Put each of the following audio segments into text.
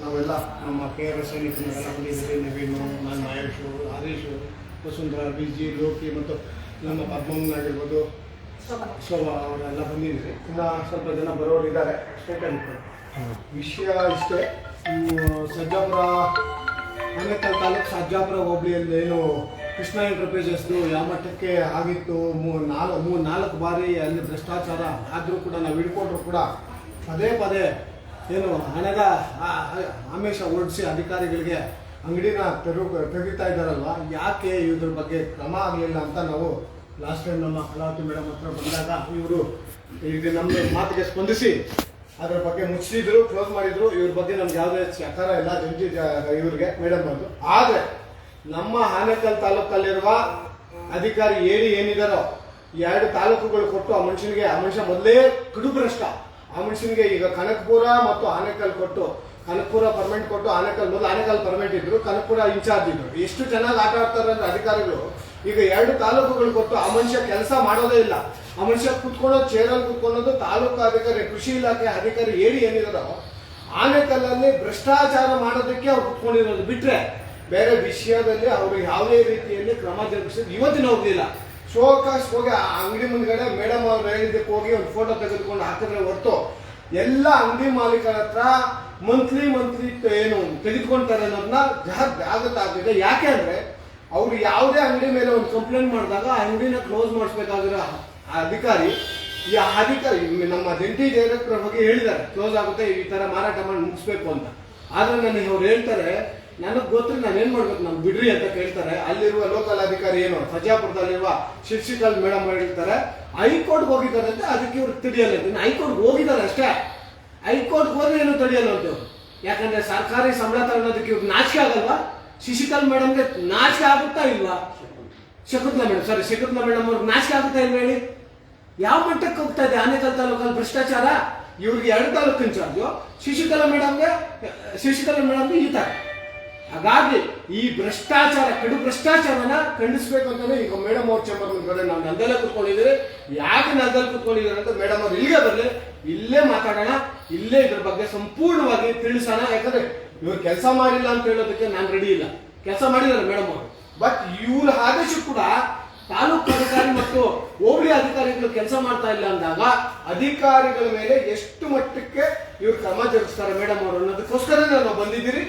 ನಾವೆಲ್ಲ ನಮ್ಮ KRS ಸೈನಿಕರೆಲ್ಲ ಬಂದಿದ್ದೀರಿ. ನವೀನು, ನಾನು ಮಹೇಶು, ಹರೀಶು, ವಸುಂಧರಾ, ಬಿಜಿ, ಲೋಕಿ ಮತ್ತು ನಮ್ಮ ಪದ್ಮನಾಗಿರ್ಬೋದು, ಶೋಭಾ ಅವರೆಲ್ಲ ಬಂದಿದ್ದೀರಿ. ಇನ್ನು ಸ್ವಲ್ಪ ಜನ ಬರೋರಿದ್ದಾರೆ. ವಿಷಯ ಇಷ್ಟೇ, ಸಜ್ಜಾಪುರ ಆನೇಕಲ್ ತಾಲೂಕು ಸಜ್ಜಾಪುರ ಹೋಬಳಿಯಲ್ಲಿ ಏನು ಕೃಷ್ಣ ಎಂಟರ್ಪ್ರೈಸಸ್ದು ಯಾವ ಮಟ್ಟಕ್ಕೆ ಆಗಿತ್ತು, ನಾಲ್ಕು ಬಾರಿ ಅಲ್ಲಿ ಭ್ರಷ್ಟಾಚಾರ ಆದರೂ ಕೂಡ ನಾವು ಹಿಡ್ಕೊಂಡ್ರು ಕೂಡ ಪದೇ ಪದೇ ಏನು ಹಣದ ಆಮಿಷ ಹೊರಡಿಸಿ ಅಧಿಕಾರಿಗಳಿಗೆ ಅಂಗಡಿನ ತೆಗಿತಾ ಇದ್ದಾರಲ್ವ, ಯಾಕೆ ಇದ್ರ ಬಗ್ಗೆ ಕ್ರಮ ಆಗಲಿಲ್ಲ ಅಂತ ನಾವು ಲಾಸ್ಟ್ ಟೈಮ್ ನಮ್ಮ ಕಲಾವತಿ ಮೇಡಮ್ ಹತ್ರ ಬಂದಾಗ ಇವರು ಈಗ ನಮ್ಮ ಮಾತಿಗೆ ಸ್ಪಂದಿಸಿ ಅದರ ಬಗ್ಗೆ ಮುಚ್ಚಿದ್ರು, ಕ್ಲೋಸ್ ಮಾಡಿದ್ರು. ಇವ್ರ ಬಗ್ಗೆ ನಮ್ಗೆ ಯಾವುದೇ ಸಹಕಾರ ಇಲ್ಲ ಜಂಟಿ ಇವ್ರಿಗೆ ಮೇಡಮ್ ಬಂದು. ಆದರೆ ನಮ್ಮ ಆನೇಕಲ್ ತಾಲೂಕಲ್ಲಿರುವ ಅಧಿಕಾರಿ ಏನಿದಾರೋ 2 ತಾಲೂಕುಗಳು ಕೊಟ್ಟು ಆ ಮನುಷ್ಯ ಮೊದಲೇ ಕಡುಭ್ರಷ್ಟ. ಆ ಮನುಷ್ಯನಿಗೆ ಈಗ ಕನಕಪುರ ಮತ್ತು ಆನೇಕಲ್ ಕೊಟ್ಟು, ಕನಕಪುರ ಪರ್ಮನೆಂಟ್ ಕೊಟ್ಟು ಮೊದಲು ಆನೇಕಲ್ ಪರ್ಮನೆಂಟ್ ಇದ್ರು, ಕನಕಪುರ ಇನ್ಚಾರ್ಜ್ ಇದ್ರು. ಎಷ್ಟು ಚೆನ್ನಾಗಿ ಆಟ ಆಡ್ತಾರೆ ಅಂದ್ರೆ ಅಧಿಕಾರಿಗಳು. ಈಗ 2 ತಾಲೂಕುಗಳು ಕೊಟ್ಟು ಆ ಮನುಷ್ಯ ಕೆಲಸ ಮಾಡೋದೇ ಇಲ್ಲ. ಆ ಮನುಷ್ಯ ಕುತ್ಕೊಳ್ಳೋದು, ಚೇರಲ್ಲಿ ಕುತ್ಕೊಳ್ಳೋದು. ತಾಲೂಕು ಅಧಿಕಾರಿ, ಕೃಷಿ ಇಲಾಖೆ ಅಧಿಕಾರಿ ಏನಿದಾರೋ ಆನೇಕಲ್ಲಲ್ಲಿ ಭ್ರಷ್ಟಾಚಾರ ಮಾಡೋದಕ್ಕೆ ಅವ್ರು ಕುತ್ಕೊಂಡಿರೋದು ಬಿಟ್ರೆ ಬೇರೆ ವಿಷಯದಲ್ಲಿ ಅವರು ಯಾವುದೇ ರೀತಿಯಲ್ಲಿ ಕ್ರಮ ಜರುಗಿಸಿದ್ರು ಇವತ್ತಿನ ಹೋಗ್ಲಿಲ್ಲ. ಶೋಕಾಸ್ ಹೋಗಿ ಆ ಅಂಗಡಿ ಮುಂದ್ಗಡೆ ಮೇಡಮ್ ಅವ್ರು ಹೇಳಿದ್ದಕ್ಕೆ ಹೋಗಿ ಒಂದು ಫೋಟೋ ತೆಗೆದುಕೊಂಡು ಹಾಕಿದ್ರೆ ಹೊರತು ಎಲ್ಲ ಅಂಗಡಿ ಮಾಲೀಕರ ಹತ್ರ ಮಂತ್ಲಿ ಏನು ತೆಗೆದುಕೊಂತಾರೆ ಅನ್ನೋದನ್ನ ಜಾಗೃತಾಗ್ತಿದೆ. ಯಾಕೆ ಅಂದ್ರೆ ಅವ್ರು ಯಾವುದೇ ಅಂಗಡಿ ಮೇಲೆ ಒಂದು ಕಂಪ್ಲೇಂಟ್ ಮಾಡಿದಾಗ ಆ ಅಂಗಡಿನ ಕ್ಲೋಸ್ ಮಾಡಿಸ್ಬೇಕಾಗಿರೋ ಅಧಿಕಾರಿ ನಮ್ಮ ಜಂಟಿ ಡೈರೆಕ್ಟರ್ ಬಗ್ಗೆ ಹೇಳಿದ್ದಾರೆ, ಕ್ಲೋಸ್ ಆಗುತ್ತೆ, ಈ ತರ ಮಾರಾಟ ಮಾಡಿ ಮುಗಿಸ್ಬೇಕು ಅಂತ. ಆದ್ರೆ ನನಗೆ ಅವ್ರು ಹೇಳ್ತಾರೆ, ನನಗೆ ಗೊತ್ತಿಲ್ಲ, ನಾನು ಏನ್ ಮಾಡ್ಬೇಕು, ನಮ್ಗೆ ಬಿಡ್ರಿ ಅಂತ ಕೇಳ್ತಾರೆ. ಅಲ್ಲಿರುವ ಲೋಕಲ್ ಅಧಿಕಾರಿ ಏನು ಸಜ್ಜಾಪುರದಲ್ಲಿರುವ ಶಿಕ್ಷಕಲ್ ಮೇಡಮ್ ಹೇಳ್ತಾರೆ ಹೈಕೋರ್ಟ್ಗೆ ಹೋಗಿದ್ದಾರೆ ಅಂತ, ಅದಕ್ಕೆ ಇವ್ರು ತಡೆಯಲ್ಲ. ಹೈಕೋರ್ಟ್ಗೆ ಹೋಗಿದ್ದಾರೆ ಅಷ್ಟೇ, ಹೈಕೋರ್ಟ್ಗೆ ಹೋದ್ರೆ ಏನು ತಡೆಯಲ್ಲ ಅಂತ. ಯಾಕಂದ್ರೆ ಸರ್ಕಾರಿ ಸಂಬಳ ತಗೊಳೋದಕ್ಕೆ ಇವ್ರು ನಾಚಿಕೆ ಆಗಲ್ವಾ? ಶಿಶಿಕಲ್ ಮೇಡಮ್ಗೆ ನಾಚಿಕೆ ಆಗುತ್ತಾ ಇಲ್ವಾ? ಶಕುಂತಲಾ ಮೇಡಮ್ ಅವ್ರಿಗೆ ನಾಚಿಕೆ ಆಗುತ್ತಾ ಇಲ್ವಾ ಹೇಳಿ? ಯಾವ ಮಟ್ಟಕ್ಕೆ ಹೋಗ್ತಾ ಇದೆ ಆನೇಕಲ್ ತಾಲೂಕಲ್ಲಿ ಭ್ರಷ್ಟಾಚಾರ? ಇವ್ರಿಗೆ 2 ತಾಲೂಕು ಇನ್ಚಾರ್ಜು, ಶಶಿಕಲಾ ಮೇಡಮ್ಗೆ ಈ ತರ. ಹಾಗಾಗಿ ಈ ಕಡು ಭ್ರಷ್ಟಾಚಾರನ ಖಂಡಿಸ್ಬೇಕು ಅಂತಾನೆ ಈಗ ಮೇಡಮ್ ಅವ್ರ ಚೇಂಬರ್ ಮುಂದ್ಗಡೆ ನಾವು ನೆಲದಲ್ಲೇ ಕುತ್ಕೊಂಡಿದ್ದೀರಿ. ಯಾಕೆ ನೆಲದಲ್ಲಿ ಕುತ್ಕೊಂಡಿದ್ದೀರಿ ಅಂತ ಮೇಡಮ್ ಅವ್ರು ಇಲ್ಲಿಗೆ ಬರಲಿ, ಇಲ್ಲೇ ಮಾತಾಡೋಣ, ಇಲ್ಲೇ ಇದ್ರ ಬಗ್ಗೆ ಸಂಪೂರ್ಣವಾಗಿ ತಿಳಿಸೋಣ. ಯಾಕಂದ್ರೆ ಇವ್ರು ಕೆಲಸ ಮಾಡಿಲ್ಲ ಅಂತ ಹೇಳೋದಕ್ಕೆ ನಾನು ರೆಡಿ ಇಲ್ಲ. ಕೆಲಸ ಮಾಡಿದ್ದಾರೆ ಮೇಡಮ್ ಅವರು, ಬಟ್ ಇವ್ರ ಆದೇಶ ಕೂಡ ತಾಲೂಕು ಅಧಿಕಾರಿ ಮತ್ತು ಹೋಬಳಿ ಅಧಿಕಾರಿಗಳು ಕೆಲಸ ಮಾಡ್ತಾ ಇಲ್ಲ ಅಂದಾಗ ಅಧಿಕಾರಿಗಳ ಮೇಲೆ ಎಷ್ಟು ಮಟ್ಟಕ್ಕೆ ಇವ್ರು ಕ್ರಮ ಜರುಗಿಸ್ತಾರೆ ಮೇಡಮ್ ಅವರು ಅನ್ನೋದಕ್ಕೋಸ್ಕರ ನಾವು ಬಂದಿದ್ದೀರಿ.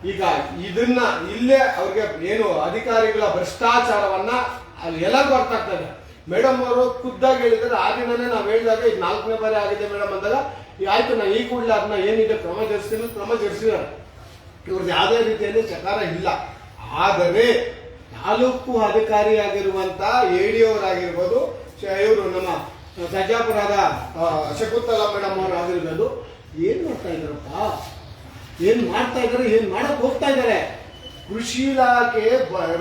ಈಗ ಇದನ್ನ ಇಲ್ಲೇ ಅವ್ರಿಗೆ ಏನು ಅಧಿಕಾರಿಗಳ ಭ್ರಷ್ಟಾಚಾರವನ್ನ ಅಲ್ಲಿ ಎಲ್ಲರಿಗೂ ಅರ್ಥ ಆಗ್ತಾ ಇದೆ. ಮೇಡಮ್ ಅವರು ಖುದ್ದಾಗಿ ಹೇಳಿದ್ದಾರೆ, ಆ ದಿನನೇ ನಾವು ಹೇಳಿದಾಗ ಇದು 4ನೇ ಬಾರಿ ಆಗಿದೆ ಮೇಡಮ್ ಅಂದಾಗ ಆಯ್ತು, ನಾನು ಈ ಕೂಡಲೇ ಅದನ್ನ ಏನಿದೆ ಕ್ರಮ ಜರುಗಿಸಿದ್ದಾರೆ. ಇವ್ರದ್ದು ಯಾವುದೇ ರೀತಿಯಲ್ಲಿ ಚಕಾರ ಇಲ್ಲ. ಆದರೆ ತಾಲೂಕು ಅಧಿಕಾರಿಯಾಗಿರುವಂತ ADO ಇವರು ನಮ್ಮ ಸಜ್ಜಾಪುರದ ಶಕುಂತಲಾ ಮೇಡಮ್ ಅವರು ಆಗಿರ್ಬೋದು, ಏನ್ ಮಾಡ್ತಾ ಇದ್ದಾರಪ್ಪ, ಏನ್ ಮಾಡ್ತಾ ಇದಾರೆ, ಏನ್ ಮಾಡಕ್ ಹೋಗ್ತಾ ಇದಾರೆ? ಕೃಷಿ ಇಲಾಖೆ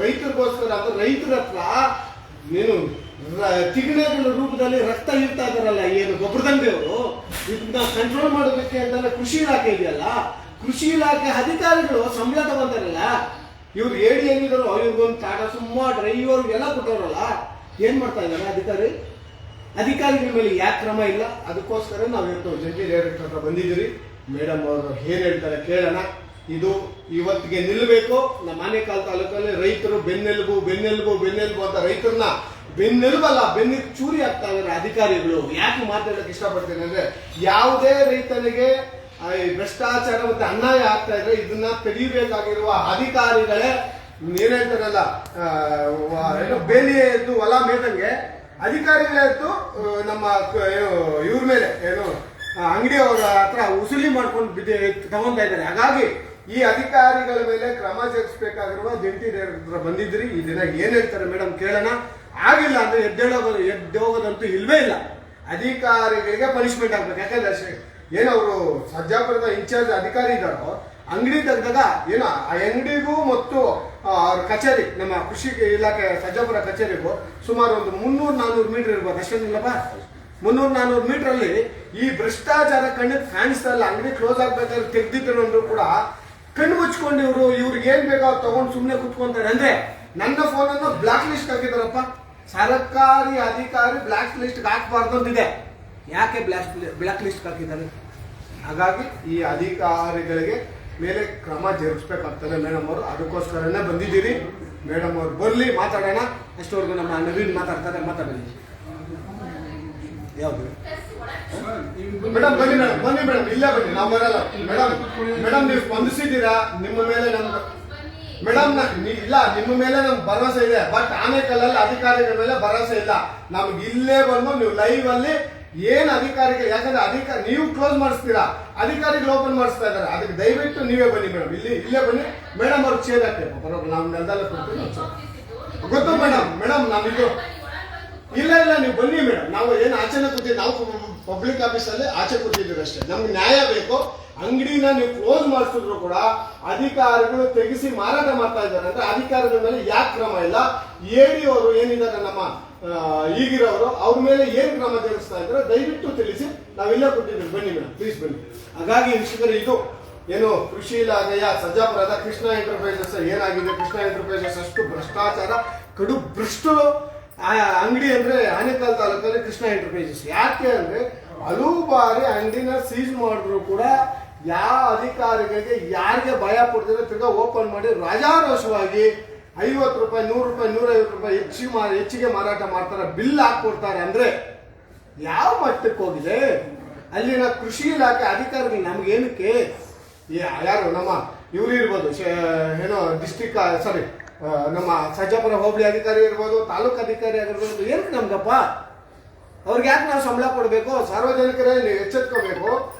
ರೈತರಿಗೋಸ್ಕರ ಅಂತ ರೈತರ ಹತ್ರ ಏನು ತಿಗಣೆಗಳ ರೂಪದಲ್ಲಿ ರಕ್ತ ಇರ್ತಾ ಇದಾರಲ್ಲ, ಏನು ಗೊಬ್ಬರದಂಗೆ ಅವರು ಇದನ್ನ ಕಂಟ್ರೋಲ್ ಮಾಡೋದಕ್ಕೆ ಅಂತ ಕೃಷಿ ಇಲಾಖೆ ಇದೆಯಲ್ಲ, ಕೃಷಿ ಇಲಾಖೆ ಅಧಿಕಾರಿಗಳು ಸಂಬಳ ತಗೊಂತಾರಲ್ಲ, ಇವ್ರು ಏನಿದ್ರು ಇವ್ರಿಗೊಂದು ಟಾಟಾ ಸುಮ್ಮ ಡ್ರೈವರ್ ಎಲ್ಲ ಕೊಟ್ಟವ್ರಲ್ಲ, ಏನ್ ಮಾಡ್ತಾ ಇದ್ದಾರೆ ಅಧಿಕಾರಿಗಳ ಮೇಲೆ ಯಾಕೆ ಕ್ರಮ ಇಲ್ಲ? ಅದಕ್ಕೋಸ್ಕರ ನಾವು ಇವತ್ತು ಜಂಟಿ ಡೈರೆಕ್ಟರ್ ಹತ್ರ ಬಂದಿದ್ದೀರಿ. ಮೇಡಮ್ ಅವರು ಏನ್ ಹೇಳ್ತಾರೆ ಕೇಳೋಣ. ಇದು ಇವತ್ತಿಗೆ ನಿಲ್ಲಬೇಕು. ನಮ್ಮ ಆನೇಕಲ್ ತಾಲೂಕಲ್ಲಿ ರೈತರು ಬೆನ್ನೆಲುಬು ಅಂತ ರೈತರನ್ನ ಬೆನ್ನೆಲುಬಲ್ಲ, ಬೆನ್ನಿಗೆ ಚೂರಿ ಆಗ್ತಾ ಇದ್ದಾರೆ ಅಧಿಕಾರಿಗಳು. ಯಾಕೆ ಮಾತಾಡಕ್ಕೆ ಇಷ್ಟಪಡ್ತೇನೆ ಅಂದ್ರೆ, ಯಾವುದೇ ರೈತನಿಗೆ ಭ್ರಷ್ಟಾಚಾರ ಮತ್ತೆ ಅನ್ಯಾಯ ಆಗ್ತಾ ಇದ್ರೆ ಇದನ್ನ ತೆಗಿಬೇಕಾಗಿರುವ ಅಧಿಕಾರಿಗಳೇ ಏನ್ ಹೇಳ್ತಾರಲ್ಲ, ಬೇಲಿ ಎದ್ದು ಹೊಲ ಮೇದಂಗೆ ಅಧಿಕಾರಿಗಳೇ ಎದ್ದು ನಮ್ಮ ಇವ್ರ ಮೇಲೆ ಅಂಗಡಿಯವರ ಹತ್ರ ಉಸುಲಿ ಮಾಡ್ಕೊಂಡು ತಗೊಂತಾ ಇದ್ದಾರೆ. ಹಾಗಾಗಿ ಈ ಅಧಿಕಾರಿಗಳ ಮೇಲೆ ಕ್ರಮ ಜರುಗಿಸಬೇಕಾಗಿರುವ ಜಂಟಿ ಡೈರೆಕ್ಟರ್ ಬಂದಿದ್ರಿ. ಈ ದಿನ ಏನ್ ಹೇಳ್ತಾರೆ ಮೇಡಮ್ ಕೇಳೋಣ. ಆಗಿಲ್ಲ ಅಂದ್ರೆ ಎದ್ದೇಳೋದಂತೂ ಇಲ್ವೇ ಇಲ್ಲ. ಅಧಿಕಾರಿಗಳಿಗೆ ಪನಿಷ್ಮೆಂಟ್ ಆಗ್ಬೇಕು. ಯಾಕಂದ್ರೆ ಏನವರು ಸಜ್ಜಾಪುರದ ಇನ್ಚಾರ್ಜ್ ಅಧಿಕಾರಿ ಇದ್ದಾರೋ ಅಂಗಡಿ ತೆಗೆದಾಗ ಏನೋ ಆ ಅಂಗಡಿಗೂ ಮತ್ತು ಅವ್ರ ಕಚೇರಿ, ನಮ್ಮ ಕೃಷಿ ಇಲಾಖೆ ಸಜ್ಜಾಪುರ ಕಚೇರಿಗೂ ಸುಮಾರು ಒಂದು 300-400 ಮೀಟರ್ ಇರ್ಬೋದು, ಅಷ್ಟೇನಿಲ್ಲಪ್ಪ. 300-400 ಮೀಟರ್ ಅಲ್ಲಿ ಈ ಭ್ರಷ್ಟಾಚಾರ ಕಣ್ಣಿಗೆ ಕಾಣಿಸ್ತಾ ಇಲ್ಲ. ಅಂಗಡಿ ಕ್ಲೋಸ್ ಆಗ್ಬೇಕಾದ್ರೆ ತೆಗ್ದಿದ್ರು ಅಂದ್ರೂ ಕೂಡ ಕಣ್ಣು ಮುಚ್ಕೊಂಡು ಇವ್ರಿಗೆ ಏನ್ ಬೇಕೋ ತಗೊಂಡು ಸುಮ್ಮನೆ ಕುತ್ಕೊಂತಾರೆ. ಅಂದ್ರೆ ನನ್ನ ಫೋನ್ ಅನ್ನು ಬ್ಲಾಕ್ ಲಿಸ್ಟ್ ಹಾಕಿದಾರಪ್ಪ. ಸರ್ಕಾರಿ ಅಧಿಕಾರಿ ಬ್ಲಾಕ್ ಲಿಸ್ಟ್ ಹಾಕಬಾರ್ದು ಅಂತಿದೆ. ಯಾಕೆ ಬ್ಲಾಕ್ ಲಿಸ್ಟ್ ಹಾಕಿದ್ದಾರೆ? ಹಾಗಾಗಿ ಈ ಅಧಿಕಾರಿಗಳಿಗೆ ಮೇಲೆ ಕ್ರಮ ಜರುಗಿಸ್ಬೇಕಾಗ್ತದೆ ಮೇಡಮ್ ಅವರು. ಅದಕ್ಕೋಸ್ಕರನೇ ಬಂದಿದ್ದೀರಿ. ಮೇಡಮ್ ಅವ್ರು ಬರಲಿ, ಮಾತಾಡೋಣ. ಅಷ್ಟವರೆಗೂ ನಮ್ಮ ನವೀನ್ ಮಾತಾಡ್ತಾರೆ, ಮಾತಾಡೋಣ. ಯಾವುದು ಮೇಡಮ್? ಬನ್ನಿ ಮೇಡಮ್, ಬನ್ನಿ ಮೇಡಮ್, ಇಲ್ಲೇ ಬನ್ನಿ, ನಾವು ಬರಲ್ಲ ಮೇಡಮ್. ಮೇಡಮ್ ನೀವು ಸ್ಪಂದಿಸಿದ್ದೀರಾ, ನಿಮ್ಮ ಮೇಲೆ ನಮ್ಗೆ ಮೇಡಮ್ ಇಲ್ಲ, ನಿಮ್ಮ ಮೇಲೆ ನಮ್ಗೆ ಭರವಸೆ ಇದೆ. ಬಟ್ ಆನೇಕಲ್ಲಲ್ಲಿ ಅಧಿಕಾರಿಗಳ ಮೇಲೆ ಭರವಸೆ ಇಲ್ಲ. ನಮ್ಗೆ ಇಲ್ಲೇ ಬಂದು ನೀವು ಲೈವ್ ಅಲ್ಲಿ ಏನ್ ಅಧಿಕಾರಿಗಳು, ಯಾಕಂದ್ರೆ ನೀವು ಕ್ಲೋಸ್ ಮಾಡಿಸ್ತೀರಾ, ಅಧಿಕಾರಿಗಳು ಓಪನ್ ಮಾಡಿಸ್ತಾ ಇದಾರೆ. ಅದಕ್ಕೆ ದಯವಿಟ್ಟು ನೀವೇ ಬನ್ನಿ ಮೇಡಮ್, ಇಲ್ಲೇ ಬನ್ನಿ ಮೇಡಮ್. ಅವ್ರಿಗೆ ಚೇರ್ ಹಾಕಿ ಬರೋದು, ನಾವು ನೆಲದಲ್ಲ ಕೊಡ್ತೀವಿ. ಗೊತ್ತು ಮೇಡಮ್. ಮೇಡಮ್ ನಾವಿದು ಇಲ್ಲ ನೀವು ಬನ್ನಿ ಮೇಡಮ್. ನಾವು ಏನು ಆಚೆನೆ ಕೂತಿದ್ವಿ, ನಾವು ಪಬ್ಲಿಕ್ ಆಫೀಸಲ್ಲಿ ಆಚೆ ಕೂತಿದ್ದೀವಿ ಅಷ್ಟೇ. ನಮ್ಗೆ ನ್ಯಾಯ ಬೇಕು. ಅಂಗಡಿನ ನೀವು ಕ್ಲೋಸ್ ಮಾಡಿಸಿದ್ರು ಕೂಡ ಅಧಿಕಾರಿಗಳು ತೆಗೆಸಿ ಮಾರಾಟ ಮಾಡ್ತಾ ಇದ್ದಾರೆ ಅಂದ್ರೆ ಅಧಿಕಾರಿಗಳ ಮೇಲೆ ಯಾಕೆ ಕ್ರಮ ಇಲ್ಲ? ಎಡಿ ಅವರು ಏನಿದ್ದಾರೆ ನಮ್ಮ ಈಗಿರೋರು, ಅವ್ರ ಮೇಲೆ ಏನ್ ಕ್ರಮ ಜರುಗಿಸ್ತಾ ಇದ್ರೆ ದಯವಿಟ್ಟು ತಿಳಿಸಿ. ನಾವೆಲ್ಲ ಕೊಟ್ಟಿದ್ದೀವಿ, ಬನ್ನಿ ಮೇಡಮ್, ಪ್ಲೀಸ್ ಬನ್ನಿ. ಹಾಗಾಗಿ ವೀಕ್ಷಕರು, ಇದು ಏನು ಕೃಷಿ ಇಲಾಖೆಯ ಸಜ್ಜಾಪುರದ ಕೃಷ್ಣ ಎಂಟರ್ಪ್ರೈಸಸ್ ಏನಾಗಿದೆ, ಕೃಷ್ಣ ಎಂಟರ್ಪ್ರೈಸಸ್ ಅಷ್ಟು ಭ್ರಷ್ಟಾಚಾರ, ಕಡು ಭ್ರಷ್ಟರು ಅಂಗಡಿ ಅಂದ್ರೆ ಆನೇಕಲ್ ತಾಲೂಕಲ್ಲಿ ಕೃಷ್ಣ ಎಂಟರ್ಪ್ರೈಸಸ್. ಯಾಕೆ ಅಂದ್ರೆ ಹಲವು ಬಾರಿ ಅಂಗಡಿನ ಸೀಸ್ ಮಾಡಿದ್ರು ಕೂಡ ಯಾವ ಅಧಿಕಾರಿಗಳಿಗೆ ಯಾರಿಗೆ ಭಯ ಪಡ್ತಿದ್ರೆ ತಿರ್ಗಾ ಓಪನ್ ಮಾಡಿ ರಾಜಾರೋಷವಾಗಿ 50 ರೂಪಾಯಿ, 100 ರೂಪಾಯಿ, 150 ರೂಪಾಯಿ ಹೆಚ್ಚಿಗೆ ಮಾರಾಟ ಮಾಡ್ತಾರೆ, ಬಿಲ್ ಹಾಕೊಡ್ತಾರೆ. ಅಂದ್ರೆ ಯಾವ ಮಟ್ಟಕ್ಕೆ ಹೋಗಿದೆ ಅಲ್ಲಿನ ಕೃಷಿ ಇಲಾಖೆ ಅಧಿಕಾರಿಗಳು? ನಮ್ಗೇನಕ್ಕೆ ಯಾರು ನಮ್ಮ ಇವ್ರು ಇರ್ಬೋದು, ಏನೋ ಡಿಸ್ಟ್ರಿಕ್ಟ್ ಸಾರಿ ನಮ್ಮ ಸಜ್ಜಾಪುರ ಹೋಬಳಿ ಅಧಿಕಾರಿ ಇರ್ಬೋದು, ತಾಲೂಕು ಅಧಿಕಾರಿ ಆಗಿರ್ಬೋದು, ಏನಕ್ಕೆ ನಮ್ಗಪ್ಪ? ಅವ್ರಿಗೆ ಯಾಕೆ ನಾವು ಸಂಬಳ ಕೊಡಬೇಕು? ಸಾರ್ವಜನಿಕರೇ ನೀವು ಎಚ್ಚೆತ್ಕೋಬೇಕು.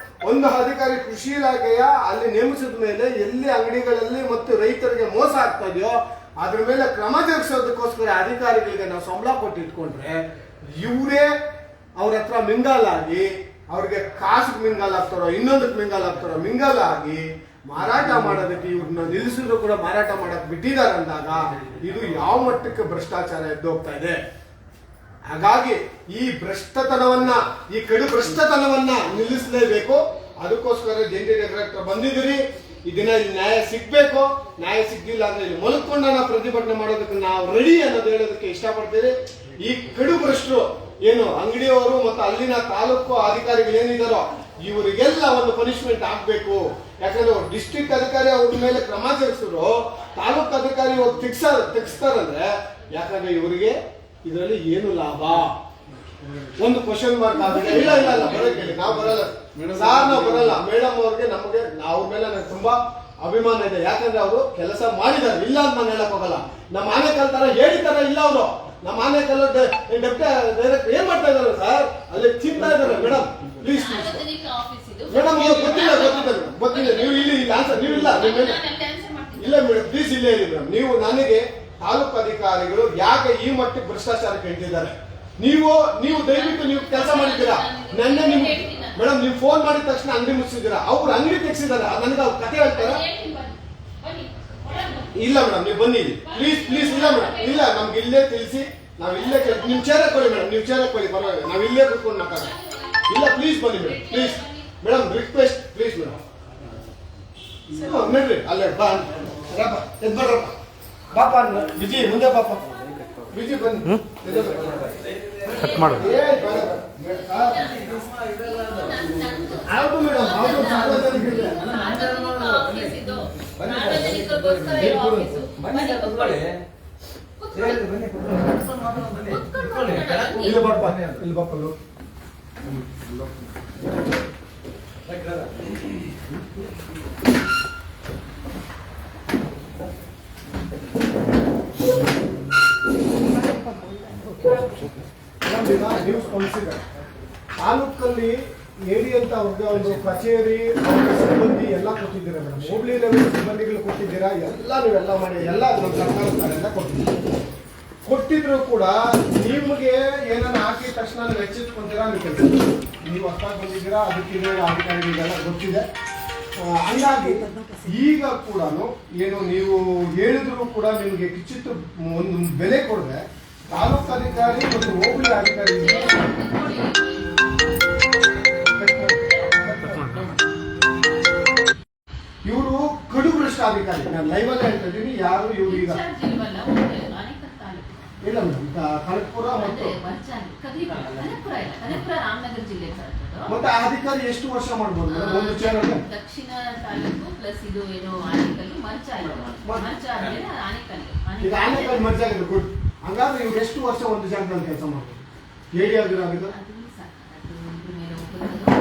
ಒಂದು ಅಧಿಕಾರಿ ಕೃಷಿ ಇಲಾಖೆಯ ಅಲ್ಲಿ ನೇಮಿಸಿದ ಮೇಲೆ ಎಲ್ಲಿ ಅಂಗಡಿಗಳಲ್ಲಿ ಮತ್ತು ರೈತರಿಗೆ ಮೋಸ ಆಗ್ತಾ ಇದೆಯೋ ಅದ್ರ ಮೇಲೆ ಕ್ರಮ ಜರುಗಿಸೋದಕ್ಕೋಸ್ಕರ ಅಧಿಕಾರಿಗಳಿಗೆ ನಾವು ಸಂಬಳ ಕೊಟ್ಟು ಇಟ್ಕೊಂಡ್ರೆ ಇವರೇ ಅವ್ರ ಹತ್ರ ಮಿಂಗಲಾಗಿ, ಅವ್ರಿಗೆ ಕಾಸಿಗೆ ಮಿಂಗಲ್ ಆಗ್ತಾರೋ, ಇನ್ನೊಂದಕ್ಕೆ ಮಿಂಗಲ್ ಆಗ್ತಾರೋ, ಮಿಂಗಲ್ ಆಗಿ ಮಾರಾಟ ಮಾಡೋದಕ್ಕೆ ಇವ್ರನ್ನ ನಿಲ್ಲಿಸಿದ್ರು ಕೂಡ ಮಾರಾಟ ಮಾಡಕ್ ಬಿಟ್ಟಿದ್ದಾರೆ ಅಂದಾಗ ಇದು ಯಾವ ಮಟ್ಟಕ್ಕೆ ಭ್ರಷ್ಟಾಚಾರ ಎದ್ದೋಗ್ತಾ ಇದೆ. ಹಾಗಾಗಿ ಈ ಭ್ರಷ್ಟತನವನ್ನ, ಈ ಕಡು ಭ್ರಷ್ಟತನವನ್ನ ನಿಲ್ಲಿಸಲೇಬೇಕು. ಅದಕ್ಕೋಸ್ಕರ ಜಂಟಿ ಡೈರೆಕ್ಟರ್ ಬಂದಿದ್ದೀರಿ. ಈ ದಿನ ಇಲ್ಲಿ ನ್ಯಾಯ ಸಿಗ್ಬೇಕು. ನ್ಯಾಯ ಸಿಗ್ಲಿಲ್ಲ ಅಂದ್ರೆ ಇಲ್ಲಿ ಮಲ್ಕೊಂಡ ನಾವು ಪ್ರತಿಭಟನೆ ಮಾಡೋದಕ್ಕೆ ನಾವು ರೆಡಿ ಅನ್ನೋದು ಹೇಳೋದಕ್ಕೆ ಇಷ್ಟಪಡ್ತೀವಿ. ಈ ಕಡು ಭ್ರಷ್ಟರು ಏನು ಅಂಗಡಿಯವರು ಮತ್ತು ಅಲ್ಲಿನ ತಾಲೂಕು ಅಧಿಕಾರಿಗಳು ಏನಿದಾರೋ ಇವರಿಗೆಲ್ಲ ಒಂದು ಪನಿಷ್ಮೆಂಟ್ ಆಗ್ಬೇಕು. ಯಾಕಂದ್ರೆ ಡಿಸ್ಟ್ರಿಕ್ಟ್ ಅಧಿಕಾರಿ ಅವ್ರ ಮೇಲೆ ಕ್ರಮ ಜರುಗಿಸಿದ್ರು, ತಾಲೂಕು ಅಧಿಕಾರಿ ತೆಗಿಸ್ತಾರಂದ್ರೆ ಯಾಕಂದ್ರೆ ಇವರಿಗೆ ಇದರಲ್ಲಿ ಏನು ಲಾಭ? ಒಂದು ಕ್ವಶನ್ ಮಾರ್ಕ್ ಆಗಿದೆ. ಇಲ್ಲ ಬರೋಕೆ ನಾವು ಬರಲ್ಲ ಸಾರ್, ನಾವು ಬರಲ್ಲ. ಮೇಡಮ್ ಅವ್ರಿಗೆ ನಮಗೆ ಅವ್ರ ಮೇಲೆ ನನಗೆ ತುಂಬಾ ಅಭಿಮಾನ ಇದೆ. ಯಾಕಂದ್ರೆ ಅವರು ಕೆಲಸ ಮಾಡಿದ್ದಾರೆ, ಇಲ್ಲ ಅಂತ ನಾನು ಹೇಳಕ್ ಹೋಗಲ್ಲ. ನಮ್ಮ ಆನೇಕಲ್ ತರ ಹೇಳಿದಾರ ಇಲ್ಲ ಅವರು. ನಮ್ಮ ಆನೇಕಲ್ ಡೆಪ್ಟಿ ಡೈರೆಕ್ಟರ್ ಏನ್ ಮಾಡ್ತಾ ಇದಾರೆ ಸರ್? ಅಲ್ಲಿ ಚಿಂತಾ ಇದಾರೆ. ಮೇಡಮ್ ಪ್ಲೀಸ್ ಮೇಡಮ್, ಗೊತ್ತಿಲ್ಲ ನೀವು ಇಲ್ಲಿ ಆನ್ಸರ್ ನೀವು ಇಲ್ಲ ಮೇಡಮ್, ಪ್ಲೀಸ್ ಇಲ್ಲೇ ಇರಿ ಮೇಡಮ್. ನೀವು ನನಗೆ ತಾಲೂಕು ಅಧಿಕಾರಿಗಳು ಯಾಕೆ ಈ ಮಟ್ಟಿಗೆ ಭ್ರಷ್ಟಾಚಾರಕ್ಕೆ ಹಿಡಿದಿದ್ದಾರೆ? ನೀವು ದಯವಿಟ್ಟು ನೀವು ಕೆಲಸ ಮಾಡಿದ್ದೀರಾ. ನೆನ್ನೆ ನಿಮ್ ಮೇಡಮ್ ನೀವು ಫೋನ್ ಮಾಡಿದ ತಕ್ಷಣ ಅಂಗಡಿ ಮುಚ್ಚಿದ್ದೀರಾ, ಅವ್ರು ಅಂಗಡಿ ತೆಗ್ಸಿದ್ದಾರೆ. ನನಗೆ ಅವ್ರ ಕತೆ ಹೇಳ್ತಾರ? ಇಲ್ಲ ಮೇಡಮ್, ನೀವು ಬನ್ನಿ ಪ್ಲೀಸ್. ಇಲ್ಲ ಮೇಡಮ್, ಇಲ್ಲ ನಮ್ಗೆ ಇಲ್ಲೇ ತಿಳಿಸಿ, ನಾವ್ ಇಲ್ಲೇ ನಿಮ್ ಚೇರ್ ಹಾಕೊಳ್ಳಿ ಮೇಡಮ್, ನೀವು ಚೇರ್ ಹಾಕೊಳ್ಳಿ, ಪರವಾಗಿಲ್ಲ, ನಾವ್ ಇಲ್ಲೇ ಕೂತ್ಕೊಂಡು ಮಾತಾಡೋಣ. ಇಲ್ಲ ಪ್ಲೀಸ್ ಬನ್ನಿ madam, please madam, request please madam. ನೋಡ್ರಿ ಅಲ್ಲೇ ಬಾ ಎದ್ಬಡ್ರಪ್ಪ, ಪಾಪ ವಿಜಿ ಮುಂದೆ ಪಾಪ ವಿಜಿ ಬನ್ನಿ. ಕಟ್ ಮಾಡು. ಹೌದು ಮೇಡಮ್, ಹೌದು ಸಾರ್ವಜನಿಕರಿಗೆ ಇಲ್ಲಿ ಬಾಪ, ಇಲ್ಲಿ ಬಾಪಲ್ಲು ನೀವು ಸ್ಪಂದಿಸಿದ್ದಾರೆ. ತಾಲೂಕಲ್ಲಿ ಎಡಿ ಅಂತ ಅವ್ರಿಗೆ ಒಂದು ಕಚೇರಿ, ಸಿಬ್ಬಂದಿ ಎಲ್ಲ ಕೊಟ್ಟಿದ್ದೀರಾ ಮೇಡಮ್. ಹೋಬಳಿ ಲೆವೆಲ್ ಸಿಬ್ಬಂದಿಗಳು ಕೊಟ್ಟಿದ್ದೀರಾ, ಎಲ್ಲ ನೀವೆಲ್ಲ ಮಾಡಿ ಎಲ್ಲ ನಮ್ಮ ಸರ್ಕಾರದ ಕಡೆಯಿಂದ ಕೊಟ್ಟಿದ್ರು ಕೂಡ ನಿಮಗೆ ಏನಾರ ಹಾಕಿದ ತಕ್ಷಣ ನೀವು ಎಚ್ಚೆತ್ಕೊಂತೀರಾ? ನೀವು ಹೊಸದಾಗಿ ಬಂದಿದ್ದೀರಾ, ಅದಕ್ಕೆ ಅಧಿಕಾರಿಗಳಿಗೆಲ್ಲ ಗೊತ್ತಿದೆ. ಹಂಗಾಗಿ ಈಗ ಕೂಡ ಏನು ನೀವು ಹೇಳಿದ್ರು ಕೂಡ ನಿಮಗೆ ಕಿಚ್ಚಿತ್ತು ಒಂದು ಬೆಲೆ ಕೊಡದೆ ತಾಲೂಕು ಅಧಿಕಾರಿ ಮತ್ತು ಹೋಬಳಿ ಅಧಿಕಾರಿ ಇವರು ಕಡು ಭ್ರಷ್ಟ ಅಧಿಕಾರಿ. ನಾನು ಲೈವ್ ಅಲ್ಲಿ ಹೇಳ್ತಾ ಇದ್ದೀನಿ. ಯಾರು ಇವರು ಈಗ ಇಲ್ಲ ಮೇಡಮ್, ಕನಕಪುರ ಮತ್ತು ಕನಕಪುರ ಇಲ್ಲ, ಕನಕಪುರ ರಾಮನಗರ ಜಿಲ್ಲೆ ಬರ್ತದೆ. ಮತ್ತೆ ಆ ಅಧಿಕಾರಿ ಎಷ್ಟು ವರ್ಷ ಮಾಡ್ಬೋದು ಮೇಡಮ್ ಒಂದು ಚಾನಲ್? ದಕ್ಷಿಣ ತಾಲೂಕು ಪ್ಲಸ್ ಇದು ಏನು ಆನೇಕಲ್ಲು ಮರ್ಚ ಆದ್ಮೇಲೆ ಆನೇಕಲ್ಲು. ಈಗ ಆನೇಕಲ್ ಮರ್ಜ್ ಆಗಿದೆ, ಗುಡ್. ಹಂಗಾದ್ರೆ ಇವ್ರು ಎಷ್ಟು ವರ್ಷ ಒಂದು ಜಾಗದಲ್ಲಿ ಕೆಲಸ ಮಾಡ್ಬೋದು? ಹೇಳಿ ಆಗಿರೋದು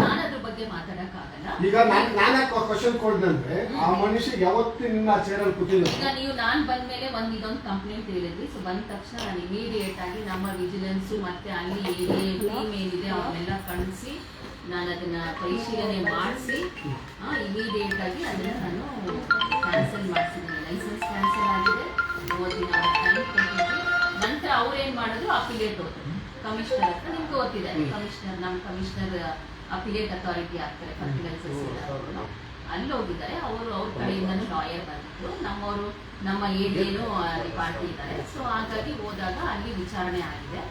ನಾನು ಅದ್ರ ಬಗ್ಗೆ ಮಾತಾಡಕ್ಕಾಗಲ್ಲ. ಈಗ ನಾನೇ ಕ್ವಶನ್ ಕೊಡ್ದಂದ್ರೆ ಆ ಮನುಷ್ಯ ಯಾವತ್ತು ನಿನ್ನ ಚೇರಲ್ಲಿ ಕೂತಿಲ್ಲ. ಈಗ ನೀವು ನಾನ್ ಬಂದ್ಮೇಲೆ ಇದೊಂದು ಕಂಪ್ಲೇಂಟ್ ಹೇಳಿದ್ವಿ. ಸೊ ಬಂದ ತಕ್ಷಣ ನಾನು ಇಮಿಡಿಯೇಟ್ ಆಗಿ ನಮ್ಮ ವಿಜಿಲೆನ್ಸ್ ಮತ್ತೆ ಅಲ್ಲಿ ಟೀಮ್ ಏನಿದೆ ಅವನ್ನೆಲ್ಲ ಕಳಿಸಿ ನಾನು ಅದನ್ನ ಪರಿಶೀಲನೆ ಮಾಡಿಸಿ ಇಮಿಡಿಯೇಟ್ ಆಗಿ ಅದನ್ನ ನಾನು ಕ್ಯಾನ್ಸಲ್ ಮಾಡಿಸಿದ್ದೀನಿ. ಲೈಸೆನ್ಸ್ ಕ್ಯಾನ್ಸಲ್ ಆಗಿದೆ, 30 ದಿನ ಟೈಮ್ ಕೊಟ್ಟಿದ್ವಿ. ನಂತರ ಅವ್ರು ಏನ್ ಮಾಡಿದ್ರು, ಅಪಿಲೇಟ್ ಹೋದ್ರು ಕಮಿಷನರ್ ಹತ್ರ. ನಿಮ್ಗೆ ಗೊತ್ತಿದೆ, ನಮ್ಮ ಕಮಿಷನರ್ ಅಪಿಲೇಟ್ ಅಥಾರಿಟಿ ಆಗ್ತಾರೆ ಫರ್ಟಿಲೈಸರ್ಸ್, ಅಲ್ಲಿ ಹೋಗಿದ್ದಾರೆ. ಅವ್ರ ಕಡೆಯಿಂದನೂ ಲಾಯರ್ ಬಂದಿದ್ರು, ನಮ್ಮ ಏರಿಯೇನು ಪಾರ್ಟಿ ಇದ್ದಾರೆ. ಸೊ ಹಾಗಾಗಿ ಹೋದಾಗ ಅಲ್ಲಿ ವಿಚಾರಣೆ ಆಗಿದೆ.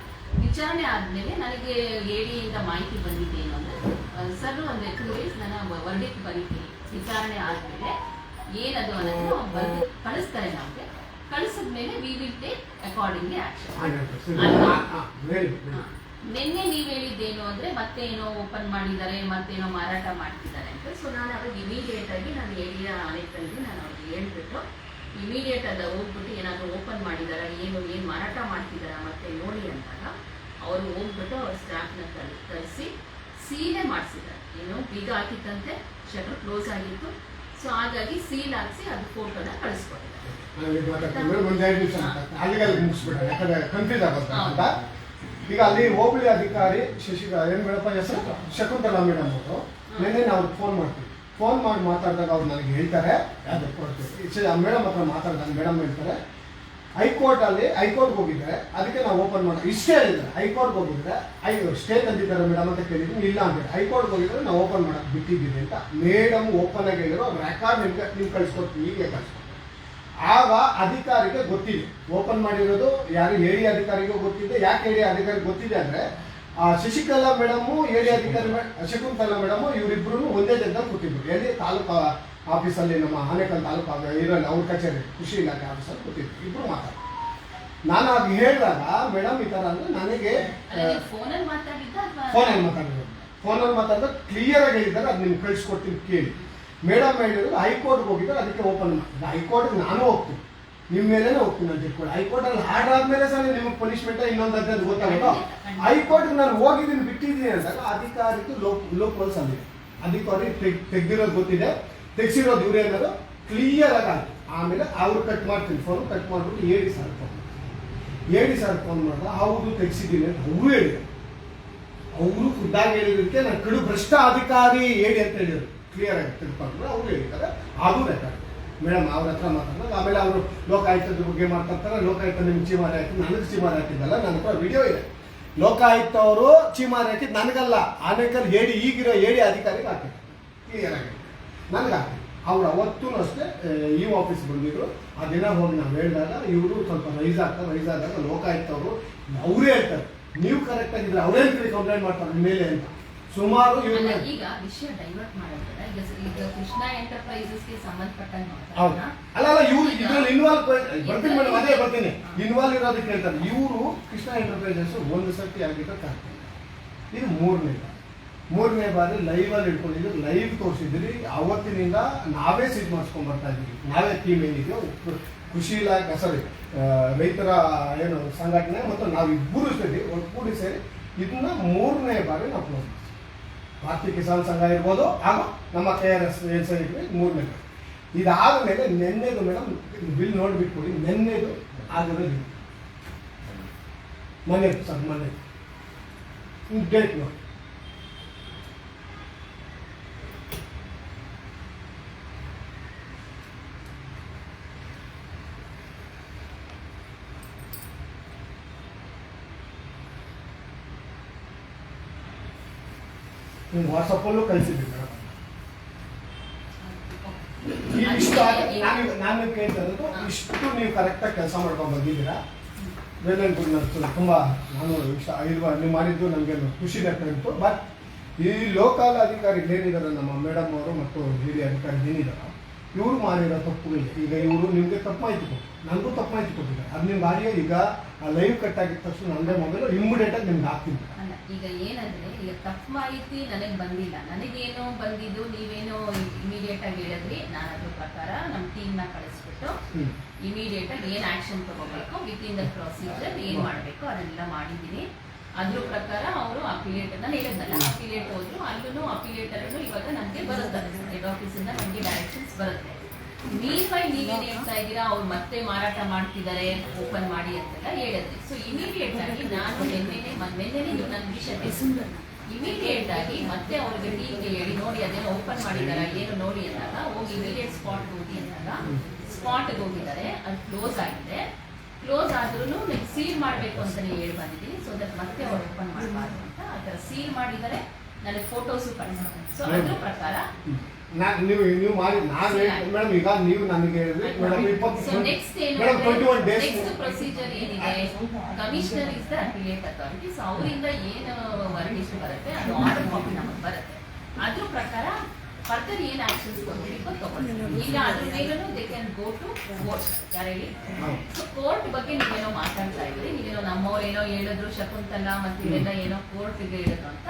ವಿಚಾರಣೆ ಆದ್ಮೇಲೆ ನನಗೆ ಏಡಿಯಿಂದ ಮಾಹಿತಿ ಬಂದಿದ್ದೇನು ಅಂದ್ರೆ, ಸರ್ ಒಂದು 2 days ನಾನು ವರ್ಡಿಕ್ಟ್ ಬರೀತೀನಿ. ವಿಚಾರಣೆ ಆದ್ಮೇಲೆ ಏನದು ಅನ್ನೋದು ಬರೆದು ಕಳಿಸ್ತಾರೆ ನಮಗೆ. ಕಳಿಸಿದ್ಮೇಲೆ we will take accordingly action. ನಿನ್ನೆ ನೀವು ಹೇಳಿದ್ದೇನು ಅಂದ್ರೆ ಮತ್ತೇನೋ ಓಪನ್ ಮಾಡಿದ್ದಾರೆ, ಮತ್ತೇನೋ ಮಾರಾಟ ಮಾಡ್ತಿದ್ದಾರೆ ಅಂತ. ಸೊ ನಾನು ಅವ್ರಿಗೆ ಇಮಿಡಿಯೇಟ್ ಆಗಿ ನಾನು ಏರಿಯಾ ಆನೇಕಲ್ಗೆ ನಾನು ಅವ್ರಿಗೆ ಹೇಳ್ಬಿಟ್ಟು ಇಮಿಡಿಯೇಟ್ ಅದ ಹೋಗ್ಬಿಟ್ಟು ಏನಾದರೂ ಓಪನ್ ಮಾಡಿದಾರ, ಏನು ಮಾರಾಟ ಮಾಡ್ತಿದಾರ ಮತ್ತೆ ನೋಡಿ ಅಂದಾಗ ಅವರು ಹೋಗ್ಬಿಟ್ಟು ಅವ್ರ ಸ್ಟಾಫ್ನ ಕಳಿಸಿ ಸೀಲೇ ಮಾಡಿಸಿದ್ದಾರೆ. ಏನು ಬೀಗ ಹಾಕಿತ್ತಂತೆ, ಶಟರ್ ಕ್ಲೋಸ್ ಆಗಿತ್ತು. ಸೊ ಹಾಗಾಗಿ ಸೀಲ್ ಹಾಕಿಸಿ ಅದು ಫೋಟೋನ ಕಳಿಸ್ಕೊಟ್ಟಿದ್ದಾರೆ. ಈಗ ಅಲ್ಲಿ ಹೋಬಳಿ ಅಧಿಕಾರಿ ಏನ್ ಮೇಡಪ್ಪ ಹೆಸರು ಶಕುಂತಲಾ ಮೇಡಮ್ ಅವರು ನಿನ್ನೆ ನಾವು ಫೋನ್ ಮಾಡ್ತೀವಿ. ಫೋನ್ ಮಾಡಿ ಮಾತಾಡಿದಾಗ ಅವ್ರು ನನಗೆ ಹೇಳ್ತಾರೆ, ಮೇಡಮ್ ಹತ್ರ ಮಾತಾಡಿದಾಗ ಮೇಡಮ್ ಹೇಳ್ತಾರೆ ಹೈಕೋರ್ಟ್ಗೆ ಹೋಗಿದ್ದಾರೆ, ಅದಕ್ಕೆ ನಾವು ಓಪನ್ ಮಾಡಿ ಇಷ್ಟೇ ಹೇಳಿದ್ದಾರೆ. ಹೈಕೋರ್ಟ್ಗೆ ಹೋಗಿದ್ರೆ ಸ್ಟೇ ತಂದಿದ್ದಾರೆ ಮೇಡಮ್ ಅಂತ ಕೇಳಿದ್ರು, ಇಲ್ಲ ಅಂತಾರೆ. ಹೈಕೋರ್ಟ್ಗೆ ಹೋಗಿದ್ರೆ ನಾವು ಓಪನ್ ಮಾಡಕ್ಕೆ ಬಿಟ್ಟಿದ್ದೀವಿ ಅಂತ ಮೇಡಮ್ ಓಪನ್ ಆಗಿ ಹೇಳಿದ್ರು. ಅವ್ರು ರೆಕಾರ್ಡ್ ನಿಮ್ಗೆ ಕಳಿಸ್ಕೊಡ್ತೀವಿ, ಹೀಗೆ ಕಳಿಸ್ಕೊಡ್ತೀವಿ. ಆಗ ಅಧಿಕಾರಿಗೆ ಗೊತ್ತಿದೆ ಓಪನ್ ಮಾಡಿರೋದು ಯಾರು, ಹೇಳಿ ಅಧಿಕಾರಿಗೂ ಗೊತ್ತಿದೆ. ಯಾಕೆ ಹೇಳಿ ಅಧಿಕಾರಿ ಗೊತ್ತಿದೆ ಅಂದ್ರೆ ಶಶಿಕಲಾ ಮೇಡಮು ಹೇಳಿ ಅಧಿಕಾರಿ ಶಕುಂತಲಾ ಮೇಡಮು ಇವರಿಬ್ರು ಒಂದೇ ಜಾಗದಲ್ಲಿ ಕೂತಿದ್ರು. ಎಲ್ಲಿ ತಾಲೂಕು ಆಫೀಸಲ್ಲಿ, ನಮ್ಮ ಆನೇಕಲ್ ತಾಲೂಕು ಇರೋಲ್ಲ ಅವ್ರ ಕಚೇರಿ ಕೃಷಿ ಇಲಾಖೆ ಆಫೀಸಲ್ಲಿ ಕೂತಿದ್ರು. ಇಬ್ರು ಮಾತಾಡ್ತಾರೆ. ನಾನು ಆಗ ಹೇಳಿದಾಗ ಮೇಡಮ್ ಈ ಥರ ಅಂದ್ರೆ ನನಗೆ ಫೋನಲ್ಲಿ ಮಾತಾಡಿದಾಗ ಕ್ಲಿಯರ್ ಆಗಿ ಹೇಳಿದ್ದಾರೆ, ಅದು ನಿಮ್ಗೆ ಕಳಿಸ್ಕೊಡ್ತೀನಿ ಕೇಳಿ. ಮೇಡಮ್ ಹೇಳಿದ್ರು ಹೈಕೋರ್ಟ್ಗೆ ಹೋಗಿದ್ದಾರೆ, ಅದಕ್ಕೆ ಓಪನ್ ಮಾಡಿದೆ. ಹೈಕೋರ್ಟ್ಗೆ ನಾನು ಹೋಗ್ತೀನಿ, ನಿಮ್ಮ ಮೇಲೇನೆ ಹೋಗ್ತೀನಿ ಅಂತ ಇಟ್ಕೊಳ್ಳಿ. ಹೈಕೋರ್ಟಲ್ಲಿ ಆರ್ಡರ್ ಆದ್ಮೇಲೆ ಸಹ ನಿಮಗೆ ಪನಿಷ್ಮೆಂಟ್ ಇನ್ನೊಂದು ಅಂತ ಗೊತ್ತಾಗಲ್ಲ. ಹೈಕೋರ್ಟ್ಗೆ ನಾನು ಹೋಗಿದ್ದೀನಿ ಬಿಟ್ಟಿದ್ದೀನಿ ಅಂದಾಗ ಅಧಿಕಾರಿಗೂ ಲೋಕಲ್ಸ್ ಅಂದಿದೆ. ಅಧಿಕಾರಿ ತೆಗ್ದಿರೋದು ಗೊತ್ತಿದೆ, ತೆಗ್ಸಿರೋದು ಇವರೇ ಅನ್ನೋದು ಕ್ಲಿಯರ್ ಆಗಿ. ಆಮೇಲೆ ಅವ್ರು ಕಟ್ ಮಾಡ್ತೀನಿ, ಫೋನ್ ಕಟ್ ಮಾಡ್ಬಿಟ್ಟು ಹೇಳಿ ಸರ್ ಫೋನ್ ಮಾಡಿದ್ರೆ ಹೌದು ತೆಗ್ಸಿದ್ದೀನಿ ಅಂತ ಅವರು ಹೇಳಿದ್ರು. ಅವರು ಖುದ್ದಾಗಿ ಹೇಳಿದಕ್ಕೆ ನಾನು ಕಡು ಭ್ರಷ್ಟ ಅಧಿಕಾರಿ ಹೇಳಿ ಅಂತ ಹೇಳಿದ್ರು. ಕ್ಲಿಯರ್ ಆಗಿ ತಿಳ್ಕೊಂಡ್ರೆ ಅವ್ರು ಹೇಳಿದ್ದಾರೆ, ಅದು ರೆಕಾರ್ಡ್. ಮೇಡಮ್ ಅವ್ರ ಹತ್ರ ಮಾತಾಡಿದಾಗ ಆಮೇಲೆ ಅವರು ಲೋಕಾಯುಕ್ತದ ಬಗ್ಗೆ ಮಾತಾಡ್ತಾರೆ. ಲೋಕಾಯುಕ್ತ ನಿಮ್ಗೆ ಚೀಮಾರಿ ಹಾಕಿದ್ದು, ನನಗೆ ಚೀಮಾರಿ ಹಾಕಿದ್ದಲ್ಲ, ನನ್ನ ಹತ್ರ ವಿಡಿಯೋ ಇದೆ. ಲೋಕಾಯುಕ್ತ ಅವರು ಚೀಮಾರಿ ಹಾಕಿದ್ದು ನನಗಲ್ಲ, ಆನೇಕಲ್ ಈಗಿರೋ ಹೇಳಿ ಅಧಿಕಾರಿಗೆ ಹಾಕಿದ್ರು. ಕ್ಲಿಯರ್ ಆಗಿ ನನಗೆ ಹಾಕಿದ್ರು. ಅವ್ರು ಅವತ್ತೂ ಅಷ್ಟೇ ಇ ಆಫೀಸ್ ಬಂದಿದ್ರು. ಆ ದಿನ ಹೋಗಿ ನಾವು ಹೇಳಿದಾಗ ಇವರು ಸ್ವಲ್ಪ ರೈಸ್ ಆದಾಗ ಲೋಕಾಯುಕ್ತ ಅವರು ಅವರೇ ಹೇಳ್ತಾರೆ, ನೀವು ಕರೆಕ್ಟ್ ಆಗಿದ್ರೆ ಅವರೇನ್ ಕಂಪ್ಲೇಂಟ್ ಮಾಡ್ತಾರೆ ಮೇಲೆ ಅಂತ. ಸುಮಾರು ಈಗ ವಿಷಯ ಡೈವರ್ಟ್ ಮಾಡಿದ್ರೆ ಈಗ ಕೃಷ್ಣ ಎಂಟರ್ಪ್ರೈಸಸ್ಗೆ ಸಂಬಂಧಪಟ್ಟಂಗೆ ಅಲ್ಲ ಇವ್ರು ಇದ್ರಲ್ಲಿ ಇನ್ವಾಲ್ವ್ ಇರೋದಕ್ಕೆ ಹೇಳ್ತಾರೆ. ಇವರು ಕೃಷ್ಣ ಎಂಟರ್ಪ್ರೈಸಸ್ ಒಂದು ಸರ್ತಿ ಆಗಿದ್ದ ಕಾರ್ಯಕ್ರಮ, ಇದು ಮೂರನೇ ಬಾರಿ ಲೈವ್ ಅಲ್ಲಿ ಇಟ್ಕೊಂಡಿದ್ರು. ಲೈವ್ ತೋರಿಸಿದ್ರಿ. ಅವತ್ತಿನಿಂದ ನಾವೇ ಸೀಟ್ ಮಾಡಿಸ್ಕೊಂಡ್ ಬರ್ತಾ ಇದ್ವಿ. ನಾವೇ ಟೀಮ್ ಏನಿದೆಯೋ ಕೃಷಿ ಇಲಾಖೆ ರೈತರ ಏನು ಸಂಘಟನೆ ಮತ್ತು ನಾವಿಬ್ಬರು ಸೇರಿ ಒಟ್ಟುಗೂಡಿ ಸೇರಿ ಇದನ್ನ 3ನೇ ಬಾರಿ ನಾವು ಕ್ಲೋಸ್. ಭಾರತೀಯ ಕಿಸಾನ್ ಸಂಘ ಇರ್ಬೋದು, ಆಗ ನಮ್ಮ KRS 3ನೇ ಬಾರಿ. ಇದಾದ ಮೇಲೆ ನೆನ್ನೆದು ಮೇಡಮ್ ಬಿಲ್ ನೋಡ್ಬಿಟ್ಕೊಡಿ. ನೆನ್ನೆದು ಆಗಿರೋದು ಮೊನ್ನೆ ಡೇಟ್ ನೋಡಿ. ವಾಟ್ಸಪ್ಪಲ್ಲೂ ಕಳಿಸಿದ್ವಿ ಮೇಡಮ್. ನಾನು ಕೇಳ್ತಾ ಇರೋದು ಇಷ್ಟು ನೀವು ಕರೆಕ್ಟಾಗಿ ಕೆಲಸ ಮಾಡ್ಕೊಂಡು ಬಂದಿದ್ದೀರಾ. ತುಂಬ ನಾನು ನೀವು ಮಾಡಿದ್ದು ನನಗೆ ಖುಷಿ ಆಗ್ತಾಯಿತ್ತು. ಬಟ್ ಈ ಲೋಕಲ್ ಅಧಿಕಾರಿಗಳು ಏನಿದ್ದಾರೆ, ನಮ್ಮ ಮೇಡಮ್ ಅವರು ಮತ್ತು ಹಿರಿಯ ಅಧಿಕಾರಿಗಳು ಏನಿದ್ದಾರೆ, ಇವರು ಮಾಡಿರೋ ತಪ್ಪುಗಳಿದೆ. ಈಗ ಇವರು ನಿಮಗೆ ತಪ್ಪು ಮಾಹಿತಿ ಕೊಟ್ಟು ನನಗೂ ತಪ್ಪು ಮಾಹಿತಿ ಕೊಟ್ಟಿದ್ದಾರೆ. ಅದು ನಿಮ್ಮ ಗಾಡಿಗೆ ಈಗ ಲೈವ್ ಕಟ್ ಆಗಿದ ತಕ್ಷಣ ನನ್ನದೇ ಮೊಬೈಲ್ ಇಮ್ಮಿಡಿಯೇಟಾಗಿ ನಿಮ್ಗೆ ಹಾಕ್ತೀನಿ. ಅಲ್ಲ, ಈಗ ಏನಂದ್ರೆ ಈಗ ತಪ್ಪು ಮಾಹಿತಿ ನನಗೆ ಬಂದಿಲ್ಲ, ನನಗೇನೋ ಬಂದಿದ್ದು ನೀವೇನೋ ಇಮಿಡಿಯೇಟ್ ಆಗಿ ಹೇಳಿದ್ರಿ. ನಾನು ಅದ್ರ ಪ್ರಕಾರ ನಮ್ಮ ಟೀಮ್ನ ಕಳಿಸ್ಬಿಟ್ಟು ಇಮಿಡಿಯೇಟ್ ಆಗಿ ಏನು ಆಕ್ಷನ್ ತಗೋಬೇಕು, ವಿತ್ ಇನ್ ದ ಪ್ರೊಸೀಜರ್ ಏನು ಮಾಡಬೇಕು ಅದನ್ನೆಲ್ಲ ಮಾಡಿದ್ದೀನಿ. ಅದ್ರ ಪ್ರಕಾರ ಅವರು ಅಪಿಲೇಟ್ ನಾನು ಹೇಳಿದ್ನಲ್ಲ, ಅಪಿಲೇಟ್ ಹೋದ್ರು. ಅಲ್ಲೂ ಅಪಿಲೇಟರ್ ಇವಾಗ ನಮಗೆ ಬರುತ್ತೆ, ಹೆಡ್ ಆಫೀಸಿಂದ ನಮಗೆ ಡೈರೆಕ್ಷನ್ಸ್ ಬರುತ್ತೆ. ಮೀನ್ವೈಲ್ ನೀವೇನು ಹೇಳ್ತಾ ಇದ್ದೀರಾ, ಅವ್ರು ಮತ್ತೆ ಮಾರಾಟ ಮಾಡ್ತಿದ್ದಾರೆ ಓಪನ್ ಮಾಡಿ ಅಂತೆಲ್ಲ ಹೇಳಿದ್ರಿ. ಸೊ ಇಮಿಡಿಯೇಟ್ ಆಗಿ ನಾನು ನಿನ್ನೆನೆ ನನ್ನ ವಿಷಯ ಇಮಿಡಿಯೇಟ್ ಆಗಿ ಮತ್ತೆ ಅವ್ರಿಗೆ ಟೀಮ್ಗೆ ಹೇಳಿ, ನೋಡಿ ಅದೇನೋ ಓಪನ್ ಮಾಡಿದಾರ ಏನು ನೋಡಿ ಅಂದಾಗ ಹೋಗಿ ಇಮಿಡಿಯೇಟ್ ಸ್ಪಾಟ್ಗೆ ಹೋಗಿ ಅಂದಾಗ ಸ್ಪಾಟ್ಗೆ ಹೋಗಿದ್ದಾರೆ. ಅದು ಕ್ಲೋಸ್ ಆಗಿದೆ. ಕ್ಲೋಸ್ ಆದ್ರೂ ಸೀಲ್ ಮಾಡಬೇಕು ಅಂತಲೇ ಹೇಳಿ ಬಂದಿದ್ದೀನಿ. ಸೊ ದಟ್ ಮತ್ತೆ ಅವ್ರು ಓಪನ್ ಮಾಡಬಾರ್ದು ಅಂತ ಆ ಥರ ಸೀಲ್ ಮಾಡಿದ್ದಾರೆ. ನನಗೆ ಫೋಟೋಸು ಕಳಿಸ್ತಾರೆ. ಸೊ ಅದ್ರ ಪ್ರಕಾರ ನೀವು ಮಾಡಿ ನಾನು ಮೇಡಮ್ ಈಗ ನೀವು ನನಗೆ ಹೇಳಿದ್ರಿ ಮೇಡಮ್ 21 ಡೇಸ್ ನೆಕ್ಸ್ಟ್ ಪ್ರೊಸೀಜರ್ ಏನಿದೆ, commissioner is the appellate authority. So ಅವರಿಂದ ಏನು ವರ್ಡಿಶನ್ ಬರುತ್ತೆ ಅದು ಆರ್ಡರ್ ಕಾಪಿ ನಮಗೆ ಬರುತ್ತೆ. ಅದ್ರ ಪ್ರಕಾರ ಫರ್ದರ್ ಏನು ಆಕ್ಷನ್ಸ್ ಕೊಡಬೇಕು ತಗೊಳ್ತೀವಿ. ಈಗ ಅದ್ರ ಮೇಲೂ they can go to court. ಯಾರು ಹೇಳಿ? ಸೊ ಕೋರ್ಟ್ ಬಗ್ಗೆ ನೀವೇನೋ ಮಾತಾಡ್ತಾ ಇದ್ರಿ, ನೀವೇನೋ ನಮ್ಮವ್ರೇನೋ ಹೇಳಿದ್ರು ಶಕುಂತಲಾ ಮತ್ತೆ ಇವೆಲ್ಲ ಏನೋ ಕೋರ್ಟ್ಗೆ ಹೇಳಿದ್ರು ಅಂತ.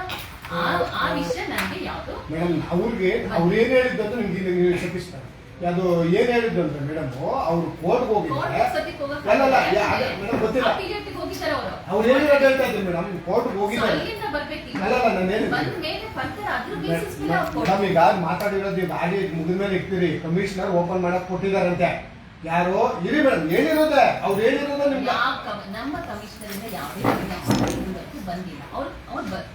ಆ ವಿಷಯ ನನಗೆ ಯಾವುದು ಮೇಡಮ್ ಅವ್ರಿಗೆ ಅವ್ರು ಏನ್ ಹೇಳಿದ್ದು ಅಂತ ನಿಮ್ಗೆ ಶಪಿಸ್ತಾರೆ. ಅದು ಏನ್ ಹೇಳಿದ್ದು ಅಂತ ಮೇಡಮ್ ಅವ್ರು ಕೋರ್ಟ್ಗೆ ಹೋಗಿದ್ದಾರೆ. ಮೇಡಮ್ ಗೊತ್ತಿಲ್ಲ ಅವ್ರು ಹೇಳಿರೋದು ಹೇಳ್ತಾ ಇದ್ರು ಮೇಡಮ್. ಕೋರ್ಟ್ಗೆ ಹೋಗಿದ್ದಾರೆ. ನಾನು ಮೇಡಮ್ ಈಗ ಮಾತಾಡಿರೋದು ಗಾಡಿ ಮುಗಿದ್ಮೇಲೆ ಇರ್ತೀರಿ. ಕಮಿಷನರ್ ಓಪನ್ ಮಾಡಕ್ ಕೊಟ್ಟಿದಾರಂತೆ. ಯಾರು ಇರಿ ಮೇಡಮ್ ಏನಿರೋದೆ ಅವ್ರು ಹೇಳಿರೋದು ನಿಮ್ಗೆ ನಮ್ಮ ಕಮಿಷನರ್ ಇಂದ ಯಾವುದೇ ಬಂದಿಲ್ಲ. ಅವ್ರು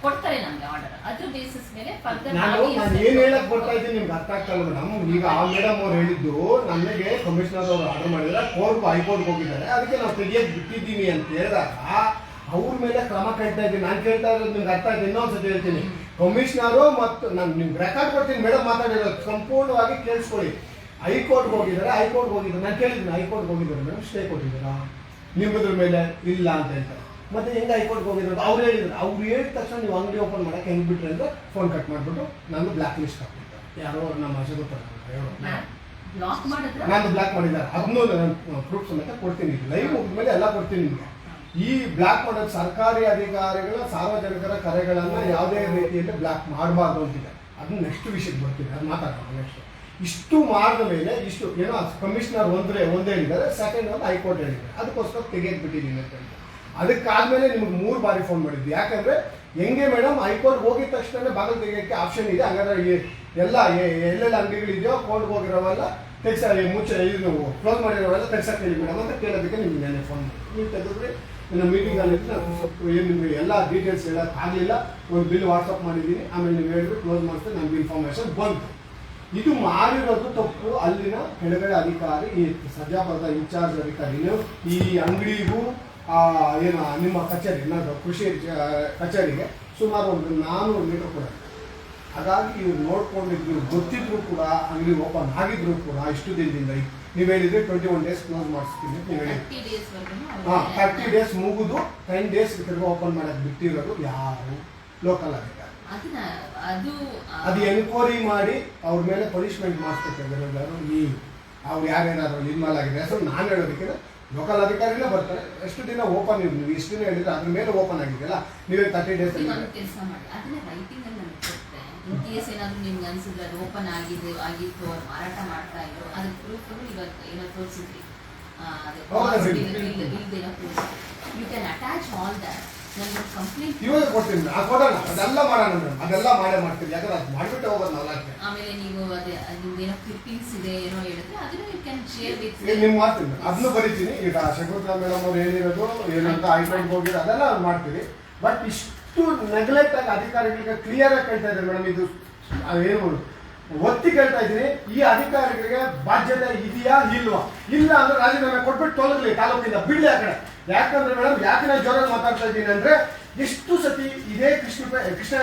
ಕೊಡ್ತಾರೆ ನಮ್ಗೆ ಆರ್ಡರ್. ಅದ್ರ ಬೇಸಿಸ್ ಮೇಲೆ ನಾನು ಏನ್ ಹೇಳಕ್ ಬರ್ತಾ ಇದ್ದೀನಿ ನಿಮ್ಗೆ ಅರ್ಥ ಆಗ್ತಲ್ಲ ಮೇಡಮ್. ಈಗ ಆ ಮೇಡಮ್ ಅವ್ರು ಹೇಳಿದ್ದು ನಮಗೆ ಕಮಿಷನರ್ ಅವರು ಆರ್ಡರ್ ಮಾಡಿದ್ರೆ ಹೈಕೋರ್ಟ್ಗೆ ಹೋಗಿದ್ದಾರೆ, ಅದಕ್ಕೆ ನಾವು ತೆಗಿಯಕ್ ಬಿಟ್ಟಿದ್ದೀನಿ ಅಂತ ಹೇಳಿದಾಗ ಅವ್ರ ಮೇಲೆ ಕ್ರಮ ಕೇಳ್ತಾ ಇದ್ದೀನಿ. ನಾನು ಕೇಳ್ತಾ ಇರೋದು ನಿಮ್ಗೆ ಅರ್ಥ ಆಯ್ತು. ಇನ್ನೊಂದ್ಸತಿ ಹೇಳ್ತೀನಿ, ಕಮಿಷನರು ಮತ್ತು ನಾನು ನಿಮ್ಗೆ ರೆಕಾರ್ಡ್ ಕೊಡ್ತೀನಿ ಮೇಡಮ್ ಮಾತಾಡಿರೋದು ಸಂಪೂರ್ಣವಾಗಿ ಕೇಳಿಸ್ಕೊಳ್ಳಿ. ಹೈಕೋರ್ಟ್ಗೆ ಹೋಗಿದ್ದಾರೆ. ನಾನು ಕೇಳಿದ್ದೀನಿ ಹೈಕೋರ್ಟ್ಗೆ ಹೋಗಿದ್ದಾರೆ ಮೇಡಮ್, ಸ್ಟೇ ಕೊಟ್ಟಿದ್ದೀರಾ ನಿಮ್ಮದ್ರ ಮೇಲೆ ಇಲ್ಲ ಅಂತ ಹೇಳ್ತಾರೆ. ಮತ್ತೆ ಹೆಂಗೆ ಹೈಕೋರ್ಟ್ಗೆ ಹೋಗಿದ್ರು ಅವ್ರು ಹೇಳಿದ್ರು. ಅವ್ರು ಹೇಳಿದ ತಕ್ಷಣ ನೀವು ಅಂಗಡಿ ಓಪನ್ ಮಾಡಕ್ಕೆ ಹೆಂಗೆ ಬಿಟ್ರಿ ಅಂದ್ರೆ ಫೋನ್ ಕಟ್ ಮಾಡಿಬಿಟ್ಟು ನಾನು ಬ್ಲಾಕ್ ಲಿಸ್ಟ್ ಹಾಕ್ಬಿಟ್ಟು ಯಾರೋ ನಮ್ಮ ಅಶೋಕ್ ನಾನು ಬ್ಲಾಕ್ ಮಾಡಿದ್ದಾರೆ. ಅದನ್ನೂ ಪ್ರೂಫ್ ಸಮೇತ ಕೊಡ್ತೀನಿ. ಲೈವ್ ಹೋದ್ಮೇಲೆ ಎಲ್ಲ ಕೊಡ್ತೀನಿ ನಿಮಗೆ. ಈ ಬ್ಲಾಕ್ ಮಾಡೋದು ಸರ್ಕಾರಿ ಅಧಿಕಾರಿಗಳ ಸಾರ್ವಜನಿಕರ ಕರೆಗಳನ್ನು ಯಾವುದೇ ರೀತಿಯಲ್ಲಿ ಬ್ಲಾಕ್ ಮಾಡಬಾರ್ದು ಅಂತಿದೆ. ಅದನ್ನ ನೆಕ್ಸ್ಟ್ ವಿಷಯಕ್ಕೆ ಬರ್ತೀನಿ, ಅದು ಮಾತಾಡೋಣ ನೆಕ್ಸ್ಟ್. ಇಷ್ಟು ಮಾಡಿದ ಮೇಲೆ ಇಷ್ಟು ಏನೋ ಕಮಿಷನರ್ ಒಂದೇ ಹೇಳಿದ್ದಾರೆ, ಸೆಕೆಂಡ್ ಒಂದು ಹೈಕೋರ್ಟ್ ಹೇಳಿದ್ದಾರೆ. ಅದಕ್ಕೋಸ್ಕರ ತೆಗೆದು ಬಿಟ್ಟಿದ್ದೀನಿ ಅಂತ ಹೇಳಿ ಅದಕ್ಕಾದ್ಮೇಲೆ ನಿಮ್ಗೆ 3 ಬಾರಿ ಫೋನ್ ಮಾಡಿದ್ವಿ. ಯಾಕಂದ್ರೆ ಹೆಂಗೆ ಮೇಡಮ್ ಹೈಕೋರ್ಟ್ ಹೋಗಿದ ತಕ್ಷಣ ಬಾಗಿಲು ತೆಗಿಯೋಕ್ಕೆ ಆಪ್ಷನ್ ಇದೆ. ಹಾಗಾದ್ರೆ ಎಲ್ಲ ಎಲ್ಲೆಲ್ಲ ಅಂಗಡಿಗಳಿದೆಯೋ ಕೋರ್ಟ್ಗೆ ಹೋಗಿರೋವೆಲ್ಲ ತೆಗ್ಸ ಇದು ಕ್ಲೋಸ್ ಮಾಡಿರೋವೆಲ್ಲ ತೆಗ್ಸಕ್ಕೆ ಹೇಳಿ ಮೇಡಮ್ ಅಂತ ಕೇಳೋದಕ್ಕೆ ನಿಮ್ಗೆ ನಾನೇ ಫೋನ್ ಮಾಡಿ ನೀವು ತೆಗೆದ್ರೆ ನನ್ನ ಮೀಟಿಂಗಲ್ಲಿ ಏನು ನಿಮಗೆ ಎಲ್ಲ ಡೀಟೇಲ್ಸ್ ಹೇಳೋಕ್ಕಾಗಲಿಲ್ಲ. ಒಂದು ಬಿಲ್ ವಾಟ್ಸಪ್ ಮಾಡಿದ್ದೀನಿ. ಆಮೇಲೆ ನೀವು ಹೇಳಿದ್ರು ಕ್ಲೋಸ್ ಮಾಡಿದ್ರೆ ನಮ್ಗೆ ಇನ್ಫಾರ್ಮೇಶನ್ ಬಂತು. ಇದು ಮಾಡಿರೋದು ತಪ್ಪು ಅಲ್ಲಿನ ಕೆಳಗಡೆ ಅಧಿಕಾರಿ, ಈ ಸಜ್ಜಾಪುರದ ಇನ್ಚಾರ್ಜ್ ಅಧಿಕಾರಿಗಳು ಈ ಅಂಗಡಿಗೂ ಏನು ನಿಮ್ಮ ಕಚೇರಿ ಕೃಷಿ ಕಚೇರಿಗೆ ಸುಮಾರು ಒಂದು 400 ಮೀಟರ್ ಕೂಡ. ಹಾಗಾಗಿ ಇವ್ರು ನೋಡ್ಕೊಂಡಿದ್ರು, ಗೊತ್ತಿದ್ರು ಕೂಡ ಅಂಗಡಿ ಓಪನ್ ಆಗಿದ್ರು ಕೂಡ ಇಷ್ಟು ದಿನದಿಂದ ನೀವು ಹೇಳಿದ್ರೆ 21 ಡೇಸ್ ಕ್ಲೋಸ್ ಮಾಡಿಸ್ತೀನಿ ನೀವು ಹೇಳಿ. 30 ಡೇಸ್ ಮುಗಿದು 10 ಡೇಸ್ ತಿರ್ಗಿ ಓಪನ್ ಮಾಡಕ್ಕೆ ಬಿಟ್ಟಿರೋದು ಯಾರು ಲೋಕಲ್ ಅಧಿಕಾರಿ. ಅದು ಎನ್ಕ್ವೈರಿ ಮಾಡಿ ಅವ್ರ ಮೇಲೆ ಪನಿಷ್ಮೆಂಟ್ ಮಾಡಿಸ್ಬೇಕಾಗಿರೋದು ನೀವು. ಅವ್ರು ಯಾರೇನಾದ್ರು ಇನ್ವಾಲ್ವ್ ಆಗಿದೆ ಸೊ ನಾನು ಹೇಳೋದಕ್ಕೆ ಲೋಕಲ್ ಅಧಿಕಾರಿನೇ ಬರ್ತಾರೆ. ಎಷ್ಟು ದಿನ ಓಪನ್ ಇದ್ರು ನೀವು ಇಷ್ಟು ದಿನ ಹೇಳಿದ್ರೆ ಅದ್ರ ಮೇಲೆ ಓಪನ್ ಆಗಿದೆಯಲ್ಲ ನೀವೇ 30 ಡೇಸ್ ಕೆಲಸ ಮಾಡಿ ಅದನ್ನ ರೈಟಿಂಗ್ ಅಲ್ಲಿ ನನಗೆ ಕೊಟ್ಟರೆ ಇನ್ ಕೇಸ್ ಏನಾದ್ರು ನಿಮ್ಗೆ ಅನ್ಸಿದ್ರೆ ಅದು ಓಪನ್ ಆಗಿತ್ತು ಅವ್ರು ಮಾರಾಟ ಮಾಡ್ತಾ ಇದ್ರು ಅದ್ರ ಪ್ರೂಫ್ ಇವಾಗ ಏನೋ ತೋರಿಸಿದ್ರಿ you can attach all that. ನನ್ನ ಕಂಪ್ಲೇಂಟ್ ಇವಾಗ ಕೊಡ್ತೀನಿ ಕೊಡೋಣ. ಅದೆಲ್ಲ ಮಾಡೋಣ ಮೇಡಮ್, ಅದೆಲ್ಲ ಮಾಡೇ ಮಾಡ್ತೀವಿ. ಯಾಕಂದ್ರೆ ಅದು ಮಾಡಿಬಿಟ್ಟು ಹೋಗೋದು ನಾಲ್ಕು. ಆಮೇಲೆ ನೀವು ಅದೇ ಏನೋ ಕ್ಲಿಪ್ಪಿಂಗ್ಸ್ ಇದೆ ಏನೋ ಹೇಳಿದ್ರೆ ಅದನ್ನ ಯು ಕ್ಯಾನ್ ಶೇರ್ ವಿತ್ ನಿಮ್ಗೆ ಮಾಡ್ತೀನಿ, ಅದನ್ನು ಬರೀತೀನಿ. ಈಗ ಶಕುಂತಲಾ ಮೇಡಮ್ ಅವ್ರು ಹೇಳಿರೋದು ಏನಂತ ಹೈಕೋರ್ಟ್ಗೆ ಹೋಗಿರೋ ಅದೆಲ್ಲ ಮಾಡ್ತೀವಿ. ಬಟ್ ಇಷ್ಟು ನೆಗ್ಲೆಕ್ಟ್ ಆಗಿ ಅಧಿಕಾರಿಗಳಿಗೆ ಕ್ಲಿಯರ್ ಆಗಿ ಕೇಳ್ತಾ ಇದ್ದಾರೆ ಮೇಡಮ್. ಇದು ಏನು ಒತ್ತಿ ಕೇಳ್ತಾ ಇದ್ದೀನಿ, ಈ ಅಧಿಕಾರಿಗಳಿಗೆ ಬಾಧ್ಯತೆ ಇದೆಯಾ ಇಲ್ವಾ? ಇಲ್ಲ ಅಂದ್ರೆ ರಾಜೀನಾಮೆ ಕೊಟ್ಬಿಟ್ಟು ತೊಲಗಲಿ, ತಾಲೂಕಿಂದ ಬಿಡ್ಲಿ ಆ ಕಡೆ. ಯಾಕಂದ್ರೆ ಮೇಡಮ್ ಯಾಕೆ ನಾನು ಜೋರಾಗಿ ಮಾತಾಡ್ತಾ ಇದ್ದೀನಿ ಅಂದ್ರೆ ಎಷ್ಟು ಸತಿ ಇದೇ ಕೃಷ್ಣ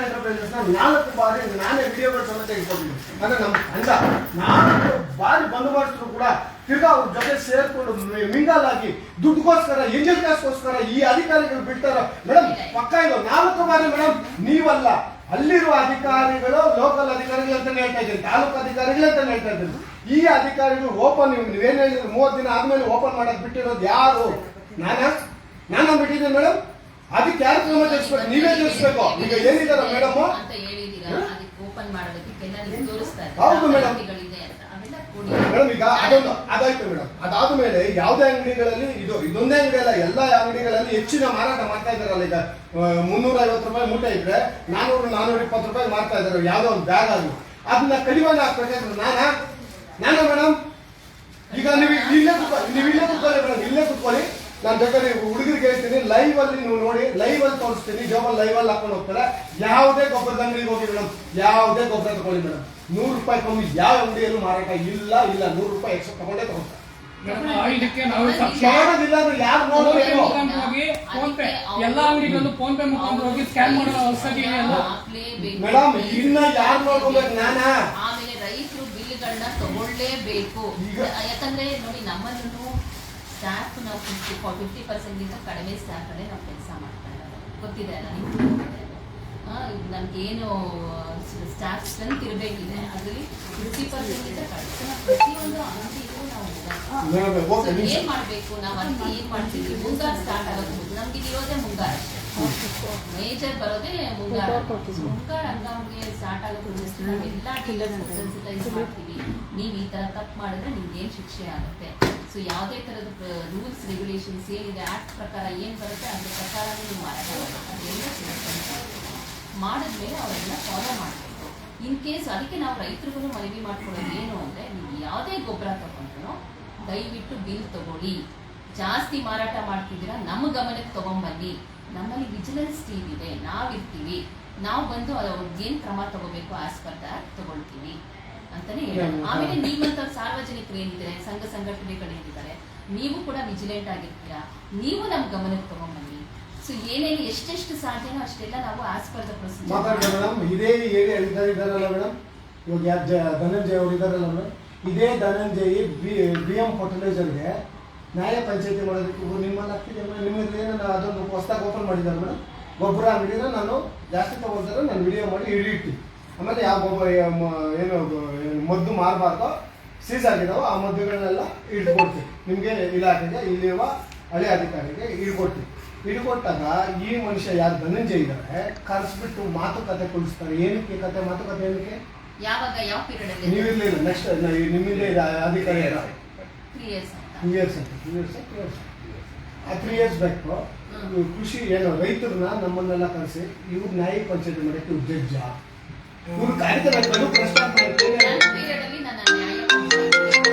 ಎಂಟರ್ಪ್ರೈಸಸ್ 4 ಬಾರಿ ನಾನೇ ವಿಡಿಯೋಗಳು ಸಮೇತ ತೆಗೆದುಕೊಂಡಿದ್ದೀನಿ. ಅಂದ್ರೆ ನಮ್ಮ ತಂಡ 4 ಬಾರಿ ಬಂದು ಮಾಡಿಸಿದ್ರು ಕೂಡ ತಿರ್ಗಾ ಅವ್ರ ಜೊತೆ ಸೇರ್ಕೊಂಡು ಮಿಂಗಲ್ ಆಗಿ ದುಡ್ಡುಗೋಸ್ಕರ ಎಂಜಲ್ ಕಾಸ್ಗೋಸ್ಕರ ಈ ಅಧಿಕಾರಿಗಳು ಬಿಡ್ತಾರ ಮೇಡಮ್. ಪಕ್ಕ ಇದು 4 ಬಾರಿ ಮೇಡಮ್. ನೀವಲ್ಲ, ಅಲ್ಲಿರುವ ಅಧಿಕಾರಿಗಳು ಲೋಕಲ್ ಅಧಿಕಾರಿಗಳು ಅಂತಾನೆ ಹೇಳ್ತಾ ಇದ್ದೀನಿ, ತಾಲೂಕು ಅಧಿಕಾರಿಗಳು ಅಂತಾನೆ ಹೇಳ್ತಾ ಇದ್ದೀನಿ. ಈ ಅಧಿಕಾರಿಗಳು ಓಪನ್ ನೀವೇನು ಹೇಳಿದ್ರೆ 30 ದಿನ ಆದ್ಮೇಲೆ ಓಪನ್ ಮಾಡಕ್ ಬಿಟ್ಟಿರೋದು ಯಾರು? ನಾನು ಬಿಟ್ಟಿದ್ದೀನಿ ಮೇಡಮ್. ಅದಕ್ಕೆ ಯಾರು ಕ್ರಮ ಜರುಗಿಸ್ಬೇಕು? ನೀವೇ ಜರುಗಿಸ್ಬೇಕು. ಈಗ ಏನಿದಾರ ಮೇಡಮ್ ಅಂತ ಹೇಳಿದೀರಾ, ಅದಕ್ಕೆ ಓಪನ್ ಮಾಡೋದಕ್ಕೆ ನೀವು ತೋರಿಸ್ತಾ ಹೌದು ಮೇಡಮ್. ಇದ್ದಾರೆ ಮೇಡಮ್ ಈಗ ಅದೊಂದು ಅದಾಯ್ತು ಮೇಡಮ್. ಅದಾದ್ಮೇಲೆ ಯಾವುದೇ ಅಂಗಡಿಗಳಲ್ಲಿ ಇದೊಂದೇ ಅಂಗಡಿ ಅಲ್ಲ, ಎಲ್ಲ ಅಂಗಡಿಗಳಲ್ಲಿ ಹೆಚ್ಚಿನ ಮಾರಾಟ ಮಾಡ್ತಾ ಇದಾರಲ್ಲ. ಈಗ 350 ರೂಪಾಯಿ ಮೂಟೆ ಇದ್ರೆ 400-420 ರೂಪಾಯಿ ಮಾರ್ತಾ ಇದಾರೆ ಯಾವ್ದೋ ಒಂದು ಬ್ಯಾಗ್ ಆಗಿ. ಅದನ್ನ ಕಡಿವಾಣ ಹಾಕ್ಬೇಕಾದ್ರೆ ನಾನು ಮೇಡಮ್ ಈಗ ನೀವು ಇಲ್ಲೇ ಕುತ್ಕೊಳ್ಳಿ ಮೇಡಮ್, ಇಲ್ಲೇ ಕುತ್ಕೊಳ್ಳಿ. ನಾನು ಬೇಕಾದ್ರೆ ಹುಡುಗರಿಗೆ ಹೇಳ್ತೀನಿ, ಲೈವ್ ಅಲ್ಲಿ ನೀವು ನೋಡಿ, ಲೈವ್ ಅಲ್ಲಿ ತೋರಿಸ್ತೀನಿ. ಜೋಬಲ್ ಲೈವ್ ಅಲ್ಲಿ ಹಾಕೊಂಡು ಹೋಗ್ತಾರೆ. ಯಾವುದೇ ಗೊಬ್ಬರದ ಅಂಗಡಿಗೆ ಹೋಗಿ ಮೇಡಮ್, ಯಾವುದೇ ಗೊಬ್ಬರ ತಗೊಳ್ಳಿ ಮೇಡಮ್, 100 ರೂಪಾಯಿ ಕಮ್ಮಿ ಯಾವ ಅಂಗಡಿಯಲ್ಲೂ ಮಾರಾಟ ಇಲ್ಲ. 100 ರೂಪಾಯಿ ಎಕ್ಸ್ಟ್ರಾ ತಗೊಂಡೇ ತಗೊಂತಾರೆ. ಮಾಡೋದಿಲ್ಲ ಅಂದ್ರೆ ಯಾರು ನೋಡ್ಬೇಕು? ಎಲ್ಲಾ ಅಂಗಡಿಗಳಲ್ಲೂ ಫೋನ್ ಪೇ ಮುಖಾಂತರ ಹೋಗಿ ಸ್ಕ್ಯಾನ್ ಮಾಡೋ ಅವಶ್ಯಕತೆ ಇಲ್ಲ ಮೇಡಮ್. ಇನ್ನ ಯಾರು ನೋಡ್ಕೋಬೇಕು? ಆಮೇಲೆ ರೈತರು ಬಿಲ್ಗಳನ್ನ ತಗೊಳ್ಳೇಬೇಕು. ಯಾಕಂದ್ರೆ ನೋಡಿ, ನಮ್ಮನ್ನು ಸ್ಟಾಫ್ ನಾವು 50% ಕಡಿಮೆ ಸ್ಟಾಫ್ ಅಲ್ಲೇ ನಾವು ಕೆಲಸ ಮಾಡ್ತಾ ಇರೋದು ಗೊತ್ತಿದೆ ಅಲ್ಲ ನಿಮ್ಗೆ. ನಮ್ಗೇನು ಸ್ಟಾಫ್ ಸ್ಟ್ರೆಂತ್ ಇರಬೇಕಿದೆ, ಅದರಲ್ಲಿ 50% ಕಡಿಮೆ. ಪ್ರತಿಯೊಂದು ಅಂಗಡಿಗೂ ನಾವು ಏನ್ ಮಾಡ್ಬೇಕು, ನಾವು ಅದಕ್ಕೆ ಏನ್ ಮಾಡ್ತೀವಿ? ಮುಂಗಾರು ಸ್ಟಾರ್ಟ್ ಆಗೋದು ನಮ್ಗೆ ಇರೋದೇ ಮುಂಗಾರು, ಮೇಜರ್ ಬರೋದೇ ಮುಂಗಾರು. ಮುಂಗಾರು ಹಂಗಾಮಿಗೆ ಸ್ಟಾರ್ಟ್ ಆಗೋದು ನಾವೆಲ್ಲ ಡೀಲರ್ಸ್ ಸೆನ್ಸಿಟೈಸ್ ಮಾಡ್ತೀವಿ. ನೀವು ಈ ತರ ತಪ್ಪು ಮಾಡಿದ್ರೆ ನಿಮ್ಗೆ ಏನ್ ಶಿಕ್ಷೆ ಆಗುತ್ತೆ. ಸೊ ಯಾವುದೇ ತರದ ರೂಲ್ಸ್ ರೆಗ್ಯುಲೇಷನ್ಸ್ ಏನಿದೆ ಆಕ್ಟ್ ಪ್ರಕಾರ ಏನ್ ಬರುತ್ತೆ ಅದ್ರ ಪ್ರಕಾರನೇ ನೀವು ಮಾರಾಟ ಮಾಡಬೇಕು. ಅದೆಲ್ಲ ಮಾಡಿದ್ಮೇಲೆ ಅವರೆಲ್ಲ ಫಾಲೋ ಮಾಡಬೇಕು. ಇನ್ ಕೇಸ್ ಅದಕ್ಕೆ ನಾವು ರೈತರಿಗೂ ಮನವಿ ಮಾಡ್ಕೊಳ್ಳೋದು ಏನು ಅಂದ್ರೆ, ನೀವು ಯಾವುದೇ ಗೊಬ್ಬರ ತಗೊಂಡ್ರು ದಯವಿಟ್ಟು ಬಿಲ್ ತಗೊಳ್ಳಿ. ಜಾಸ್ತಿ ಮಾರಾಟ ಮಾಡ್ತಿದ್ದೀರಾ ನಮ್ಮ ಗಮನಕ್ಕೆ ತಗೊಂಡ್ಬನ್ನಿ. ನಮ್ಮಲ್ಲಿ ವಿಜಿಲೆನ್ಸ್ ಟೀಮ್ ಇದೆ, ನಾವಿರ್ತೀವಿ. ನಾವು ಬಂದು ಅವ್ರಿಗೆ ಏನ್ ಕ್ರಮ ತಗೋಬೇಕು ಆಸ್ ಪರ್ ದಟ್ ತಗೊಳ್ತೀವಿ ಅಂತಾನೆ ಹೇಳೋದು. ಆಮೇಲೆ ನಿಮ್ಮಂತ ಸಾರ್ವಜನಿಕರು ಏನಿದ್ದಾರೆ, ಸಂಘ ಸಂಘಟನೆಗಳೇನಿದ್ದಾರೆ, ನೀವು ಕೂಡ ವಿಜಿಲೆಂಟ್ ಆಗಿರ್ತೀರಾ. ನೀವು ನಮ್ಮ ಗಮನಕ್ಕೆ ತಗೊಂಡ್ಬನ್ನಿ. ಸೊ ಏನೇನು ಎಷ್ಟೆಷ್ಟು ಸಾಧ್ಯನೋ ಅಷ್ಟೆಲ್ಲ ನಾವು as per the procedure. Madam ಇದೇ ಏರಿಯಾ ಇದಾರಲ್ಲ ಮೇಡಮ್, ಇವಾಗ ಧನಂಜಯ ಅವರು ಇದಾರಲ್ಲ ಮೇಡಮ್, ಇದೇ ಧನಂಜಯ BM ಫರ್ಟಿಲೈಸರ್ಗೆ ನ್ಯಾಯ ಪಂಚಾಯತಿ ಮಾಡೋದಕ್ಕೆ ನಿಮ್ಮಲ್ಲಿ ಆಗ್ತಿದೆ. ನಿಮ್ಮಲ್ಲಿ ಏನೋ ಅದೊಂದು ಹೊಸದಾಗಿ ಓಪನ್ ಮಾಡಿದ್ದಾರೆ ಮೇಡಮ್. ಗೊಬ್ಬರ ಅಂಗಡಿನ ನಾನು ಜಾಸ್ತಿ ತಗೊಳ್ತಾರೆ, ನಾನು ವಿಡಿಯೋ ಮಾಡಿ ಇಡ್ತೀನಿ. ಆಮೇಲೆ ಯಾವ ಗೊಬ್ಬರ ಏನು ಮದ್ದು ಮಾರಬಾರ್ದು, ಸೀಸ್ ಆಗಿದಾವ ಆ ಮದ್ದುಗಳನ್ನೆಲ್ಲ ಇಟ್ಕೊಡ್ತೀನಿ ನಿಮಗೆ. ಇಲಾಖೆಗೆ ಇಲ್ಲಿರುವ ಹಳೆ ಅಧಿಕಾರಿಗೆ ಹಿಡ್ಕೊಟ್ಟಾಗ ಈ ಮನುಷ್ಯ ಯಾರು ಧನಂಜಯ ಇದ್ದಾರೆ ಕರೆಸ್ಬಿಟ್ಟು ಮಾತುಕತೆ ಕೊಡಿಸ್ತಾರೆ. ಏನಕ್ಕೆ ಕತೆ ಮಾತುಕತೆ? ಏನಕ್ಕೆ? ಯಾವಾಗ ಯಾವ ಪೀರಿಯಡ್ ಅಲ್ಲಿ ನೀವಿರ್ಲಿಲ್ಲ. ನೆಕ್ಸ್ಟ್ ನಿಮ್ಮಿಂದ ಅಧಿಕಾರಿ 3 years ಅಂತ 3 years ಬೇಕು. ಕೃಷಿ ಏನು ರೈತರನ್ನ ನಮ್ಮನ್ನೆಲ್ಲ ಕರೆಸಿ ಇವ್ರು ನ್ಯಾಯ ಪಂಚಾಯತಿ ಮಾಡಕ್ಕೆ ಜಡ್ಜ ಇವ್ರು ಕಾರ್ಯಕ್ರಮ ಪ್ರಶ್ನೆ ಪೀರಿಯಡ್ ಅಲ್ಲಿ ನನ್ನ ನ್ಯಾಯ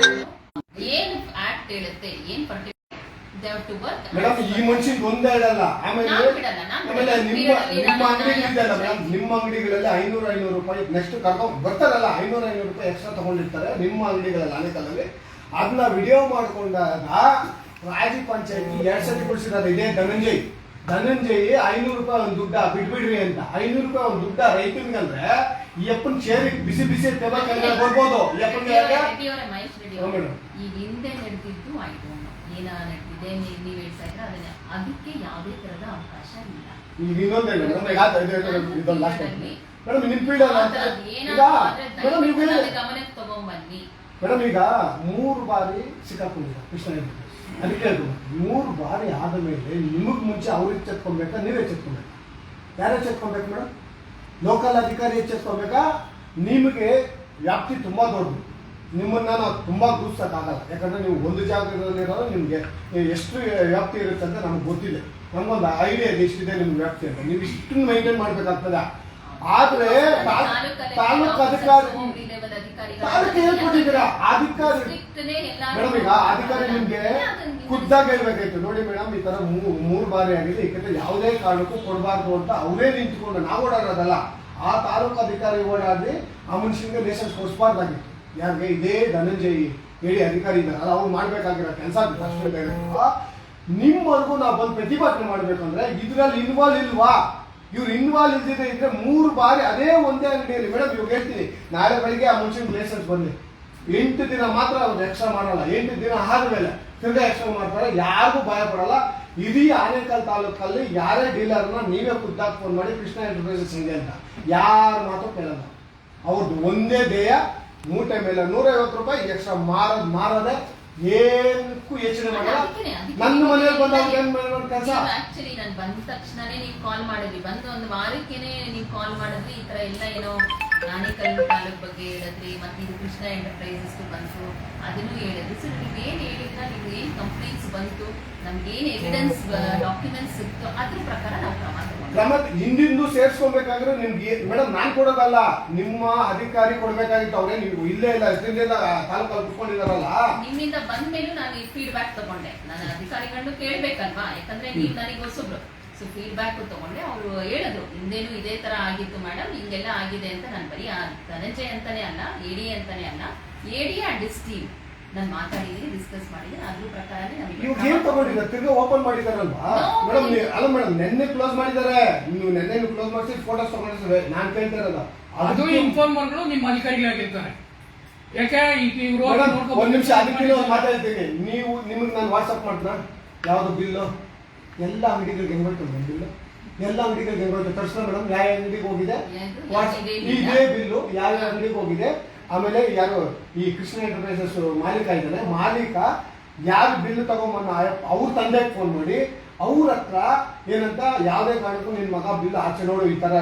ಏನು ಆಕ್ಟ್ ಹೇಳುತ್ತೆ, ಏನ್ ಮೇಡಮ್ ಈ ಮನುಷ್ಯನ್ ಒಂದೇ ಹೇಳಲ್ಲ. ಆಮೇಲೆ ನಿಮ್ಮ ಅಂಗಡಿಗಳಿದೆಯಲ್ಲ ಮೇಡಮ್, ನಿಮ್ಮ ಅಂಗಡಿಗಳಲ್ಲಿ 500 ರೂಪಾಯಿ ನೆಕ್ಸ್ಟ್ ಕರ್ಕೊಂಡು ಬರ್ತಾರಲ್ಲ, 500 ರೂಪಾಯಿ ಎಕ್ಸ್ಟ್ರಾ ತಗೊಂಡಿರ್ತಾರೆ ನಿಮ್ಮ ಅಂಗಡಿಗಳಲ್ಲಿ ಅನೇಕಲ್ಲಿ. ಅದನ್ನ ವಿಡಿಯೋ ಮಾಡ್ಕೊಂಡಾಗ ರಾಜಿ ಪಂಚಾಯತಿ 2 ಸತಿ ಕೊಡಿಸಿದ್ದಾರೆ. ಇದೇ ಧನಂಜಯ್ 500 ರೂಪಾಯಿ ಒಂದು ದುಡ್ಡ ಬಿಡ್ಬಿಡ್ರಿ ಅಂತ. 500 ರೂಪಾಯಿ ಒಂದು ದುಡ್ಡ ರೈತನಿಗಂದ್ರೆ ಈ ಅಪ್ಪನ ಚೇರಿ ಬಿಸಿ ಟೇಬಲ್ ಕೆಳಗಡೆ ಬರ್ಬೋದು. ಈ ಅಪ್ಪನಿಗೆ ಈಗ ಹಿಂದೆ ನಡೆದಿದ್ದು ಆಯ್ತು, ಏನ ನಡೆದಿದೆ ನೀವು ಹೇಳ್ತಾ ಇದ್ರೆ ಅದನ್ನ ಅದಕ್ಕೆ ಯಾವುದೇ ತರದ ಅವಕಾಶ ಇಲ್ಲ. ಈಗ ಇನ್ನೊಂದು ಗಮನಕ್ಕೆ ತಗೊಂಡ್ಬನ್ನಿ ಮೇಡಮ್. ಈಗ 3 ಬಾರಿ ಸಿಕ್ಕಾಕೊಂಡಿದ್ದ ಕೃಷ್ಣ. ಅದಕ್ಕೆ 3 ಬಾರಿ ಆದ ಮೇಲೆ ನಿಮಗ್ ಮುಂಚೆ ಅವ್ರಿಗೆ ಚೆತ್ಕೊಬೇಕಾ, ನೀವೇ ಚೆತ್ಕೊಬೇಕಾ? ಯಾರೇ ಚೆತ್ಕೊಬೇಕು ಮೇಡಮ್? ಲೋಕಲ್ ಅಧಿಕಾರಿ ಎಚ್ಚೆತ್ಕೊಬೇಕಾ? ನಿಮಗೆ ವ್ಯಾಪ್ತಿ ತುಂಬಾ ದೊಡ್ಡದು, ನಿಮ್ಮನ್ನ ನಾವು ತುಂಬಾ ಗುರುತಿಸಕ್ಕಾಗಲ್ಲ. ಯಾಕಂದ್ರೆ ನೀವು ಒಂದು ಜಾಗದಲ್ಲಿರೋ ನಿಮ್ಗೆ ಎಷ್ಟು ವ್ಯಾಪ್ತಿ ಇರುತ್ತೆ ಅಂತ ನಮ್ಗೆ ಗೊತ್ತಿದೆ. ನಮ್ಗೊಂದು ಐಡಿಯಾ ಇದೆ ಇಷ್ಟಿದೆ ನಿಮ್ಗೆ ವ್ಯಾಪ್ತಿ ಅಂತ. ನೀವು ಇಷ್ಟನ್ನು ಮೈಂಟೈನ್ ಮಾಡ್ಬೇಕಾಗ್ತದೆ. ಆದ್ರೆ ತಾಲೂಕು ತಾಲೂಕು ಹೇಳ್ಕೊಟ್ಟಿದ್ದೀರಾ ಅಧಿಕಾರಿ ಮೇಡಮ್. ಈಗ ಅಧಿಕಾರಿ ನಿಮ್ಗೆ ಖುದ್ದಾಗಿ ಹೇಳ್ಬೇಕಾಯ್ತು. ನೋಡಿ ಮೇಡಮ್, ಈ ತರ 3 ಬಾರಿ ಆಗಿದೆ, ಈ ಕಡೆ ಯಾವುದೇ ಕಾರಣಕ್ಕೂ ಕೊಡಬಾರ್ದು ಅಂತ ಅವರೇ ನಿಂತ್ಕೊಂಡು ನಾವು ಓಡಾಡೋದಲ್ಲ. ಆ ತಾಲೂಕು ಅಧಿಕಾರಿ ಓಡಾಡಿ ಆ ಮನುಷ್ಯನಿಗೆ ಲೈಸೆನ್ಸ್ ಕೊಡಿಸಬಾರ್ದಾಗಿತ್ತು. ಯಾರಿಗೆ? ಇದೇ ಧನಂಜಯ್ ಹೇಳಿ ಅಧಿಕಾರಿ ಇದ್ದಾರಲ್ಲ, ಅವ್ರು ಮಾಡ್ಬೇಕಾಗಿರೋ ಕೆಲಸ ಅಷ್ಟೇ. ನಿಮ್ಮವರೆಗೂ ನಾವು ಬಂದು ಪ್ರತಿಭಟನೆ ಮಾಡ್ಬೇಕಂದ್ರೆ ಇದ್ರಲ್ಲಿ ಇನ್ವಾಲ್ವ್ ಇಲ್ವಾ? ಇವ್ರು ಇನ್ವಾಲ್ವ್ ಇಲ್ದಿದ್ರೆ ಇದ್ರೆ 3 ಬಾರಿ ಅದೇ ಒಂದೇ ಅಂಗಡಿಯಲ್ಲಿ ಮೇಡಮ್. ಇವಾಗ ಹೇಳ್ತೀನಿ, ನಾಳೆ ಬೆಳಿಗ್ಗೆ ಆ ಮನುಷ್ಯನಿಗೆ ಲೈಸೆನ್ಸ್ ಬರಲಿ, 8 ದಿನ ಮಾತ್ರ ಅವ್ರು ಎಕ್ಸ್ಟ್ರಾ ಮಾಡಲ್ಲ. 8 ದಿನ ಆದ್ಮೇಲೆ ತಿರ್ಗಾ ಎಕ್ಸ್ಟ್ರಾ ಮಾಡ್ತಾರೆ. ಯಾರಿಗೂ ಭಯ ಪಡಲ್ಲ. ಇಡೀ ಆನೇಕಲ್ ತಾಲೂಕಲ್ಲಿ ಯಾರೇ ಡೀಲರ್ನ ನೀವೇ ಖುದ್ದಾಗಿ ಫೋನ್ ಮಾಡಿ ಕೃಷ್ಣ ಎಂಟರ್ಪ್ರೈಸಸ್ ಹಿಂಗೆ ಅಂತ ಯಾರ ಮಾತು ಕೇಳಲ್ಲ. ಅವ್ರದ್ದು ಒಂದೇ ಧ್ಯೇಯ, ಮೂಟೆ ಮೇಲೆ 150 ರೂಪಾಯಿ ಎಕ್ಸ್ಟ್ರಾ ಮಾರದೆ ಏನಕ್ಕೂ ಯೋಚನೆ ಮಾಡಲ್ಲ. ನನ್ನ ಮನೆಯಲ್ಲಿ ಬಂದಾಗ ಏನ್ ಕೆಲಸ. ಆಕ್ಚುಲಿ ನಾನು ಬಂದ ತಕ್ಷಣನೇ ನೀವು ಕಾಲ್ ಮಾಡಿದ್ರಿ, ಬಂದು ಒಂದು ವಾರಕ್ಕೇನೆ ನೀವು ಕಾಲ್ ಮಾಡಿದ್ರಿ. ಈ ತರ ಎಲ್ಲ ಏನೋ ನಾನೇಕಲ್ ತಾಲೂಕ್ ಬಗ್ಗೆ ಹೇಳಿದ್ರಿ, ಮತ್ತೆ ಇದು ಕೃಷ್ಣ ಎಂಟರ್ಪ್ರೈಸಸ್ ಬಂತು ಅದನ್ನು ಹೇಳಿದ್ರಿ. ಸೊ ನೀವೇನ್ ಹೇಳಿದ್ರ, ನೀವು ಏನ್ ಕಂಪ್ಲೇಂಟ್ಸ್ ಬಂತು, ನಮ್ಗೆ ಏನ್ ಎವಿಡೆನ್ಸ್ ಡಾಕ್ಯುಮೆಂಟ್ಸ್ ಸಿಕ್ತು ಅದ್ರ ಪ್ರಕಾರ ನಾವು ಕ್ರಮ ಹಿಂದಿಂದು ಸೇರ್ಸ್ಕೊಬೇಕಾದ್ರೆ ನಿಮ್ಗೆ ಮೇಡಮ್ ನಾನ್ ಕೊಡೋದಲ್ಲ, ನಿಮ್ಮ ಅಧಿಕಾರಿ ಕೊಡ್ಬೇಕಾಗಿತ್ತು. ಅವ್ರೆ ನೀವು ಇಲ್ಲೇ ಇಲ್ಲ ಇದರಿಂದ ತಾಲೂಕಲ್ಲಿ ಕುತ್ಕೊಂಡಿದಾರಲ್ಲ, ನಿಮ್ಮಿಂದ ಬಂದ ಮೇಲೂ ನಾನು ಫೀಡ್ಬ್ಯಾಕ್ ತಗೊಂಡೆ. ನಾನು ಅಧಿಕಾರಿಗಳನ್ನು ಕೇಳ್ಬೇಕಲ್ವಾ, ಯಾಕಂದ್ರೆ ನೀವು ನನಗೆ ಹೊಸಬ್ರು. ಸೊ ಫೀಡ್ಬ್ಯಾಕ್ ತಗೊಂಡೆ. ಅವರು ಹೇಳಿದ್ರು ಹಿಂದೇನು ಇದೇ ತರ ಆಗಿತ್ತು ಮೇಡಮ್, ಹಿಂಗೆಲ್ಲ ಆಗಿದೆ ಅಂತ. ನಾನು ಬರೀ ಧನಂಜಯ್ ಅಂತಾನೆ ಅಲ್ಲ, ಎಡಿ ಅಂತಾನೆ ಅಲ್ಲ, ಎಡಿ ಅಂಡ್ ಡಿಸ್ ಟೀಮ್ ನಾನು ಮಾತಾಡಿದ್ದೀನಿ, ಡಿಸ್ಕಸ್ ಮಾಡಿದ್ದೀನಿ. ಅದ್ರ ಪ್ರಕಾರನೇ ಇವ್ರು ಏನ್ ತಗೊಂಡಿದ್ದಾರೆ, ತಿರ್ಗಾ ಓಪನ್ ಮಾಡಿದಾರಲ್ವಾ ಮೇಡಮ್. ಅಲ್ಲ ಮೇಡಮ್, ನೆನ್ನೆ ಕ್ಲೋಸ್ ಮಾಡಿದ್ದಾರೆ. ನೀವು ನೆನ್ನೆ ಕ್ಲೋಸ್ ಮಾಡಿಸಿ ಫೋಟೋಸ್ ತಗೊಂಡಿದ್ದಾರೆ. ನಾನ್ ಕೇಳ್ತಾ ಇರೋದು ಅದು ಇನ್ಫಾರ್ಮರ್ಗಳು ನಿಮ್ಮ ಅಧಿಕಾರಿಗಳಾಗಿರ್ತಾರೆ. ಯಾಕೆ ಇವರು ಒಂದ್ ನಿಮಿಷ ಅದಕ್ಕೆ ಮಾತಾಡ್ತೀನಿ. ನಿಮಗೆ ನಾನು ವಾಟ್ಸಪ್ ಮಾಡ್ತಾ ಯಾವ್ದು ಬಿಲ್ಲು ಎಲ್ಲ ಅಂಗಡಿಗಳಿಗೆ ಹೆಂಗ್ ಹೋಯ್ತು ಬಿಲ್ಲು, ಎಲ್ಲ ಅಂಗಡಿಗಳಿಗೆ ಹೆಂಗ್ ಹೋಯ್ತು ತರ್ಸ್ನ ಮೇಡಮ್. ಯಾವ ಅಂಗಡಿಗೆ ಹೋಗಿದೆ ಇದೇ ಬಿಲ್ಲು, ಯಾವ ಅಂಗಡಿಗೆ ಹೋಗಿದೆ. ಆಮೇಲೆ ಯಾರು ಈ ಕೃಷ್ಣ ಎಂಟರ್ಪ್ರೈಸಸ್ ಮಾಲೀಕ ಇದ್ದಾನೆ, ಮಾಲೀಕ ಯಾರು ಬಿಲ್ ತಗೊಂಬನ್ನ ಅವ್ರ ತಂದೆಗೆ ಫೋನ್ ಮಾಡಿ ಅವ್ರ ಹತ್ರ ಏನಂತ ಯಾವುದೇ ಕಾರಣಕ್ಕೂ ನಿನ್ನ ಮಗ ಬಿಲ್ ಆಚೆ ನೋಡು ಈ ತರ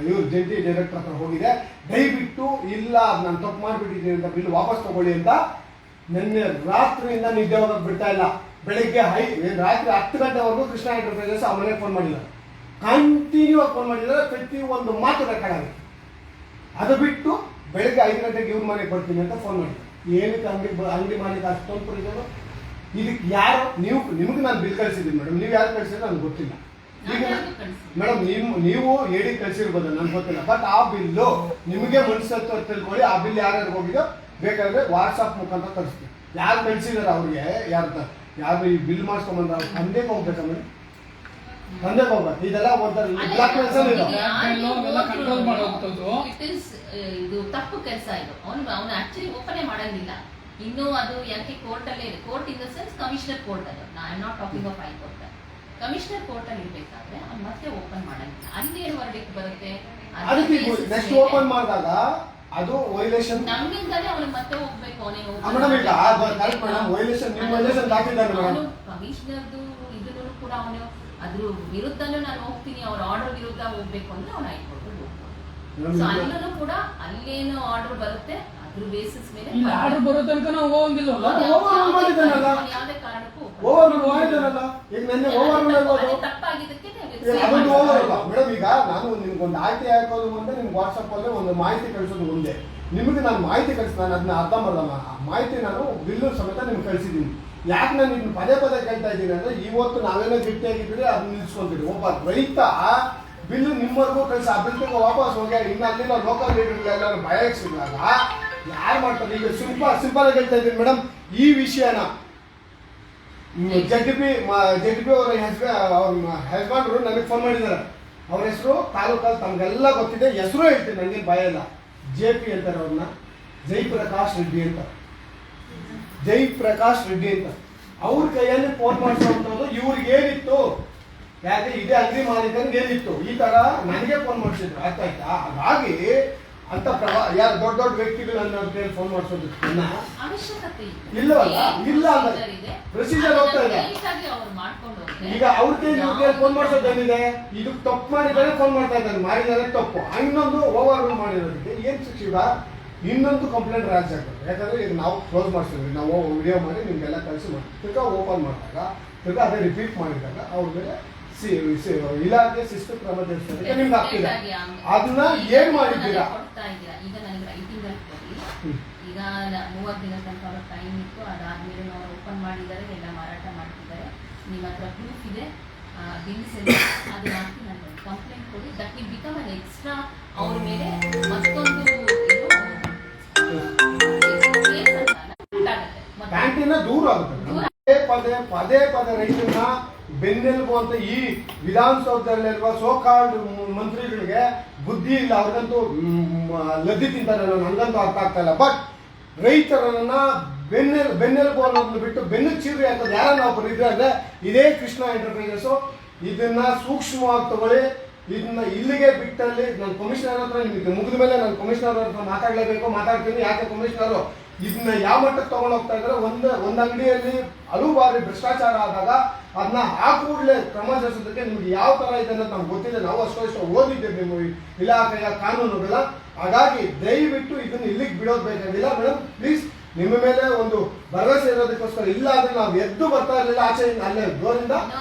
ಇವ್ರು ಜಂಟಿ ಡೈರೆಕ್ಟರ್ ಹತ್ರ ಹೋಗಿದೆ, ದಯವಿಟ್ಟು ಇಲ್ಲ ನಾನು ತಪ್ಪು ಮಾಡಿಬಿಟ್ಟಿದ್ದೀನಿ ಅಂತ ಬಿಲ್ ವಾಪಸ್ ತಗೊಳ್ಳಿ ಅಂತ. ನಿನ್ನೆ ರಾತ್ರಿಯಿಂದ ನಿದ್ದೆ ಹೋಗಕ್ಕೆ ಬಿಡ್ತಾ ಇಲ್ಲ. ಬೆಳಿಗ್ಗೆ ರಾತ್ರಿ 10 ಗಂಟೆವರೆಗೂ ಕೃಷ್ಣ ಎಂಟರ್ಪ್ರೈಸಸ್ ಆ ಮನೆಗೆ ಫೋನ್ ಮಾಡಿಲ್ಲ, ಕಂಟಿನ್ಯೂ ಆಗಿ ಫೋನ್ ಮಾಡಿದ್ದಾರೆ. ಪ್ರತಿ ಒಂದು ಮಾತು ರೆಕಾರ್ಡ್ ಆಗುತ್ತೆ. ಅದು ಬಿಟ್ಟು ಬೆಳಿಗ್ಗೆ 5 ಗಂಟೆಗೆ ಇವ್ರ ಮನೆಗೆ ಬರ್ತೀನಿ ಅಂತ ಫೋನ್ ಮಾಡಿ. ಏನಕ್ಕೆ ಅಂಗಡಿ ಮಾಲೀಕ ಅಷ್ಟೊಂದು ಪರಿಚಯ? ಇದಕ್ಕೆ ಯಾರು ನಿಮ್ಗೆ ನಾನು ಬಿಲ್ ಕಳಿಸಿದ್ದೀನಿ ಮೇಡಮ್, ನೀವು ಯಾರು ಕಳಿಸಿದ್ರೆ ನನಗೆ ಗೊತ್ತಿಲ್ಲ. ಈಗ ಮೇಡಮ್ ನೀವು ಹೇಳಿ ಕಳಿಸಿರ್ಬೋದು, ನನ್ಗೆ ಗೊತ್ತಿಲ್ಲ. ಬಟ್ ಆ ಬಿಲ್ಲು ನಿಮಗೆ ಮನಸ್ಸತ್ತು ತಿಳ್ಕೊಳ್ಳಿ. ಆ ಬಿಲ್ ಯಾರ್ಯಾರು ಹೋಗಿದೋ ಬೇಕಾದ್ರೆ ವಾಟ್ಸಪ್ ಮುಖಾಂತರ ಕಳಿಸ್ತೀವಿ. ಯಾರು ಕಳಿಸಿದಾರೆ ಅವ್ರಿಗೆ, ಯಾರು ಈ ಬಿಲ್ ಮಾಡಿಸ್ಕೊಂಡ್ಬಂದ್ರೆ ಅವ್ರು ತಂದೆಗೆ ಹೋಗ್ಬೇಕಾ ಮೇಡಮ್, ತಂದೆಗೆ ಹೋಗ್ಬೇಕು. ಇದೆಲ್ಲ ಒಂಥರ ಬ್ಲಾಕ್ ಕಂಟ್ರೋಲ್ ಮಾಡೋದು ಇದು ತಪ್ಪು ಕೆಲಸ. ಇದು ಅವನು ಆಕ್ಚುಲಿ ಓಪನ್ ಮಾಡಂಗಿಲ್ಲ ಇನ್ನು. ಅದು ಯಾಕೆ ಕೋರ್ಟ್ ಅಲ್ಲೇ ಇದೆ. Court in the sense commissioner court ಅದು. I am not talking of high court. Commissioner court ಅಲ್ಲಿ ಇರ್ಬೇಕಾದ್ರೆ ಅವ್ನು ಮತ್ತೆ ಓಪನ್ ಮಾಡಂಗಿಲ್ಲ. ಅಲ್ಲಿ ಏನು ವರ್ಡಿಕ್ಟ್ ಬರುತ್ತೆ, ನೆಕ್ಸ್ಟ್ ಓಪನ್ ಮಾಡಿದಾಗ ಅದು ವೈಲೇಷನ್ ನಮ್ಮಿಂದಲೇ ಅವನು ಮತ್ತೆ ಹೋಗ್ಬೇಕು. ಕಮಿಷನರ್ದು ಇದನ್ನು ಕೂಡ ಅವನು ಅದ್ರ ವಿರುದ್ಧನೂ ನಾನು ಹೋಗ್ತೀನಿ, ಅವ್ರ ಆರ್ಡರ್ ವಿರುದ್ಧ ಹೋಗ್ಬೇಕು ಅಂದ್ರೆ ಅವ್ನು ಹೈಕೋರ್ಟ್ ಹೋಗ್ಬೋದು. ಸೊ ಅಲ್ಲೂ ಕೂಡ ಅಲ್ಲೇನು ಆರ್ಡರ್ ಬರುತ್ತೆ ಅದ್ರ ಬೇಸಿಸ್ ಮೇಲೆ ಆರ್ಡರ್ ಬರೋ ತನಕ ನಾವು ಹೋಗಂಗಿಲ್ಲ. ಯಾವುದೇ ಕಾರಣಕ್ಕೂ ತಪ್ಪಾಗಿದ್ದಕ್ಕೆ ಮೇಡಮ್. ಈಗ ನಾನು ನಿಮ್ಗೊಂದು ಆಯ್ಕೆ ಹಾಕೋದು ಮುಂದೆ ನಿಮ್ಗೆ ವಾಟ್ಸಪ್ ಅಲ್ಲೇ ಒಂದು ಮಾಹಿತಿ ಕಳಿಸೋದು ಮುಂದೆ ನಿಮಗೆ ನಾನು ಮಾಹಿತಿ ಕಳಿಸಿ ನಾನು ಅದನ್ನ ಅರ್ಧ ಮಾಡಲ್ಲ. ಆ ಮಾಹಿತಿ ನಾನು ಬಿಲ್ಲು ಸಮೇತ ನಿಮ್ಗೆ ಕಳಿಸಿದ್ದೀನಿ. ಯಾಕೆ ನಾನು ಇದನ್ನ ಪದೇ ಕೇಳ್ತಾ ಇದ್ದೀನಿ ಅಂದ್ರೆ ಇವತ್ತು ನಾವೇನೋ ಗಟ್ಟಿಯಾಗಿದ್ರೆ ಅದನ್ನ ನಿಲ್ಸ್ಕೊಂತೀವಿ. ಒಬ್ಬ ರೈತ ಬಿಲ್ ನಿಮ್ಮವರೆಗೂ ಕಳಿಸಿ ಆ ಬಿಲ್ ವಾಪಸ್ ಹೋಗಿ ಇನ್ನು ಅಲ್ಲಿನ ಲೋಕಲ್ ಲೀಡರ್ಗಳೆಲ್ಲರೂ ಭಯ ಸಿಗಲ್ಲ. ಯಾರು ಮಾಡ್ತಾರೆ? ಈಗ ಸಿಂಪಲ್ ಆಗಿ ಹೇಳ್ತಾ ಇದ್ದೀನಿ ಮೇಡಮ್. ಈ ವಿಷಯನ ಜೆಡ್ಪಿ ಅವರ ಹಸ್ಬೆಂಡ್ರು ನನಗೆ ಫೋನ್ ಮಾಡಿದ್ದಾರೆ. ಅವ್ರ ಹೆಸರು ತಾಲೂಕಲ್ಲಿ ತಮಗೆಲ್ಲ ಗೊತ್ತಿದೆ, ಹೆಸರು ಹೇಳ್ತೀನಿ, ನನಗೇನು ಭಯ ಇಲ್ಲ. JP ಅಂತಾರೆ ಅವ್ರನ್ನ, ಜಯಪ್ರಕಾಶ್ ರೆಡ್ಡಿ ಅಂತ. ಜಯಪ್ರಕಾಶ್ ರೆಡ್ಡಿ ಅಂತ ಅವ್ರ ಕೈಯಲ್ಲಿ ಫೋನ್ ಮಾಡಿಸುವಂಥದ್ದು ಇವ್ರಿಗೆ ಏನಿತ್ತು, ಯಾಕೆ ಇದೇ ಅಂಗಡಿ ಮಾಲೀಕನಿಗೆ ಏನಿತ್ತು, ಈ ತರ ನನಗೆ ಫೋನ್ ಮಾಡಿಸಿದ್ರು. ಅರ್ಥ ಆಯ್ತಾ? ಹಾಗಾಗಿ ಅಂತ ಯಾರು ದೊಡ್ಡ ವ್ಯಕ್ತಿಗಳು ಅನ್ನೋದು ಫೋನ್ ಮಾಡಿಸೋದಕ್ಕೆ ಇಲ್ಲವಲ್ಲ, ಇಲ್ಲ ಅಂದ್ರೆ ಪ್ರೊಸೀಜರ್ ಹೋಗ್ತಾ ಇದೆ. ಈಗ ಅವ್ರ ಕೈಲಿ ಫೋನ್ ಮಾಡಿಸೋದು ಏನಿದೆ, ಇದು ತಪ್ಪು ಮಾಡಿದರೆ ಫೋನ್ ಮಾಡ್ತಾ ಇದ್ದಾನೆ, ಮಾಡಿದರೆ ತಪ್ಪು. ಇನ್ನೊಂದು ಓವರ್ ರೂಲ್ ಮಾಡಿರೋದಕ್ಕೆ ಏನ್ ಶಿಕ್ಷಿಗ ಇನ್ನೊಂದು ಕಂಪ್ಲೇಂಟ್ ರಾಜ್ ಆಗ್ತದೆ. ಯಾಕಂದ್ರೆ ಈಗ ನಾವು ಕ್ಲೋಸ್ ಮಾಡಿಸಿದ್ವಿ, ನಾವು ವಿಡಿಯೋ ಮಾಡಿ ನಿಮ್ಗೆಲ್ಲ ಕಳಿಸಿ ಮಾಡಿ ತಿರ್ಗಾ ಓಪನ್ ಮಾಡಿದಾಗ ತಿರ್ಗಾ ಅದೇ ರಿಪೀಟ್ ಮಾಡಿದಾಗ ಅವ್ರ ಮೇಲೆ ಇಲಾಖೆ ಶಿಸ್ತು ಕ್ರಮ ಜರುಗಿಸೋದಕ್ಕೆ ನಿಮ್ಗೆ ಆಗ್ತಿಲ್ಲ. ಅದನ್ನ ಏನ್ ಮಾಡಿದ್ದೀರಾ? ಈಗ ನನಗೆ ರೈಟಿಂಗ್ ಅಲ್ಲಿ ಕೊಡಿ. ಈಗ 30 ದಿನ ತನಕ ಅವ್ರ ಟೈಮ್ ಇತ್ತು. ಅದಾದ್ಮೇಲೆ ನಾವು ಓಪನ್ ಮಾಡಿದ್ದಾರೆ, ಎಲ್ಲ ಮಾರಾಟ ಮಾಡ್ತಿದ್ದಾರೆ. ನಿಮ್ಮ ಹತ್ರ ಪ್ರೂಫ್ ಇದೆ, ಬಿಲ್ಸ್ ಎಲ್ಲ ಅದನ್ನ ಹಾಕಿ ನಾನು ಕಂಪ್ಲೇಂಟ್ ಕೊಡಿ. That will become an extra ಅವ್ರ ಮೇಲೆ ಮತ್ತೊಂದು ಕ್ಯಾಂಟೀನ್ ದೂರ ಆಗುತ್ತೆ. ಪದೇ ರೈತರನ್ನ ಬೆನ್ನೆಲುಬು ಅಂತ ಈ ವಿಧಾನಸೌಧದಲ್ಲಿರುವ ಸೋಕಾಲ್ಡ್ ಮಂತ್ರಿಗಳಿಗೆ ಬುದ್ಧಿ ಇಲ್ಲ. ಅವ್ರಿಗಂತೂ ಲದ್ದಿ ತಿಂತಾರೆ, ನನಗಂತೂ ಅರ್ಥ ಆಗ್ತಾ ಇಲ್ಲ. ಬಟ್ ರೈತರನ್ನ ಬೆನ್ನೆಲುಬು ಅನ್ನೋದನ್ನ ಬಿಟ್ಟು ಬೆನ್ನು ಚೀರಿ ಹಾಕೋದು ಯಾರನ್ನ ಒಬ್ಬರು ಇದ್ರೆ ಅಂದ್ರೆ ಇದೇ ಕೃಷ್ಣ ಎಂಟರ್ಪ್ರೈಸಸ್. ಇದನ್ನ ಸೂಕ್ಷ್ಮವಾಗಿ ತಗೊಳ್ಳಿ. ಇದನ್ನ ಇಲ್ಲಿಗೆ ಬಿಟ್ಟಲ್ಲಿ ನನ್ನ ಕಮಿಷನರ್ ಹತ್ರ ನಿಮಗೆ ಮುಗಿದ ಮೇಲೆ ನಾನು ಕಮಿಷನರ್ ಹತ್ರ ಮಾತಾಡಲೇಬೇಕು, ಮಾತಾಡ್ತೀನಿ. ಯಾಕೆ ಕಮಿಷನರು ಇದನ್ನ ಯಾವ ಮಟ್ಟಕ್ಕೆ ತಗೊಂಡು ಹೋಗ್ತಾ ಇದ್ದಾರೆ, ಒಂದು ಅಂಗಡಿಯಲ್ಲಿ ಹಲವು ಬಾರಿ ಭ್ರಷ್ಟಾಚಾರ ಆದಾಗ ಅದನ್ನ ಆ ಕೂಡಲೇ ಕ್ರಮ ಜರುಗಿಸೋದಕ್ಕೆ ನಿಮ್ಗೆ ಯಾವ ತರ ಇದೆ ಅನ್ನೋದು ನಮ್ಗೆ ಗೊತ್ತಿದೆ. ನಾವು ಅಷ್ಟು ಓದಿದ್ದೇವೆ ನಿಮ್ಮ ಇಲಾಖೆಯ ಕಾನೂನುಗಳ. ಹಾಗಾಗಿ ದಯವಿಟ್ಟು ಇದನ್ನ ಇಲ್ಲಿಗೆ ಬಿಡೋದು ಬೇಕಾಗಿಲ್ಲ ಮೇಡಮ್. ಪ್ಲೀಸ್ ನಿಮ್ಮ ಮೇಲೆ ಒಂದು ಭರವಸೆ ಇರೋದಕ್ಕೋಸ್ಕರ, ಇಲ್ಲ ಅಂದ್ರೆ ನಾವು ಎದ್ದು ಬರ್ತಾ ಇರಲಿಲ್ಲ ಆಚೆ ಅಲ್ಲೇ ಡೋರಿಂದ.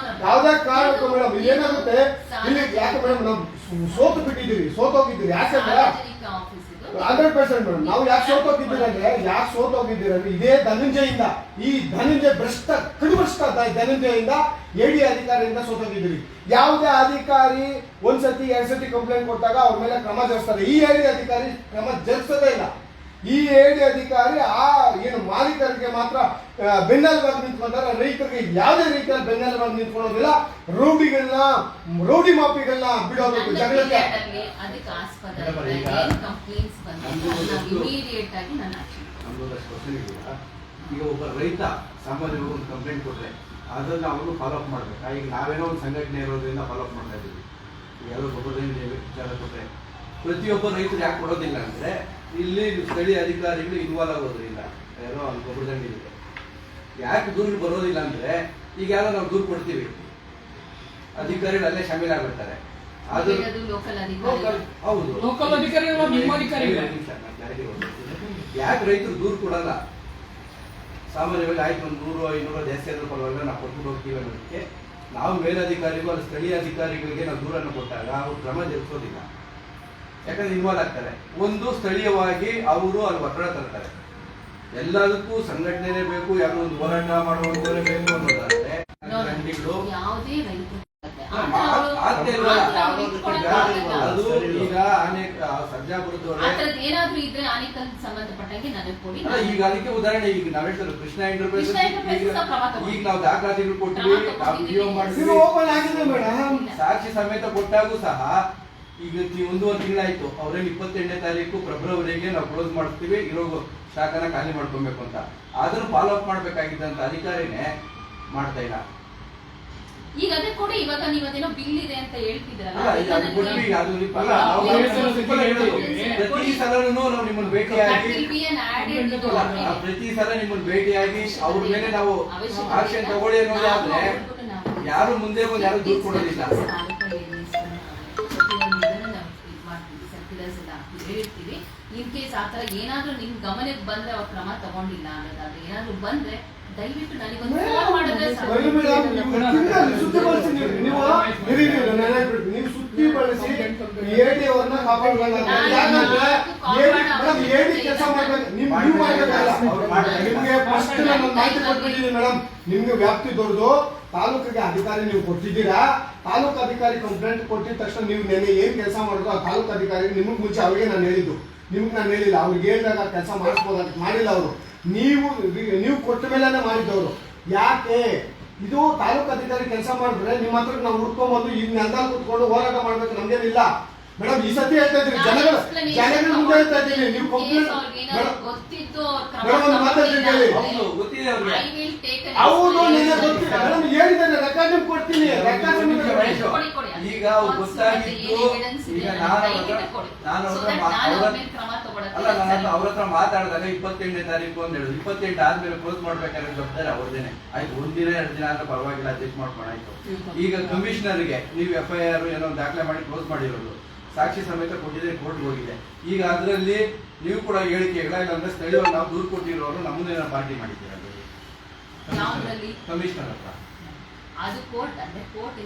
ಯಾವ್ದೇ ಕಾರಣಕ್ಕೂ ಮೇಡಮ್ ಏನಾಗುತ್ತೆ ಇಲ್ಲಿ, ಯಾಕೆ ಮೇಡಮ್ ನಾವು ಸೋತೋಗಿದ್ದೀರಿ. ಯಾಕಂದ್ರೆ 100% ಮೇಡಮ್ ನಾವು ಯಾಕೆ ಸೋತೋಗಿದ್ದೀರಂದ್ರೆ ಇದೇ ಧನಂಜಯಿಂದ, ಈ ಭ್ರಷ್ಟ ಧನಂಜಯಿಂದ ಎಡಿ ಅಧಿಕಾರಿಯಿಂದ ಸೋತೋಗಿದ್ದೀರಿ. ಯಾವುದೇ ಅಧಿಕಾರಿ ಒಂದ್ಸತಿ 2 ಸತಿ ಕಂಪ್ಲೇಂಟ್ ಕೊಟ್ಟಾಗ ಅವ್ರ ಮೇಲೆ ಕ್ರಮ ಜರುಗಿಸ್ತಾರೆ. ಈ ಎಡಿ ಅಧಿಕಾರಿ ಕ್ರಮ ಜರುಗಿಸೋದೇ ಇಲ್ಲ. ಈ ಎಡಿ ಅಧಿಕಾರಿ ಆ ಏನು ಮಾಲೀಕರಿಗೆ ಮಾತ್ರ ಬೆನ್ನೆಲುಬಾಗಿ ನಿಂತ್ಕೊಂತಾರೆ, ರೈತರಿಗೆ ಯಾವುದೇ ರೀತಿಯಲ್ಲಿ ಬೆನ್ನೆಲುಬಾಗಿ ನಿಂತ್ಕೊಳ್ಳೋದಿಲ್ಲ. ರೌಡಿ ಮಾಫಿಗಳನ್ನ ಬಿಡೋದು ಜಗಳಕ್ಕೆ. ಈಗ ಒಬ್ಬ ರೈತ ಸಾಮಾನ್ಯವಾಗಿ ಒಂದು ಕಂಪ್ಲೇಂಟ್ ಕೊಟ್ಟರೆ ಅದನ್ನು ಅವನು ಫಾಲೋಅಪ್ ಮಾಡಬೇಕು. ಈಗ ನಾವೇನೋ ಒಂದು ಸಂಘಟನೆ ಇರೋದ್ರಿಂದ ಫಾಲೋಅಪ್ ಮಾಡ್ತಾ ಇದ್ದೀವಿ. ಎಲ್ಲರೂ ಗೊಬ್ಬರದಿಂದ ವಿಚಾರ ಕೊಟ್ಟರೆ ಪ್ರತಿಯೊಬ್ಬ ರೈತರು ಯಾಕೆ ಕೊಡೋದಿಲ್ಲ ಅಂದರೆ ಇಲ್ಲಿ ಸ್ಥಳೀಯ ಅಧಿಕಾರಿಗಳು ಇನ್ವಾಲ್ವ್ ಆಗೋದ್ರಿಂದ ಏನೋ ಒಂದು ಗೊಬ್ಬರದಂಡಿ ಇದೆ. ಯಾಕೆ ದೂರು ಬರೋದಿಲ್ಲ ಅಂದರೆ ಈಗ ಯಾರೋ ನಾವು ದೂರು ಕೊಡ್ತೀವಿ, ಅಧಿಕಾರಿಗಳು ಅಲ್ಲೇ ಶಾಮೀಲಾಗ್ಬಿಡ್ತಾರೆ. ಅದು ಹೌದು, ಲೋಕಲ್ ಅಧಿಕಾರಿಗಳು ನಿಮ್ಮ ಅಧಿಕಾರಿಗಳು. ಯಾಕೆ ರೈತರು ದೂರು ಕೊಡಲ್ಲ? ಸಾಮಾನ್ಯವಾಗಿ ಆಯ್ತು ಒಂದು 100-500 ಜಾಸ್ತಿ ಆದ್ರೂ ಪರವಾಗಿಲ್ಲ, ನಾವು ಕೊಟ್ಬಿಟ್ಟು ಹೋಗ್ತೀವಿ ಅನ್ನೋದಕ್ಕೆ ನಾವು ಮೇಲಧಿಕಾರಿಗಳು ಅಲ್ಲಿ ಸ್ಥಳೀಯ ಅಧಿಕಾರಿಗಳಿಗೆ ನಾವು ದೂರನ್ನು ಕೊಟ್ಟಾಗ ಅವ್ರು ಕ್ರಮ ಜರುಗಿಸೋದಿಲ್ಲ. ಯಾಕಂದ್ರೆ ಇನ್ವಾಲ್ವ್ ಆಗ್ತಾರೆ. ಒಂದು ಸ್ಥಳೀಯವಾಗಿ ಅವರು ಅಲ್ಲಿ ಒತ್ತಡ ತರ್ತಾರೆ. ಎಲ್ಲದಕ್ಕೂ ಸಂಘಟನೆ ಬೇಕು, ಯಾರು ಒಂದು ಹೋರಾಟ ಮಾಡುವವರೇ ಬೇಕು ಅನ್ನೋದಾದ್ರೆ ಅಂಗಡಿಗಳು ಅದು ಈಗ ಅನೇಕ ಸರ್ಜಾಪುರದೊಳಗೆ ಏನಾದ್ರೂ ಇದ್ರೆ ಆನೇಕಲ್ ಸಂಬಂಧಪಟ್ಟಂಗೆ ನನಗೆ ಕೊಡಿ. ಈಗ ಅದಕ್ಕೆ ಉದಾಹರಣೆ ಈಗ ನಾವು ಹೇಳ್ತಾರೆ ಕೃಷ್ಣ ಎಂಟರ್ಪ್ರೈಸ್, ಈಗ ನಾವು ದಾಖಲಾತಿಗಳು ಕೊಟ್ಟಿವಿ, ನಾವು ವಿಡಿಯೋ ಮಾಡಿದ್ವಿ, ಸಾಕ್ಷಿ ಸಮೇತ ಕೊಟ್ಟಾಗೂ ಸಹ ಈಗ 1 ತಿಂಗಳಾಯ್ತು. ಅವ್ರೇನು 28ನೇ ತಾರೀಕು ಫೆಬ್ರವರಿಗೆ ನಾವು ಕ್ಲೋಸ್ ಮಾಡ್ತೀವಿ, ಇರೋ ಶಾಖನ ಖಾಲಿ ಮಾಡ್ಕೊಬೇಕು ಅಂತ. ಅದನ್ನು ಫಾಲೋ ಅಪ್ ಮಾಡ್ಬೇಕಾಗಿದ್ದಂತ ಅಧಿಕಾರಿನೇ ಮಾಡ್ತಾ ಇಲ್ಲ. ಈಗ ಅದೇ ಕೊಡಿ. ಇವಾಗ ನೀವು ಅದೇನೋ ಬಿಲ್ ಇದೆ ಅಂತ ಹೇಳ್ತಿದ್ರಲ್ಲ, ಪ್ರತಿ ಸಲನೂ ನಾವು ನಿಮ್ಮನ್ನು ಭೇಟಿಯಾಗಿ ಅವ್ರ ಮೇಲೆ ನಾವು ಆಕ್ಷನ್ ತಗೊಳ್ಳಿ ಅನ್ನೋದಾದ್ರೆ ಯಾರು ಮುಂದೆ ಬಂದು ಯಾರು ದೂರು ಕೊಡೋದಿಲ್ಲ. ಹೇಳಿರ್ತೀವಿ. ಇನ್ ಕೇಸ್ ಆತರ ಏನಾದ್ರೂ ನಿಮ್ ಗಮನಕ್ಕೆ ಬಂದ್ರೆ ಅವ್ರ ಕ್ರಮ ತಗೊಂಡಿಲ್ಲ ಅನ್ನೋದಾದ್ರೆ ಏನಾದ್ರೂ ಬಂದ್ರೆ ದಯವಿಟ್ಟು ನನಗೊಂದು ಫೋನ್ ಮಾಡಿದ್ರೆ ನೀವು ಸುದ್ದಿ ಬಳಸಿ ಎಡಿ ಅವ್ರನ್ನ ಕೆಲಸ ಮಾಡ್ಬೇಕು. ನಿಮ್ಗೆ ಫಸ್ಟ್ ನಾನು ಮಾಹಿತಿ ಕೊಟ್ಬಿಟ್ಟಿದ್ದೀನಿ ಮೇಡಮ್. ನಿಮ್ಗೆ ವ್ಯಾಪ್ತಿ ದೊಡ್ಡದು. ತಾಲೂಕಿಗೆ ಅಧಿಕಾರಿ ನೀವು ಕೊಟ್ಟಿದ್ದೀರಾ. ತಾಲೂಕು ಅಧಿಕಾರಿ ಕಂಪ್ಲೇಂಟ್ ಕೊಟ್ಟಿದ ತಕ್ಷಣ ನೀವು ನೆನ್ನೆ ಏನ್ ಕೆಲಸ ಮಾಡಿದ್ರು ಆ ತಾಲೂಕು ಅಧಿಕಾರಿ ನಿಮ್ಗೆ ಮುಂಚೆ ಅವ್ರಿಗೆ ನಾನು ಹೇಳಿದ್ದು, ನಿಮ್ಗೆ ನಾನು ಹೇಳಿಲ್ಲ. ಅವ್ರಿಗೆ ಹೇಳಿದಾಗ ಕೆಲಸ ಮಾಡಿಸ್ಬೋದ, ಮಾಡಿಲ್ಲ ಅವರು. ನೀವು ಕೊಟ್ಟ ಮೇಲೆನೆ ಮಾಡಿದ್ದವರು. ಯಾಕೆ ಇದು ತಾಲೂಕು ಅಧಿಕಾರಿ ಕೆಲಸ ಮಾಡಿದ್ರೆ ನಿಮ್ಮ ಹತ್ರ ನಾವು ಹುಡ್ಕೊಂಡ್ಬಂದು ಈಗ ನೆಲದಲ್ಲಿ ಕೂತ್ಕೊಂಡು ಹೋರಾಟ ಮಾಡ್ಬೇಕು ನಮ್ಗೇನಿಲ್ಲ ಮೇಡಮ್. ಈ ಸತಿ ಹೇಳ್ತಾ ಇದ್ರಿ ಜನಗಳ ಮುಂದೆ ಹೇಳ್ತಾ ಇದ್ದೀನಿ. ನೀವು ಕಂಪ್ಲೇಂಟ್ ಹೌದು, ನನಗೆ ಗೊತ್ತಿಲ್ಲ ಮೇಡಮ್. ಹೇಳಿದ್ದೇನೆ, ರೆಕಾರ್ಡ್ ನಿಮ್ಗೆ ಕೊಡ್ತೀನಿ. ಈಗ ಗೊತ್ತಾಗಿದ್ದು ಈಗ ನಾನು ಅವ್ರ ಹತ್ರ ಮಾತಾಡಿದಾಗ 28ನೇ ತಾರೀಕು ಅಂತ ಹೇಳಿದ್ರು. 28 ಆದ್ಮೇಲೆ ಕ್ಲೋಸ್ ಮಾಡ್ಬೇಕಾದ್ರೆ ಜವಾಬ್ದಾರಿ ಅವ್ರದೇನೆ. ಆಯ್ತು, 1 ದಿನ 2 ದಿನ ಅಂದ್ರೆ ಪರವಾಗಿಲ್ಲ, ಅಡ್ಜಸ್ಟ್ ಮಾಡ್ಕೊಂಡಾಯ್ತು. ಈಗ ಕಮಿಷನರ್ಗೆ ನೀವು FIR ಏನೋ ದಾಖಲೆ ಮಾಡಿ ಕ್ಲೋಸ್ ಮಾಡಿರೋದು, ಸಾಕ್ಷಿ ಸಮೇತ ಕೊಟ್ಟಿದ್ರೆ ಕೋರ್ಟ್ಗೆ ಹೋಗಿದೆ. ಈಗ ಅದರಲ್ಲಿ ನೀವು ಕೂಡ ಹೇಳಿಕೆಗಳ ಇಲ್ಲಾಂದ್ರೆ ಸ್ಥಳೀಯವಾಗಿ ನಾವು ದೂರು ಕೊಟ್ಟಿರೋರು ನಮ್ಮನ್ನೇನೋ ಪಾರ್ಟಿ ಮಾಡಿದ್ದೀರ ಕಮಿಷನರ್ ಹತ್ರ. ಅದು ಕೋರ್ಟ್ ಅಂದ್ರೆ ಕೋರ್ಟ್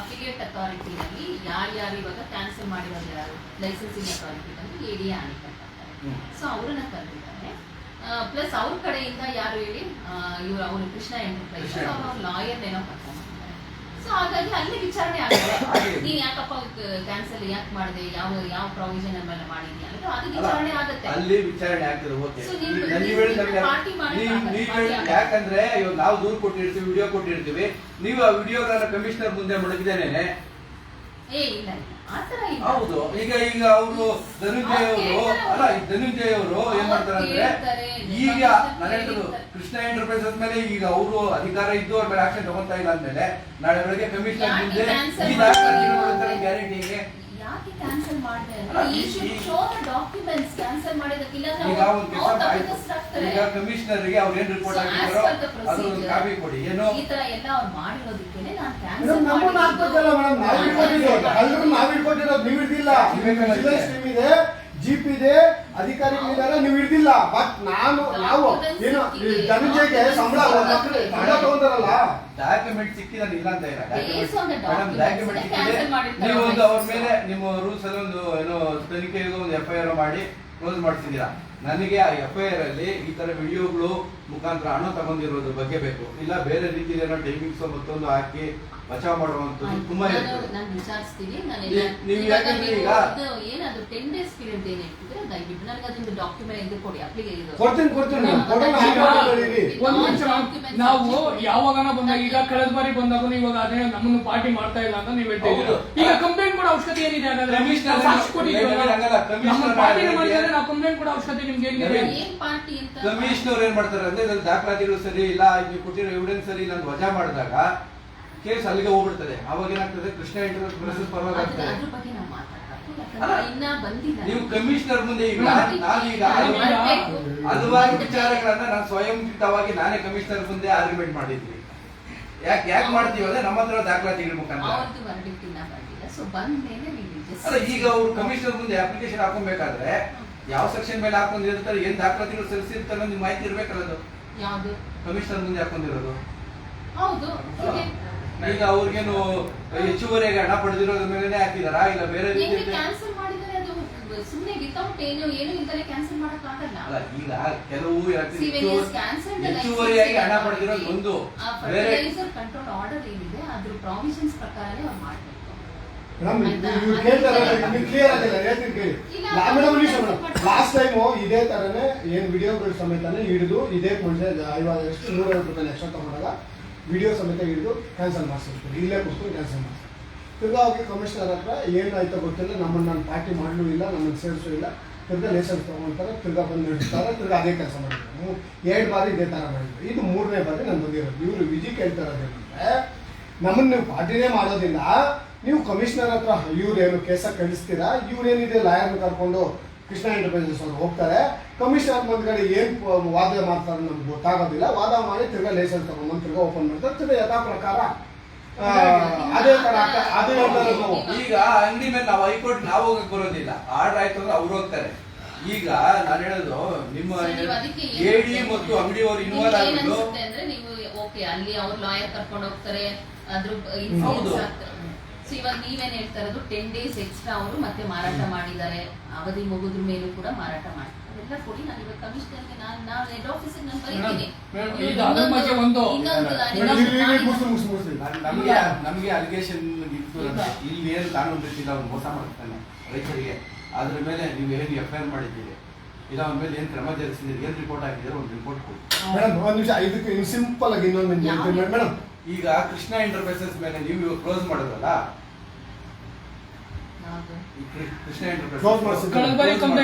ಅಫಿಲಿಯೇಟ್ ಅಥಾರಿಟಿನಲ್ಲಿ ಯಾರ್ಯಾರು ಇವಾಗ ಕ್ಯಾನ್ಸಲ್ ಮಾಡಿರೋದು ಯಾರು ಲೈಸೆನ್ಸಿಂಗ್ ಅಥಾರಿಟಿ ಬಂದು ಎಡಿ ಆಣಿಕಟ್ಟಾರೆ. ಸೊ ಅವ್ರನ್ನ ಕರೆದಿದ್ದಾರೆ. ಪ್ಲಸ್ ಅವ್ರ ಕಡೆಯಿಂದ ಯಾರು ಹೇಳಿ ಇವರು ಅವರು ಕೃಷ್ಣ ಎಂಟರ್ಪ್ರೈಸ್ ಅವ್ರ ಲಾಯರ್ ಏನೋ ಕರ್ಕೊಂಡು ಮಾಡಿದ್ದಾರೆ. ಸೊ ಹಾಗಾಗಿ ಅಲ್ಲಿ ವಿಚಾರಣೆ ಆಗುತ್ತೆ. ನೀನ್ ಯಾಕಪ್ಪ ಕ್ಯಾನ್ಸಲ್ ಯಾಕೆ ಮಾಡಿದೆ, ಯಾವ ಪ್ರೊವಿಷನ್ ಮೇಲೆ ಮಾಡಿದ್ಯಾ ಅಂದ್ರೆ ಅದು ವಿಚಾರಣೆ ಆಗುತ್ತೆ. ಅಲ್ಲಿ ವಿಚಾರಣೆ ಆಗ್ತದೆ. ಯಾಕಂದ್ರೆ ಇವಾಗ ನಾವು ದೂರು ಕೊಟ್ಟಿರ್ತೀವಿ, ವಿಡಿಯೋ ಕೊಟ್ಟಿರ್ತೀವಿ, ನೀವು ಆ ವಿಡಿಯೋಗಳನ್ನ ಕಮಿಷನರ್ ಮುಂದೆ ಮಡಗಿದ್ದೇನೆ ಇಲ್ಲ ಆ ತರ ಇಲ್ಲ. ಹೌದು. ಈಗ ಅವರು ಧನುಂಜಯ ಅವರು ಏನ್ ಮಾಡ್ತಾರೆ ಅಂದ್ರೆ, ಈಗ ನಾನು ಹೇಳ್ತದ್ದು ಕೃಷ್ಣ ಎಂಟರ್ಪ್ರೈಸಸ್ ಮೇಲೆ ಈಗ ಅವರು ಅಧಿಕಾರ ಇದ್ದು ಅವ್ರ ಮೇಲೆ ಆಕ್ಷನ್ ತಗೊಂತಾ ಇಲ್ಲ ಅಂದ್ಮೇಲೆ ನಾಳೆ ಬೆಳಗ್ಗೆ ಕಮಿಷನರ್ ಮುಂದೆ ಗ್ಯಾರಂಟಿಗೆ ಯಾಕೆ ಕ್ಯಾನ್ಸಲ್ ಮಾಡಿದೆ ಅಂದ್ರೆ ಈ should show the documents cancel ಮಾಡಿದಕ್ಕೆ ಇಲ್ಲ ಈಗ ಈಗ ಕಮಿಷನರ್ ಗೆ ಅವ್ರು ಏನ್ ರಿಪೋರ್ಟ್ ಹಾಕಿದಾರೋ ಅದು ಒಂದು ಕಾಪಿ ಕೊಡಿ. ಏನು ಈ ತರ ಎಲ್ಲ ಅವ್ರು ಮಾಡಿರೋದಕ್ಕೆ ನಾನು ಮೇಡಮ್ ನಮ್ಮನ್ನ ಹಾಕ್ಬೇಕಲ್ಲ ಮೇಡಮ್, ನಾವು ಇಟ್ಕೊಂಡಿರೋದು ಎಲ್ಲರೂ ನಾವು ಇಟ್ಕೊಂಡಿರೋದು, ನೀವು ಹಿಡ್ದಿಲ್ಲ. ವಿಜಿಲೆನ್ಸ್ ಟೀಮ್ ಇದೆ, ಜಿಪ್ ಇದೆ, ಅಧಿಕಾರಿಗಳಿದ್ದಾರೆ, ನೀವು ಹಿಡ್ದಿಲ್ಲ. ಬಟ್ ನಾವು ಏನು ಧನುಂಜಯಗೆ ಸಂಬಳ ತಗೊಂತಾರಲ್ಲ, ಡಾಕ್ಯುಮೆಂಟ್ ಸಿಕ್ಕಿಲ್ಲ ಇಲ್ಲ ಅಂತ ಇಲ್ಲ. ಡಾಕ್ಯುಮೆಂಟ್ ಸಿಕ್ಕಿದೆ, ನೀವು ಒಂದು ಅವ್ರ ಮೇಲೆ ನಿಮ್ಮ ರೂಲ್ಸ್ ಅಲ್ಲಿ ಒಂದು ಏನೋ ತನಿಖೆ ಒಂದು FIR ಮಾಡಿ ಕ್ಲೋಸ್ ಮಾಡಿಸಿದೀರಾ. ನನಗೆ ಆ FIR ಅಲ್ಲಿ ಈ ತರ ವಿಡಿಯೋಗಳು ಮುಖಾಂತರ ಹಣ ತಗೊಂಡಿರೋದ್ರ ಬಗ್ಗೆ ಬೇಕು, ಇಲ್ಲ ಬೇರೆ ರೀತಿಯಲ್ಲಿ ಏನೋ ಟೈಮಿಂಗ್ಸ್ ಮತ್ತೊಂದು ಹಾಕಿ ಬಚಾವ್ ಮಾಡುವಂತದ್ದು ತುಂಬಾ ಇರ್ತದೆ. ನಾನು ವಿಚಾರಿಸ್ತೀನಿ. ನೀವು ಯಾಕಂದ್ರೆ ಈಗ ಏನದು 10 days ಪೀರಿಯಡ್ ಏನು ಇಟ್ಟಿದ್ರೆ ದಯವಿಟ್ಟು ನನಗೆ ಅದೊಂದು ಡಾಕ್ಯುಮೆಂಟ್ ಇದು ಕೊಡಿ. ಕೊಡ್ತೀನಿ. ಒಂದ್ ನಿಮಿಷ, ನಾವು ಯಾವಾಗನ ಬಂದಾಗ ಈಗ ಕಳೆದ ಬಾರಿ ಬಂದಾಗ ಇವಾಗ ಅದೇ ನಮ್ಮನ್ನು ಪಾರ್ಟಿ ಮಾಡ್ತಾ ಇಲ್ಲ ಅಂತ ನೀವು ಹೇಳ್ತಾ ಇದ್ದೀರಾ. ಈಗ ಕಂಪ್ಲೇಂಟ್ ಕೊಡೋ ಅವಶ್ಯಕತೆ ಏನಿದೆ? ಹಾಗಾದ್ರೆ ನಮ್ಮ ಪಾರ್ಟಿ ಮಾಡಿದ್ರೆ ನಾವು ಕಂಪ್ಲೇಂಟ್ ಕೊಡೋ ಅವಶ್ಯಕತೆ ನಿಮ್ಗೆ ಏನಿದೆ? ಕಮಿಷನರ್ ಏನ್ ಮಾಡ್ತಾರೆ ಅಂದ್ರೆ ಇದ್ರಲ್ಲಿ ದಾಖಲಾತಿಗಳು ಸರಿ ಇಲ್ಲ, ನೀವು ಕೊಟ್ಟಿರೋ ಎವಿಡೆನ್ಸ್ ಸರಿ ಇಲ್ಲ ಅಂತ ವಜಾ ಮಾಡಿದಾಗ ಕೇಸ್ ಅಲ್ಲಿಗೆ ಹೋಗ್ಬಿಡ್ತದೆ. ಅವಾಗ ಏನಾಗ್ತದೆ, ಕೃಷ್ಣ ಎಂಟರ್ಪ್ರೈಸಸ್ ಪರವಾಗಿ ಆಗ್ತದೆ. ನೀವು ಕಮಿಷನರ್ ಮುಂದೆ ಈಗ ನಾನೀಗ ಹಲವಾರು ವಿಚಾರಗಳನ್ನ ನಾನು ಸ್ವಯಂಕೃತವಾಗಿ ನಾನೇ ಕಮಿಷನರ್ ಮುಂದೆ ಆರ್ಗ್ಯುಮೆಂಟ್ ಮಾಡಿದ್ವಿ. ಯಾಕೆ ಮಾಡ್ತೀವಿ ಅಂದ್ರೆ ನಮ್ಮ ಹತ್ರ ದಾಖಲಾತಿಗಳ ಮುಖಾಂತರ. ಅಲ್ಲ, ಈಗ ಅವ್ರು ಕಮಿಷನರ್ ಮುಂದೆ ಅಪ್ಲಿಕೇಶನ್ ಹಾಕೊಬೇಕಾದ್ರೆ ಯಾವ ಸೆಕ್ಷನ್ ಮೇಲೆ ಹಾಕೊಂಡಿರ್ತಾರೆ, ಏನ್ ದಾಖಲಾತಿಗಳು ಸಲ್ಲಿಸಿರ್ತಾರೆ ನಿಮ್ಗೆ ಮಾಹಿತಿ ಇರ್ಬೇಕಲ್ಲ. ಅದು ಯಾವುದು ಕಮಿಷನರ್ ಮುಂದೆ ಹಾಕೊಂಡಿರೋದು. ಹೌದು. ಈಗ ಅವ್ರಿಗೇನು ಹೆಚ್ಚುವರಿಯಾಗಿ ಹಣ ಪಡೆದಿರೋದ್ರ ಮೇಲೆ ಹಾಕಿದಾರಾ, ಇಲ್ಲ ಬೇರೆ ರೀತಿ ಕ್ಯಾನ್ಸಲ್ ಮಾಡಿದರೆ ಅದು ಸುಮ್ಮನೆ ವಿತೌಟ್ ಏನು ಇಲ್ಲದೆ ಕ್ಯಾನ್ಸಲ್ ಮಾಡಕ್ ಆಗಲ್ಲ. ಅಲ್ಲ, ಈಗ ಕೆಲವು ಹೆಚ್ಚುವರಿಯಾಗಿ ಹಣ ಪಡೆದಿರೋದು ಒಂದು ಬೇರೆ ಕಂಟ್ರೋಲ್ ಆರ್ಡರ್ ಏನಿದೆ ಅದ್ರ ಪ್ರಾವಿಷನ್ಸ್ ಪ್ರಕಾರನೇ ಅವ್ರು ಮಾಡ್ಬೇಕು. ಲಾಸ್ಟ್ ಟೈಮ್ ಇದೇ ತರನೇ ಏನ್ ವಿಡಿಯೋಗಳು ಸಮೇತನೇ ಹಿಡಿದು ಇದೇ ಮುಂಚೆ 150 ರೂಪಾಯಿ ಎಕ್ಸ್ಟ್ರಾ ತಗೊಂಡಾಗ ವಿಡಿಯೋ ಸಮೇತ ಹಿಡಿದು ಕ್ಯಾನ್ಸಲ್ ಮಾಡಿಸಿರ್ತೀವಿ. ಇಲ್ಲೇ ಕೂತ್ಕೊಂಡು ಕ್ಯಾನ್ಸಲ್ ಮಾಡಿಸ್ತೀವಿ. ತಿರ್ಗಾ ಹೋಗಿ ಕಮಿಷನರ್ ಹತ್ರ ಏನಾಯ್ತೋ ಗೊತ್ತಿಲ್ಲ, ನಮ್ಮನ್ನು ನಾನು ಪಾರ್ಟಿ ಮಾಡಲೂ ಇಲ್ಲ, ನಮ್ಮನ್ನು ಸೇರಿಸೂ ಇಲ್ಲ, ತಿರ್ಗಾ ಲೈಸೆನ್ಸ್ ತೊಗೊಳ್ತಾರೆ, ತಿರ್ಗಾ ಬಂದು ನಡೆಸ್ತಾರೆ, ತಿರ್ಗಾ ಅದೇ ಕೆಲಸ ಮಾಡಿದ್ರು. 2 ಬಾರಿ ಇದೇ ಥರ ಮಾಡಿದ್ರು. ಇದು 3ನೇ ಬಾರಿ ನಾನು ಬಂದಿರೋದು. ಇವರು ವಿಜಿ ಕೇಳ್ತಾರೋದೇನಂದ್ರೆ, ನಮ್ಮನ್ನು ನೀವು ಪಾರ್ಟಿನೇ ಮಾಡೋದಿಲ್ಲ, ನೀವು ಕಮಿಷನರ್ ಹತ್ರ ಇವ್ರೇನು ಕೇಸಾಗಿ ಕಳಿಸ್ತೀರಾ, ಇವ್ರೇನಿದೆ ಲಾಯರ್ನ ಕರ್ಕೊಂಡು ಕೃಷ್ಣ ಎಂಟರ್ಪ್ರೈಸಸ್ ಅವ್ರು ಹೋಗ್ತಾರೆ, ಕಮಿಷನರ್ ಮುಂದ್ಗಡೆ ಏನು ವಾದ ಮಾಡ್ತಾರೆ ನಮ್ಗೆ ಗೊತ್ತಾಗೋದಿಲ್ಲ, ವಾದ ಮಾಡಿ ತಿರ್ಗಾ ಲೈಸೆನ್ಸ್ ತಗೊಂಡ್ಬಂದು ತಿರ್ಗಾ ಓಪನ್ ಮಾಡ್ತಾರೆ, ತಿರ್ಗಾ ಯಥಾ ಪ್ರಕಾರ ಅದೇ ತರ ಅದೇ. ಈಗ ಅಂಗಡಿ ಮೇಲೆ ನಾವು ಹೈಕೋರ್ಟ್ ನಾವು ಹೋಗಕ್ ಬರೋದಿಲ್ಲ, ಆರ್ಡರ್ ಆಯ್ತು ಅಂದ್ರೆ ಅವ್ರು ಹೋಗ್ತಾರೆ. ಈಗ ನಾನು ಹೇಳೋದು ನಿಮ್ಮ AD ಮತ್ತು ಅಂಗಡಿಯವರು ಇನ್ವಾಲ್ವ್ ಆಗಿದ್ದು ಅಂದ್ರೆ ನೀವು ಓಕೆ ಅಲ್ಲಿ ಅವ್ರ ಲಾಯರ್ ಕರ್ಕೊಂಡು ಹೋಗ್ತಾರೆ, ಅದ್ರ ಇವಾಗ ನೀವೇನ್ ಹೇಳ್ತಾ ಇರೋದು 10 days ಎಕ್ಸ್ಟ್ರಾ ಅವರು ಮತ್ತೆ ಮಾರಾಟ ಮಾಡಿದ್ದಾರೆ, ಅವಧಿ ಮುಗಿದ್ರ ಮೇಲೂ ಕೂಡ ಮಾರಾಟ ಮಾಡ್ತಾರೆ. ಅದೆಲ್ಲ ಕೊಡಿ, ನಾನು ಇವಾಗ ಕಮಿಷನರ್ಗೆ ನಾನು ಹೆಡ್ ಆಫೀಸಿಗೆ ನಾನು ಬರೀತೀನಿ. ನಮಗೆ ಅಲಿಗೇಷನ್ ಇತ್ತು, ಇಲ್ಲಿ ಏನು ಕಾನೂನು ರೀತಿಯಿಂದ ಅವ್ರು ಮೋಸ ಮಾಡ್ತಾನೆ ರೈತರಿಗೆ, ಅದ್ರ ಮೇಲೆ ನೀವು ಏನು FIR ಮಾಡಿದ್ದೀರಿ, ಇಲ್ಲ ಅವ್ರ ಮೇಲೆ ಏನು ಕ್ರಮ ಜರುಗಿಸಿದ್ದೀರಿ, ಏನು ರಿಪೋರ್ಟ್ ಹಾಕಿದ್ದೀರಿ, ಒಂದು ರಿಪೋರ್ಟ್ ಕೊಡಿ ಮೇಡಮ್. ಒಂದು ನಿಮಿಷ, ಇದಕ್ಕೆ ಸಿಂಪಲ್ ಆಗಿ ಇನ್ನೊಂದು ಮೇಡಮ್, ಈಗ ಕೃಷ್ಣ ಎಂಟರ್ಪ್ರೈಸಸ್ ಮೇಲೆ ನೀವು ಕ್ಲೋಸ್ ಮಾಡೋದಲ್ಲ, ಕೃಷ್ಣ ಎಂಟರ್ಪ್ರೈಸಸ್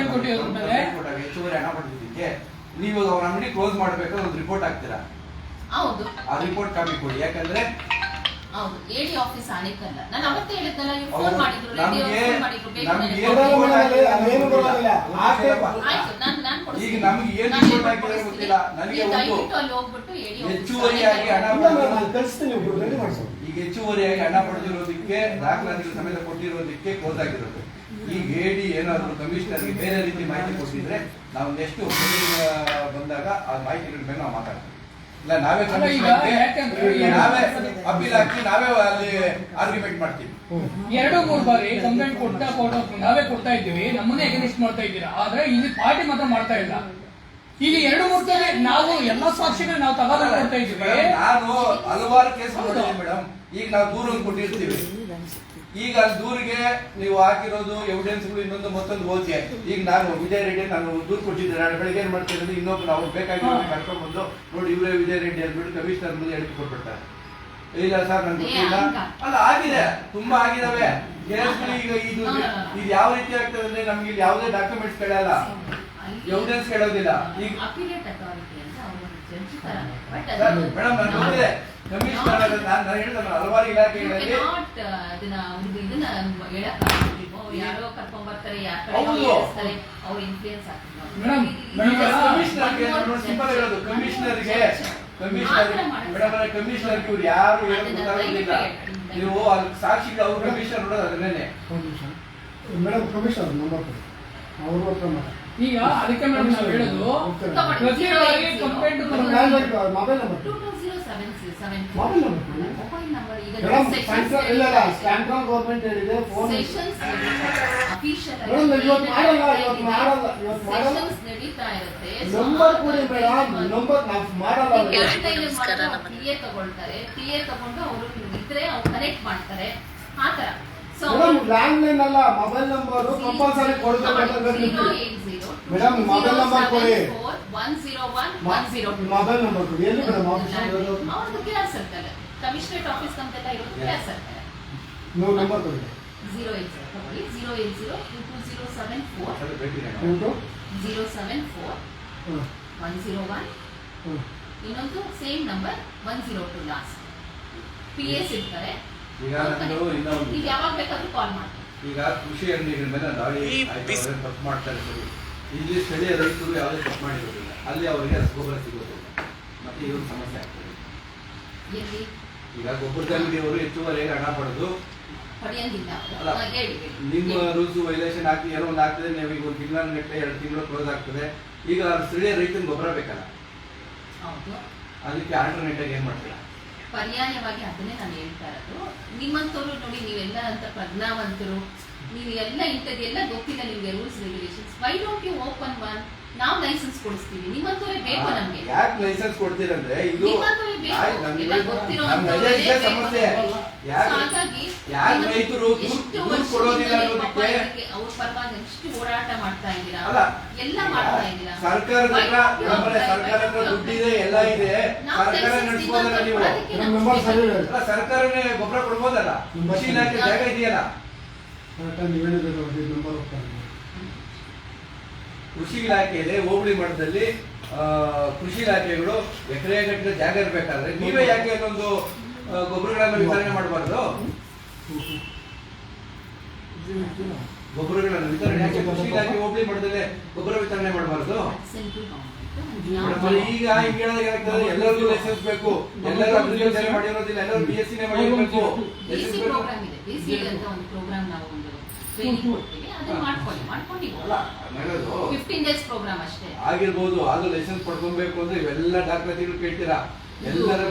ಹೆಚ್ಚುವರಿ ಹಣ ಪಡೆದಿದ್ದಕ್ಕೆ ನೀವು ಅವ್ರ ಅಂಗಡಿ ಕ್ಲೋಸ್ ಮಾಡಬೇಕಾದ್ರೆ ಒಂದು ರಿಪೋರ್ಟ್ ಹಾಕ್ತೀರಾ. ಹೌದು, ಆ ರಿಪೋರ್ಟ್ ಕಾಪಿ ಕೊಡಿ. ಯಾಕಂದ್ರೆ ಹೌದು AD ಆಫೀಸ್ ಆಣಿಕಲ್ಲ. ನಾನು ಅವತ್ತೇ ಹೇಳಿದ್ನಲ್ಲ, ಇವ್ರು ಫೋನ್ ಮಾಡಿದ್ರು, ಈಗ ನಮ್ಗೆ ಏನು ರಿಪೋರ್ಟ್ ಹಾಕಿದ್ರೆ ಗೊತ್ತಿಲ್ಲ. ನನಗೆ ಒಂದು ಹೆಚ್ಚುವರಿಯಾಗಿ ಹಣ ಈಗ ಹೆಚ್ಚುವರಿಯಾಗಿ ಹಣ ಪಡೆದಿರೋದಕ್ಕೆ ದಾಖಲಾತಿಗಳು ಸಮೇತ ಕೊಟ್ಟಿರೋದಕ್ಕೆ ಕ್ಲೋಸ್ ಆಗಿರೋದು. ಈಗ AD ಏನಾದ್ರು ಕಮಿಷನರ್ಗೆ ಬೇರೆ ರೀತಿ ಮಾಹಿತಿ ಕೊಟ್ಟಿದ್ರೆ ನಾವು ನೆಕ್ಸ್ಟ್ ಬಂದಾಗ ಆ ಮಾಹಿತಿಗಳ ಮೇಲೆ ನಾವು ಮಾತಾಡ್ತೀವಿ. ಇಲ್ಲ ನಾವೇ ನಾವೇ ಅಪೀಲ್ ಹಾಕಿ ನಾವೇ ಅಲ್ಲಿ ಆರ್ಗ್ಯುಮೆಂಟ್ ಮಾಡ್ತೀವಿ. 2-3 ಬಾರಿ ಕಂಪ್ಲೇಂಟ್ ನಾವೇ ಕೊಡ್ತಾ ಇದ್ದೀವಿ, ನಮ್ಮನ್ನೇ ಎಗನಿಸ್ಟ್ ಮಾಡ್ತಾ ಇದ್ದೀರಾ. ಆದ್ರೆ ಇಲ್ಲಿ ಪಾರ್ಟಿ ಮಾತ್ರ ಮಾಡ್ತಾ ಇಲ್ಲ. ಈಗ 2-3 ಸಲ ನಾವು ಎಲ್ಲಾ ಸಾಕ್ಷಿಗಳು ನಾವು ತಗೊಂಡು ಕೊಡ್ತಾ ಇದ್ದೀವಿ. ನಾನು ಹಲವಾರು ಕೇಸ್ ಮಾಡಿದ್ದೀನಿ ಮೇಡಮ್. ಈಗ ನಾವು ದೂರ ಕೊಟ್ಟಿರ್ತೀವಿ, ಈಗ ಅಲ್ಲಿ ದೂರಿಗೆ ನೀವು ಹಾಕಿರೋದು ಎವಿಡೆನ್ಸ್ಗಳು ಇನ್ನೊಂದು ಮತ್ತೊಂದು ಓದಿ. ಈಗ ನಾನು ವಿಜಯ್ ರೆಡ್ಡಿ ನಾನು ದೂರು ಕೊಟ್ಟಿದ್ದೆ, ನಾನು ಬೆಳಗ್ಗೆ ಏನ್ ಮಾಡ್ತಿರೋದು ಇನ್ನೊಬ್ರು ನಾವು ಬೇಕಾಗಿರೋ ಕರ್ಕೊಂಡ್ ಬಂದು ನೋಡಿ ಇವರೇ ವಿಜಯ್ ರೆಡ್ಡಿ ಅಂದ್ಬಿಟ್ಟು ಕಮಿಷನರ್ ಮುಂದೆ ಹೇಳಿಕೆ ಕೊಟ್ಬಿಡ್ತಾರೆ. ಇಲ್ಲ ಸರ್ ನನ್ಗೆ ಗೊತ್ತಿಲ್ಲ. ಅಲ್ಲ ಆಗಿದೆ, ತುಂಬಾ ಆಗಿದಾವೆ ಕೇಸ್ಗಳು. ಈಗ ಇದು ಯಾವ ರೀತಿ ಆಗ್ತದೆ ಅಂದ್ರೆ ನಮ್ಗೆ ಇಲ್ಲಿ ಯಾವುದೇ ಡಾಕ್ಯುಮೆಂಟ್ಸ್ ಕೇಳಲ್ಲ, ಎವಿಡೆನ್ಸ್ ಕೇಳೋದಿಲ್ಲ. ಈಗ ಮೇಡಮ್ ನಾನು ಗೊತ್ತಿದೆ ಕಮಿಷನರ್ ನಾನು ಹೇಳಿದ್ರೆ ಹಲವಾರು ಇಲಾಖೆಗಳಲ್ಲಿ ಯಾರೋ ಕರ್ಕೊಂಡ್ ಬರ್ತಾರೆ, ಅವ್ರ ಇನ್ಫ್ಲೂಯೆನ್ಸ್ ಸಿಂಪಲ್ ಹೇಳೋದು ಕಮಿಷನರ್ಗೆ ಇವ್ರು ಯಾರು ಗೊತ್ತಾಗೋದಿಲ್ಲ. ನೀವು ಅಲ್ಲಿ ಸಾಕ್ಷಿಗಳು ಅವ್ರು ಕಮಿಷನರ್ ನೋಡೋದು ಅದನ್ನೇ. ಮೇಡಮ್ ಕಮಿಷನರ್ ನಂಬರ್ ಕೊಡಿ, ಅವರು ಹತ್ರ ಮಾಡಿ. ಈಗ ಅದಕ್ಕೆ ಮೇಡಮ್ ನಾವು ಹೇಳೋದು ಪ್ರತಿಯೊಬ್ಬರಿಗೆ complaint mobile number mobile number central government ಹೇಳಿದೆ ಫೋನ್ ನಂಬರ್ ಕೊಡಿ ಮೇಡಮ್. ನಂಬರ್ ನಾವು ಮಾಡಲ್ಲ, ತಗೊಳ್ತಾರೆ, ತಗೊಂಡು ಅವರು ಇದ್ರೆ ಅವ್ರು ಕನೆಕ್ಟ್ ಮಾಡ್ತಾರೆ ಆ ತರ. ಲ್ಯಾಂಡ್ ಲೈನ್ ಅಲ್ಲ, ಮೊಬೈಲ್ ನಂಬರ್ ಕಂಪಲ್ಸರಿ ಕೊಡಬೇಕು ಮೇಡಮ್. ಮೊಬೈಲ್ ನಂಬರ್ ಕೊಡಿ, 10110. ಮೊಬೈಲ್ ನಂಬರ್ ಕೊಡಿ. ಎಲ್ಲಿ ಮೇಡಮ್ ಅವ್ರದ್ದು KR ಸರ್ಕಲ್, ಕಮಿಷನರೇಟ್ ಆಫೀಸ್ ನಮ್ದೆಲ್ಲ ಇರೋದು KR ಸರ್ಕಲ್. ನೀವು ನಂಬರ್ ಕೊಡಿ. 080 ತಗೊಳ್ಳಿ, 08022074074 101. ಇನ್ನೊಂದು ಸೇಮ್ ನಂಬರ್ 102 ಲಾಸ್ಟ್. PS ಇರ್ತಾರೆ. ಈಗ ನಾನು ಇನ್ನೊಂದು ನೀವು ಯಾವಾಗ ಬೇಕಾದ್ರೂ ಕಾಲ್ ಮಾಡಿ. ಈಗ ಕೃಷಿ ಅಂಗಡಿಗಳ ಮೇಲೆ ದಾಳಿ ತಪ್ಪು ಮಾಡ್ತಾರೆ ಸರಿ. ಇಲ್ಲಿ ಸ್ಥಳೀಯ ರೈತರು ಯಾವುದೇ ತಪ್ಪು ಮಾಡಿರೋದಿಲ್ಲ, ಅಲ್ಲಿ ಅವರಿಗೆ ರಸಗೊಬ್ಬರ ಸಿಗೋದಿಲ್ಲ, ಮತ್ತೆ ಇವ್ರ ಸಮಸ್ಯೆ ಆಗ್ತದೆ. ಈಗ ಗೊಬ್ಬರದ ಅಂಗಡಿಯವರು ಹೆಚ್ಚುವರೆಗೆ ಹಣ ಪಡೆದು ನಿಮ್ಮ ರೂಲ್ಸ್ ವೈಲೇಷನ್ ಆಗ್ತದೆ, ಏನೋ ಒಂದು ಆಗ್ತದೆ. ನೀವು ಈಗ ಒಂದು ತಿಂಗಳ ಗಟ್ಟಲೆ 2 ತಿಂಗಳು ಕ್ಲೋಸ್ ಆಗ್ತದೆ. ಈಗ ಸ್ಥಳೀಯ ರೈತನ ಗೊಬ್ಬರ ಬೇಕಲ್ಲ, ಅದಕ್ಕೆ ಆಲ್ಟರ್ನೇಟ್ ಆಗಿ ಏನ್ ಮಾಡ್ತೀರಾ? ಪರ್ಯಾಯವಾಗಿ ಅದನ್ನೇ ನಾನು ಹೇಳ್ತಾ ಇರೋದು. ನಿಮ್ಮಂತವ್ರು ನೋಡಿ, ನೀವೆಲ್ಲ ಅಂತ ಪ್ರಜ್ಞಾವಂತರು, ನೀವು ಎಲ್ಲ ಇಂಥದ್ದೆಲ್ಲ ಗೊತ್ತಿಲ್ಲ ನಿಮ್ಗೆ rules regulations. Why don't you open one? ನಾವು ಲೈಸೆನ್ಸ್ ಕೊಡಿಸ್ತೀವಿ, ನಿಮ್ಮಂತವರೇ ಬೇಕು ನಮ್ಗೆ. ಯಾಕೆ ಲೈಸೆನ್ಸ್ ಕೊಡ್ತೀರಂದ್ರೆ ಇದು ನಿಮ್ಮಂತವರೇ ಬೇಕು, ಎಲ್ಲ ಗೊತ್ತಿರೋ ಸಮಸ್ಯೆ. ಹಾಗಾಗಿ ರೈತರು ಕೊಡೋದಿಲ್ಲ ಅನ್ನೋದಕ್ಕೆ ಅವ್ರ ಪರವಾಗಿ ಎಷ್ಟು ಹೋರಾಟ ಮಾಡ್ತಾ ಇದ್ದೀರಾ, ಎಲ್ಲ ಸರ್ಕಾರ ಮಾಡ್ತಾ ಇದ್ದೀರಾ. ಸರ್ಕಾರದ ದುಡ್ಡಿದೆ, ಎಲ್ಲ ಇದೆ, ಸರ್ಕಾರ ನಡೆಸ್ಬೋದಲ್ಲ ನೀವು. ಸರ್ಕಾರನೇ ಗೊಬ್ಬರ ಕೊಡ್ಬೋದಲ್ಲ, ಕೃಷಿ ಇಲಾಖೆ ಜಾಗ ಇದೆಯಲ್ಲ. ಕೃಷಿ ಇಲಾಖೆಯಲ್ಲಿ ಹೋಬಳಿ ಮಟ್ಟದಲ್ಲಿ ಕೃಷಿ ಇಲಾಖೆಗಳು ಎಕರೆ ಗಟ್ಟಲೆ ಜಾಗ ಇರಬೇಕಾದ್ರೆ ನೀವೇ ಯಾಕೆ ಇನ್ನೊಂದು ಗೊಬ್ಬರಗಳನ್ನು ವಿತರಣೆ ಮಾಡಬಾರ್ದು? ಗೊಬ್ಬರಗಳನ್ನು ವಿತರಣೆ ಯಾಕೆ ಕೃಷಿ ಇಲಾಖೆ ಹೋಬಳಿ ಮಟ್ಟದಲ್ಲಿ ಗೊಬ್ಬರ ವಿತರಣೆ ಮಾಡಬಾರ್ದು? ಈಗ ಹಿಂಗೆ ಹೇಳೋದಾಗ್ತದೆ, ಎಲ್ಲರಿಗೂ ಲೈಸೆನ್ಸ್ ಬೇಕು, ಎಲ್ಲರೂ ಅಗ್ರಿಕಲ್ಚರ್ ಮಾಡಿರೋದಿಲ್ಲ, ಎಲ್ಲರೂ BSc ಮಾಡಿರ್ಬೇಕು. ಆಗಿರ್ಬೋದು, ಅದು ಲೈಸೆನ್ಸ್ ಪಡ್ಕೊಬೇಕು ಅಂದ್ರೆ ಇವೆಲ್ಲ ದಾಖಲಾತಿಗಳು ಕೇಳ್ತೀರಾ, ಎಲ್ಲರ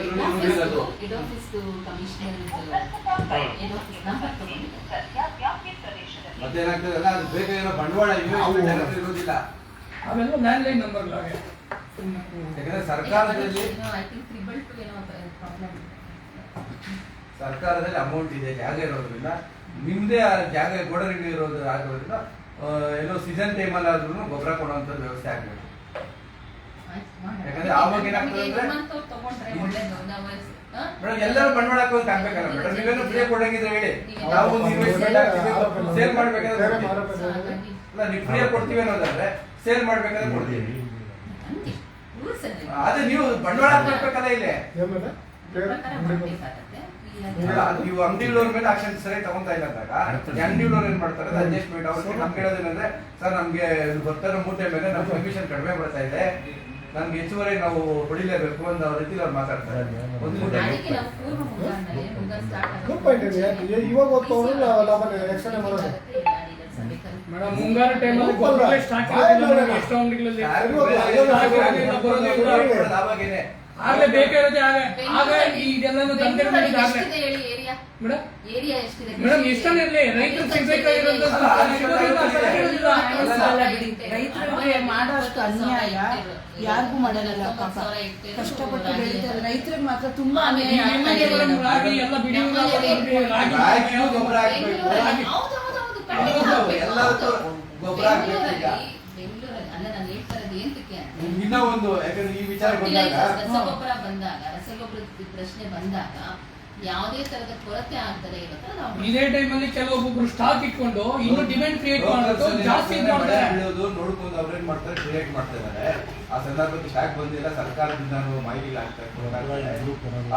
ಮತ್ತೇನಾಗ್ತದೆ ಅಲ್ಲ, ಅದು ಬೇಕಾಗಿರೋ ಬಂಡವಾಳ ಇರೋದಿಲ್ಲ. ಅವೆಲ್ಲ ಲ್ಯಾಂಡ್ಲೈನ್ ನಂಬರ್ ಯಾಕಂದ್ರೆ ಸರ್ಕಾರದಲ್ಲಿ ಅಮೌಂಟ್ ಇದೆ, ಜಾಗ ಇರೋದ್ರಿಂದ ನಿಮ್ದೇ ಜಾಗ ಗೋಡರಿಗಳು ಇರೋದ್ರಿಂದ ಏನೋ ಸೀಸನ್ ಟೈಮಲ್ಲಿ ಆದ್ರೂ ಗೊಬ್ಬರ ಕೊಡುವಂತ ವ್ಯವಸ್ಥೆ ಆಗ್ಬೇಕು. ಯಾಕಂದ್ರೆ ಆವಾಗ ಏನಾಗ್ತದೆ ಅಂದ್ರೆ ಮೇಡಮ್ ಎಲ್ಲರೂ ಬಂಡವಾಳ ಹಾಕೋದಕ್ಕೆ ಆಗ್ಬೇಕಲ್ಲ ಮೇಡಮ್. ನೀವೇನು ಫ್ರೀ ಕೊಡಂಗಿದ್ರೆ ಹೇಳಿ, ನಾವು ಒಂದು ಇನ್ವೆಸ್ಟ್ಮೆಂಟ್ ಆಗ್ತೀವಿ, ಸೇಲ್ ಮಾಡ್ಬೇಕಾದ್ರೆ ಅಲ್ಲ, ನೀವು ಫ್ರೀ ಕೊಡ್ತೀವಿ ಅನ್ನೋದಾದ್ರೆ ಸೇಲ್ ಮಾಡ್ಬೇಕಾದ್ರೆ ಕೊಡ್ತೀವಿ. ಅದೇ ನೀವು ಬಂಡವಾಳ ಹಾಕ್ಬೇಕಲ್ಲ ಇಲ್ಲಿ. ನೀವು ಅಂಗಡಿಗಳವ್ರ ಮೇಲೆ ಆಕ್ಷನ್ ಸರಿ ತಗೊಂತಾ ಇಲ್ಲ ಅಂದಾಗ ಅಂಗಡಿಗಳವ್ರು ಏನ್ ಮಾಡ್ತಾರೆ, ಅಡ್ಜಸ್ಟ್ಮೆಂಟ್ ಅವ್ರಿಗೆ ನಮ್ಗೆ ಹೇಳೋದೇನಂದ್ರೆ, ಸರ್ ನಮ್ಗೆ ಬರ್ತಾರ ಮೂಟೆ ಮೇಲೆ ನಮ್ಮ ಕಮಿಷನ್ ಕಡಿಮೆ ಬರ್ತಾ ಇದೆ, ನಮ್ಗೆ ಹೆಚ್ಚುವರಿ ನಾವು ಹೊಡಿಲೇಬೇಕು ಅಂತ ಅವ್ರ ರೀತಿ ಅವ್ರು ಮಾತಾಡ್ತಾರೆ. ಒಂದು ಮೂಟೆ ಇವಾಗ ಎಕ್ಸ್ಟೆಂಡ್ ಮಾಡೋದು ಮೇಡಮ್. ಮುಂಗಾರು ಟೈಮಲ್ಲಿ ಸ್ಟಾರ್ಟ್ ಆಗಿಲ್ಲ, ಎಷ್ಟು ಅಂಗಡಿಗಳಲ್ಲಿ ಅವಾಗೇನೆ ಆಗಲೇ ಬೇಕಾಗಿರೋದೇ ಆಗ ಇದೆಲ್ಲ ದಂಧೆ ಮಾಡಿದಾಗಲೇ ಮೇಡಮ್. ಮೇಡಮ್ ಎಷ್ಟೊಂದು ಇರಲಿ, ರೈತರು ಸಿಗ್ಬೇಕಾಗಿರೋದು ರೈತರಿಗೆ ಮಾಡೋಷ್ಟು ಅನ್ಯಾಯ ಯಾರಿಗೂ ಮಾಡಲ್ಲ ಪಾಪ. ಕಷ್ಟಪಟ್ಟು ಬೆಳೀತಾರೆ, ರೈತರಿಗೆ ಮಾತ್ರ ತುಂಬಾ ರಾಗಿ ಎಲ್ಲ ಬಿಡಿ ಗೊಬ್ಬರ ಇನ್ನ ಒಂದು ಯಾಕಂದ್ರೆ ಈ ವಿಚಾರ ಬಂದಾಗ ರಸಗೊಬ್ಬರ ಪ್ರಶ್ನೆ ಬಂದಾಗ ಯಾವುದೇ ತರದ ಕೊರತೆ ಆಗ್ತದೆ ಇರುತ್ತೆ ನಾವು ಇದೇ ಟೈಮಲ್ಲಿ ಕೆಲವೊಬ್ಬರು ಸ್ಟಾಕ್ ಇಟ್ಕೊಂಡು ಇನ್ನು ಡಿಮ್ಯಾಂಡ್ ಕ್ರಿಯೇಟ್ ಮಾಡೋದು ಜಾಸ್ತಿ ಇದು ಮಾಡ್ತಾರೆ. ನೋಡ್ಕೊಂಡು ಅವ್ರೇನ್ ಮಾಡ್ತಾರೆ, ಕ್ರಿಯೇಟ್ ಮಾಡ್ತಾ ಇದ್ದಾರೆ. ಆ ಸಂದರ್ಭದಲ್ಲಿ ಸ್ಟಾಕ್ ಬಂದಿಲ್ಲ, ಸರ್ಕಾರದಿಂದ ಮಾಹಿತಿ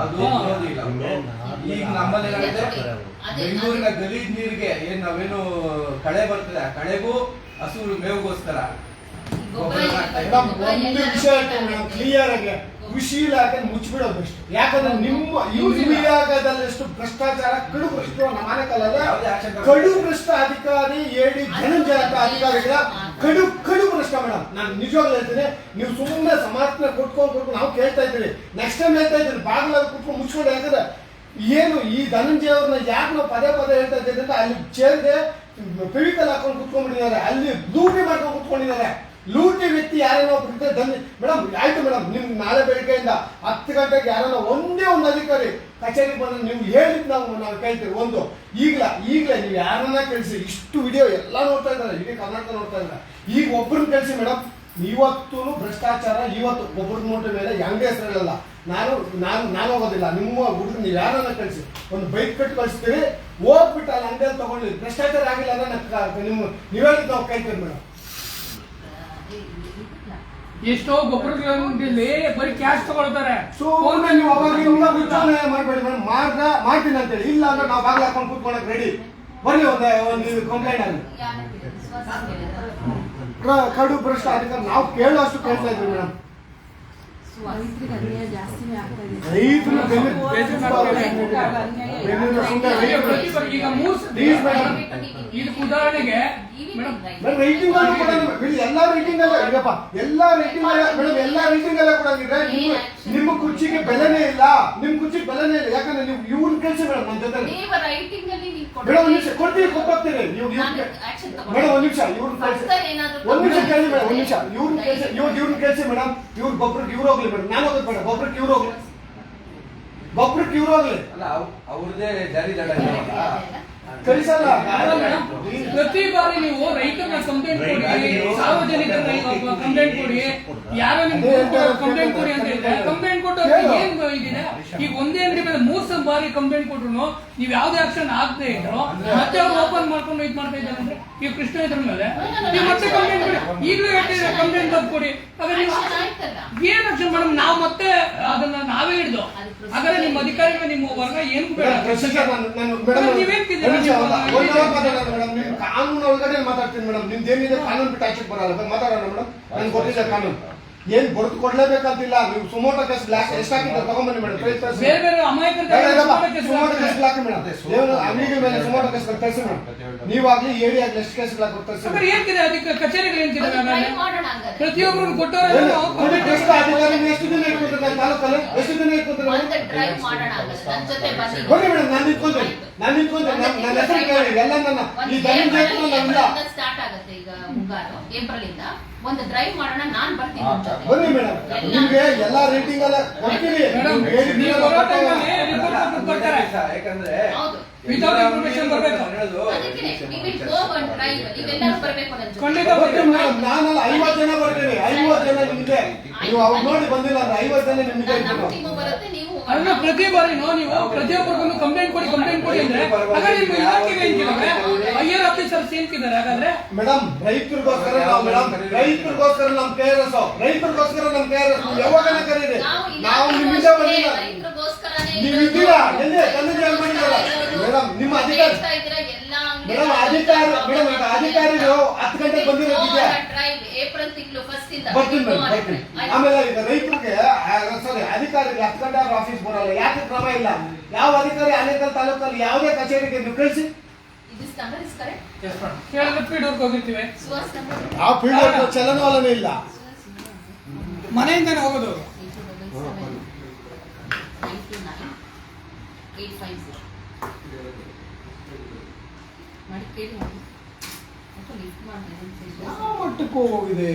ಅದು ಬರೋದಿಲ್ಲ. ಈಗ ನಮ್ಮಲ್ಲಿ ಏನಾಗಿದೆ, ಬೆಂಗಳೂರಿನ ಗಲೀಜ್ ನೀರಿಗೆ ಏನ್ ನಾವೇನು ಕಳೆ ಬರ್ತದೆ, ಆ ಕಳೆಗೂ ಹಸು ಮೇವಿಗೋಸ್ಕರ ಒಂದು ವಿಷಯ ಕ್ಲಿಯರ್ ಆಗಿ ಕೃಷಿ ಇಲಾಖೆ ಮುಚ್ಚಿಬಿಡೋದು ಬೆಸ್ಟ್. ಯಾಕಂದ್ರೆ ನಿಮ್ಮ ಇಲಾಖೆದಲ್ಲಷ್ಟು ಭ್ರಷ್ಟಾಚಾರ, ಕಡು ಭ್ರಷ್ಟ ಮನೆ ಕಾಲದ ಕಡು ಭ್ರಷ್ಟ ಅಧಿಕಾರಿ ಹೇಳಿ ಧನಂಜಯ ಅಧಿಕಾರಿಗಳ ಕಡು ಭ್ರಷ್ಟ ಮೇಡಮ್. ನಾನು ನಿಜವಾಗ್ಲೂ ಹೇಳ್ತೀನಿ, ನೀವು ಸುಮ್ಮನೆ ಸಮಾಜನ ಕೊಟ್ಕೊಂಡು ನಾವು ಕೇಳ್ತಾ ಇದ್ದೀವಿ. ನೆಕ್ಸ್ಟ್ ಟೈಮ್ ಹೇಳ್ತಾ ಇದ್ದೀನಿ, ಬಾಗಿಲಾಗ ಕುತ್ಕೊಂಡು ಮುಚ್ಕೊಂಡು. ಯಾಕಂದ್ರೆ ಏನು ಈ ಧನಂಜಯ ಅವ್ರನ್ನ ಯಾಕೆ ನಾವು ಪದೇ ಪದೇ ಹೇಳ್ತಾ ಇದ್ದೀವಿ ಅಂದ್ರೆ, ಅಲ್ಲಿ ಚೇರ್ಗೆ ಫೆವಿಕಲ್ ಹಾಕೊಂಡು ಕುತ್ಕೊಂಡ್ಬಿಟ್ಟಿದ್ದಾರೆ, ಅಲ್ಲಿ ಲೂಟಿ ಮಾಡ್ಕೊಂಡು ಕುತ್ಕೊಂಡಿದ್ದಾರೆ. ಲೂಟಿ ವ್ಯಕ್ತಿ ಯಾರೇನೋ ಮೇಡಮ್ ಆಯ್ತು ಮೇಡಮ್, ನಿಮ್ ನಾಳೆ ಬೆಳಿಗ್ಗೆಯಿಂದ 10 ಗಂಟೆಗೆ ಯಾರನ್ನ ಒಂದೇ ಒಂದು ಅಧಿಕಾರಿ ಕಚೇರಿಗೆ ಬಂದ್ರೆ ನೀವು ಹೇಳಿದ್ ನಾವು ಕೇಳ್ತೀವಿ. ಒಂದು ಈಗಲೇ ನೀವು ಯಾರನ್ನ ಕಳಿಸಿ, ಇಷ್ಟು ವಿಡಿಯೋ ಎಲ್ಲ ನೋಡ್ತಾ ಇದ್ದಾರೆ, ಇಡೀ ಕರ್ನಾಟಕ ನೋಡ್ತಾ ಇದ್ದಾರೆ. ಈಗ ಒಬ್ಬರನ್ನ ಕಳಿಸಿ ಮೇಡಮ್. ಇವತ್ತು ಭ್ರಷ್ಟಾಚಾರ, ಇವತ್ತು ಒಬ್ಬರ ನೋಟ ಮೇಲೆ ಹೆಂಗೆ ಹೆಸರು ಹೇಳಲ್ಲ. ನಾನು ಹೋಗೋದಿಲ್ಲ. ನಿಮ್ಮ ಹುಡುಗರು ನೀವು ಯಾರನ್ನ ಕಳಿಸಿ, ಒಂದು ಬೈಕ್ ಕಟ್ಟು ಕಳಿಸ್ತೀವಿ, ಹೋಗ್ಬಿಟ್ಟು ಅಲ್ಲಿ ಅಂಗಡಿಯಲ್ಲಿ ತಗೊಂಡು ಭ್ರಷ್ಟಾಚಾರ ಆಗಿಲ್ಲ ಅಂದ್ರೆ ನಿಮ್ಮ ನೀವು ಹೇಳಿದ್ ನಾವು ಕೇಳ್ತೀವಿ ಮೇಡಮ್. ಎಷ್ಟೋ ಗೊಬ್ಬರಗಳಲ್ಲಿ ಬರೀ ಕ್ಯಾಶ್ ತಗೊಳ್ತಾರೆ. ನೀವು ಅವಾಗಿಂದ ವಿಚಾರಣೆ ಮಾಡಬೇಡಿ ಮೇಡಮ್. ಮಾಡ್ತೀನಿ ಅಂತೇಳಿ, ಇಲ್ಲ ಅಂದ್ರೆ ನಾವು ಬಾಗಿಲು ಹಾಕೊಂಡು ಕೂತ್ಕೊಳಕ್ ರೆಡಿ. ಬನ್ನಿ ಒಂದು ಕಂಪ್ಲೇಂಟ್ ಆಗಿ ಕಡು ಭ್ರಷ್ಟ ಅಧಿಕಾರಿ ನಾವು ಕೇಳೋಷ್ಟು ಕೇಳ್ತಾ ಇದ್ವಿ ಮೇಡಮ್. ರೈತರಿಗೆ ಅನ್ಯಾಯ ಜಾಸ್ತಿನೇ ಆಗ್ತಾ ಇದೆ. ರೈತರು ಈಗ ಇದಕ್ಕೆ ಉದಾಹರಣೆಗೆ ರೈಟಿಂಗ್ ಎಲ್ಲಾ ರೈಟಿಂಗ್ ಎಲ್ಲ ಇದಪ್ಪ, ಎಲ್ಲಾ ರೈಟಿಂಗ್ ಮೇಡಮ್, ಎಲ್ಲಾ ರೈಟಿಂಗ್ ಎಲ್ಲ ಕೊಡಂಗಿದ್ರೆ ನಿಮ್ಮ ಕುರ್ಚಿಗೆ ಬೆಲೆನೇ ಇಲ್ಲ. ನಿಮ್ ಕುರ್ಚಿಗೆ ಬೆಲೆನೇ ಇಲ್ಲ. ಯಾಕಂದ್ರೆ ನೀವು ಇವ್ನ ಕೆಲಸ ಮೇಡಮ್ ನನ್ನ ಜೊತೆ ಮೇಡಮ್ ಒಂದ್ ನಿಮಿಷ ಕೊಡ್ತೀವಿ, ಕೊಟ್ಟಾಗ್ತೀರಿ. ಮೇಡಮ್ ಒಂದ್ ನಿಮಿಷ ಕೇಳಿ ಮೇಡಮ್, ಒಂದ್ ನಿಮಿಷ ಇವ್ರನ್ನ ಕೇಳಿಸಿ ಮೇಡಮ್. ಇವ್ರ ಗೊಬ್ಬರಕ್ಕೆ ಇವ್ರು ಹೋಗ್ಲಿ ಮೇಡಮ್, ನಾನು ಹೋಗೋದು ಬೇಡ. ಗೊಬ್ಬರಕ್ಕೆ ಇವ್ರು ಹೋಗ್ಲಿ ಅಲ್ಲ, ಅವ್ರದೇ ಜಾರಿ ದಡ ಕಳಿಸಲ್ಲ. ಪ್ರತಿ ಬಾರಿ ನೀವು ರೈತರನ್ನ ಕಂಪ್ಲೇಂಟ್ ಕೊಡಿ, ಸಾರ್ವಜನಿಕರ ಕಂಪ್ಲೇಂಟ್ ಕೊಡಿ, ಯಾರೋ ನಿಮ್ಗೆ ಕಂಪ್ಲೇಂಟ್ ಕೊಡಿ ಅಂತ ಹೇಳಿದ್ರೆ ಕಂಪ್ಲೇಂಟ್ ಕೊಟ್ಟು ಏನ್ ಇದಿದೆ? ಈಗ ಒಂದೇ ಅಂಗಡಿ ಮೇಲೆ 3 ಬಾರಿ ಕಂಪ್ಲೇಂಟ್ ಕೊಟ್ರು ನೀವ್ ಯಾವ್ದೇ ಆಕ್ಷನ್ ಆಗದೆ ಇದ್ರು ಮತ್ತೆ ಅವ್ರು ಓಪನ್ ಮಾಡ್ಕೊಂಡು ಇದ್ ಮಾಡ್ತಾ ಇದ್ದಾರೆ ಅಂದ್ರೆ, ಈಗ ಕೃಷ್ಣ ಇದ್ರ ಮೇಲೆ ನೀವು ಮತ್ತೆ ಕಂಪ್ಲೇಂಟ್ ಕೊಡಿ. ಈಗಲೂ ಹೇಳ್ತಿದ್ರೆ ಕಂಪ್ಲೇಂಟ್ ತಂದು ಕೊಡಿ. ಹಾಗಾದ್ರೆ ನೀವು ಏನ್ ಆಕ್ಷನ್ ಮೇಡಮ್? ನಾವು ಮತ್ತೆ ಅದನ್ನ ನಾವೇ ಹಿಡಿದು ಹಾಗಾದ್ರೆ ನಿಮ್ಮ ಅಧಿಕಾರಿಗಳು ನಿಮ್ಮ ವರ್ಗ ಏನು ಬೇಡ. ನೀವೇನ್ ಕಾನೂನು ಒಳಗಡೆ ಮಾತಾಡ್ತೀನಿ ಮೇಡಮ್. ನಿಮ್ದೇನಿದೆ ಕಾನೂನು ಬಿಟ್ಟು ಆಚೆಗೆ ಬರಲ್ಲ. ಮಾತಾಡೋಣ ಮೇಡಮ್. ನನ್ಗೆ ಗೊತ್ತಿದೆ ಕಾನೂನು ಏನ್ ಬರೆದು ಕೊಡ್ಲೇಬೇಕಂತಿಲ್ಲ. ನೀವು ಸುಮೋಟೋ ಕೇಸ್ ಬ್ಲಾಕ್ ಎಷ್ಟಾಕಿದ್ರೆ ತಗೊಂಬನ್ನಿ madam. Suo motu case block madam, ಅಂಗಡಿ ಮೇಲೆ ಸುಮೋಟೋ ಕೇಸ್ ತರಿಸಿ ಮೇಡಮ್. ನೀವಾಗ್ಲಿ ಏಡಿ ಆಗ್ಲಿ ಎಷ್ಟು ಕೇಸ್ ಬ್ಲಾಕ್ ತರಿಸಿ. ಏನ್ತಿದೆ ಅದಕ್ಕೆ ಕಚೇರಿಗಳು ಏನ್ತಿದೆ? ಪ್ರತಿಯೊಬ್ಬರು ಕೊಟ್ಟವರು ಎಷ್ಟು ಅಧಿಕಾರಿ ಎಷ್ಟು ದಿನ ಇಟ್ಕೊತಾರೆ ತಾಲೂಕಲ್ಲಿ? ಎಷ್ಟು ದಿನ ಇಟ್ಕೊತಾರೆ? ಬನ್ನಿ ಮೇಡಮ್, ನಾನು ನಿಂತ್ಕೊಂತೀನಿ. ನನ್ನ ಹೆಸರು ಕೇಳಿ ಎಲ್ಲ ನನ್ನ ಈ ಧನಂಜಯ ನಾವಿಲ್ಲ. ಸ್ಟಾರ್ಟ್ ಆಗುತ್ತೆ ಈಗ ಮುಂಗಾರು ಏಪ್ರಿಲ್ ಇಂದ. ಒಂದು ಡ್ರೈವ್ ಮಾಡೋಣ, ನಾನ್ ಬರ್ತೀನಿ. ಬನ್ನಿ ಮೇಡಮ್, ನಿಮ್ಗೆ ಎಲ್ಲಾ ರೇಟಿಂಗ್ ಎಲ್ಲ ಕೊಡ್ತೀವಿ. ಯಾಕಂದ್ರೆ ಹೌದು, ವಿತೌಟ್ ಇನ್ಫಾರ್ಮೇಶನ್ ಬರಬೇಕು. ನಾನಲ್ಲ 50 ಜನ ಬರ್ತೀನಿ. 50 ಜನ ನಿಮ್ಗೆ ನೀವು ಅವ್ರು ನೋಡಿ ಬಂದಿಲ್ಲ ಅಂದ್ರೆ 50 ಜನ ನಿಮ್ಗೆ ಅಲ್ಲ, ಪ್ರತಿ ಬಾರಿ ನೀವು ಪ್ರತಿಯೊಬ್ಬರಿಗೂ ಕಂಪ್ಲೇಂಟ್ ಕೊಡಿ ಅಂದ್ರೆ ಹಾಗಾದ್ರೆ ನಿಮ್ಮ ಇಲಾಖೆಗೆ ಏನ್ಕಿದ್ದಾರೆ? IR officers ಏನ್ಕಿದ್ದಾರೆ? ಹಾಗಾದ್ರೆ ಮೇಡಮ್ ರೈತರಿಗೋಸ್ಕರ ನಾವು ಮೇಡಮ್, ರೈತರಿಗೋಸ್ಕರ ನಮ್ KRS, ರೈತರಿಗೋಸ್ಕರ ನಮ್ KRS ಯಾವಾಗನ ಕರೀರಿ. ನಾವು ನಿಮ್ಮಿಂದ ಬಂದಿಲ್ಲ. ನೀವು ಇದ್ದೀರಾ ಎಲ್ಲಿ ಧನಂಜಯ ಮಾಡಿದಾರ ಮೇಡಮ್. ನಿಮ್ಮ ಅಧಿಕಾರಿ ಮೇಡಮ್, ಅಧಿಕಾರಿಗಳು 10 ಗಂಟೆಗೆ ಬಂದಿರೋದಿದೆ. ಬರ್ತೀನಿ ಮೇಡಮ್, ಬರ್ತೀನಿ. ಆಮೇಲೆ ಈಗ ರೈತರಿಗೆ ಸಾರಿ ಅಧಿಕಾರಿಗೆ 10 ಗಂಟೆ ಆಫೀಸ್ ಬರಲ್ಲ. ಯಾಕೆ ಕ್ರಮ ಇಲ್ಲ? ಯಾವ ಅಧಿಕಾರಿ ಆನೇಕಲ್ ತಾಲೂಕಲ್ಲಿ ಯಾವುದೇ ಕಚೇರಿಗೆ ನೀವು ಕಳಿಸಿ. ಹೋಗಿರ್ತೀವಿ, ಆ ಫೀಲ್ಡ್ ಚಲನವಲನೆ ಇಲ್ಲ. ಮನೆಯಿಂದಾನೆ ಹೋಗೋದು. ಮಟ್ಟಕ್ಕೂ ಹೋಗಿದೆ.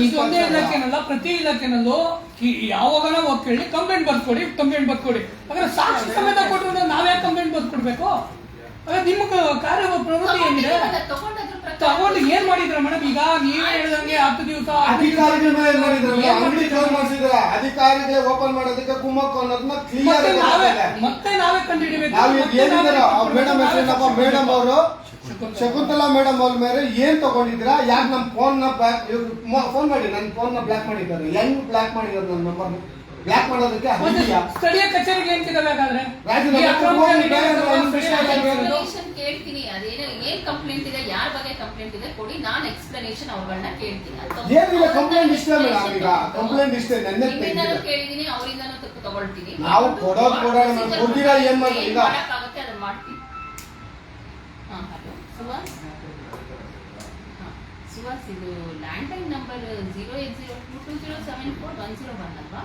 ಇದೊಂದೇ ಇಲಾಖೆನಲ್ಲ, ಪ್ರತಿ ಇಲಾಖೆನಲ್ಲೂ ಯಾವಾಗ ಹೋಗಿ ಕಂಪ್ಲೇಂಟ್ ಬರ್ಕೊಡಿ. ಹಾಗಾದ್ರೆ ಸಾಕ್ಷಿ ಸಮೇತ ಕೊಟ್ಟರು ನಾವೇ ಕಂಪ್ಲೇಂಟ್ ಬರ್ಕೊಡ್ಬೇಕು? ಹಾಗಾದ್ರೆ ನಿಮ್ಮ ಕಾರ್ಯ ಪ್ರವೃತ್ತಿ ಏನಿದೆ? ತಗೊಂಡು ಏನ್ ಮಾಡಿದ್ರ ಮೇಡಮ್? ಈಗ ನೀವೇ ಹೇಳ್ದಂಗೆ 10 ದಿವಸ ಅಧಿಕಾರಿಗಳ ಮೇಲೆ ಏನ್ ಮಾಡಿದ್ರಲ್ಲ, ಅಂಗಡಿ ಕ್ಲೋಸ್ ಮಾಡಿಸಿದ್ರ, ಅಧಿಕಾರಿಗಳೇ ಓಪನ್ ಮಾಡೋದಕ್ಕೆ ಕುಮ್ಮಕ್ಕು ಅನ್ನೋದನ್ನ ಕ್ಲಿಯರ್ ಮತ್ತೆ ನಾವೇ ಕಂಡುಹಿಡಿಬೇಕು. ನಾವು ಏನಿದಾರ ಮೇಡಮ್ ಹೆಸರೇನಪ್ಪ, ಮೇಡಮ್ ಅವರು ಶಕುಂತಲಾ ಮೇಡಮ್ ಅವ್ರ ಮೇಲೆ ಏನ್ ತಗೊಂಡಿದ್ದೀರಾ? ಯಾಕೆ ನಮ್ಮ ಫೋನ್ ಮಾಡಿ ನನ್ನ ಫೋನ್ ನ ಬ್ಲಾಕ್ ಮಾಡಿದ್ದಾರೆ. ಹೆಂಗ್ ಬ್ಲಾಕ್ ಮಾಡಿದಾರೆ? ನನ್ನ ನಂಬರ್ ಬ್ಲಾಕ್ ಮಾಡೋದಕ್ಕೆ ಸ್ಥಳೀಯ ಕಚೇರಿಗೆ ಏನ್ ಸಿಗಬೇಕಾದ್ರೆ ಎಕ್ಸ್ಪ್ಲನೇಷನ್ ಕೇಳ್ತೀನಿ. ಅದೇನೋ ಏನ್ ಕಂಪ್ಲೇಂಟ್ ಇದೆ, ಯಾರ ಬಗ್ಗೆ ಕಂಪ್ಲೇಂಟ್ ಇದೆ ಕೊಡಿ, ನಾನು ಎಕ್ಸ್ಪ್ಲನೇಷನ್ ಅವ್ರಗಳನ್ನ ಕೇಳ್ತೀನಿ. ಏನಿಲ್ಲ, ಕಂಪ್ಲೇಂಟ್ ಇಷ್ಟೇ ಮೇಡಮ್. ಈಗ ಕಂಪ್ಲೇಂಟ್ ಇಷ್ಟೇ, ನೆನ್ನೆ ಕೇಳಿದೀನಿ, ಅವರಿಂದನೂ ತಗೊಳ್ತೀನಿ. ನಾವು ಕೊಡೋಣ, ಕೊಡ್ತೀರಾ ಏನ್ ಮಾಡಿ ಈಗ ಆಗುತ್ತೆ ಅದನ್ನ ಮಾಡ್ತೀನಿ. ಹಲೋ ಸುಹಾಸ್. ಸುಹಾಸ್, ಇದು ಲ್ಯಾಂಡ್ ಲೈನ್ ನಂಬರ್ 08022074101 ಅಲ್ವಾ?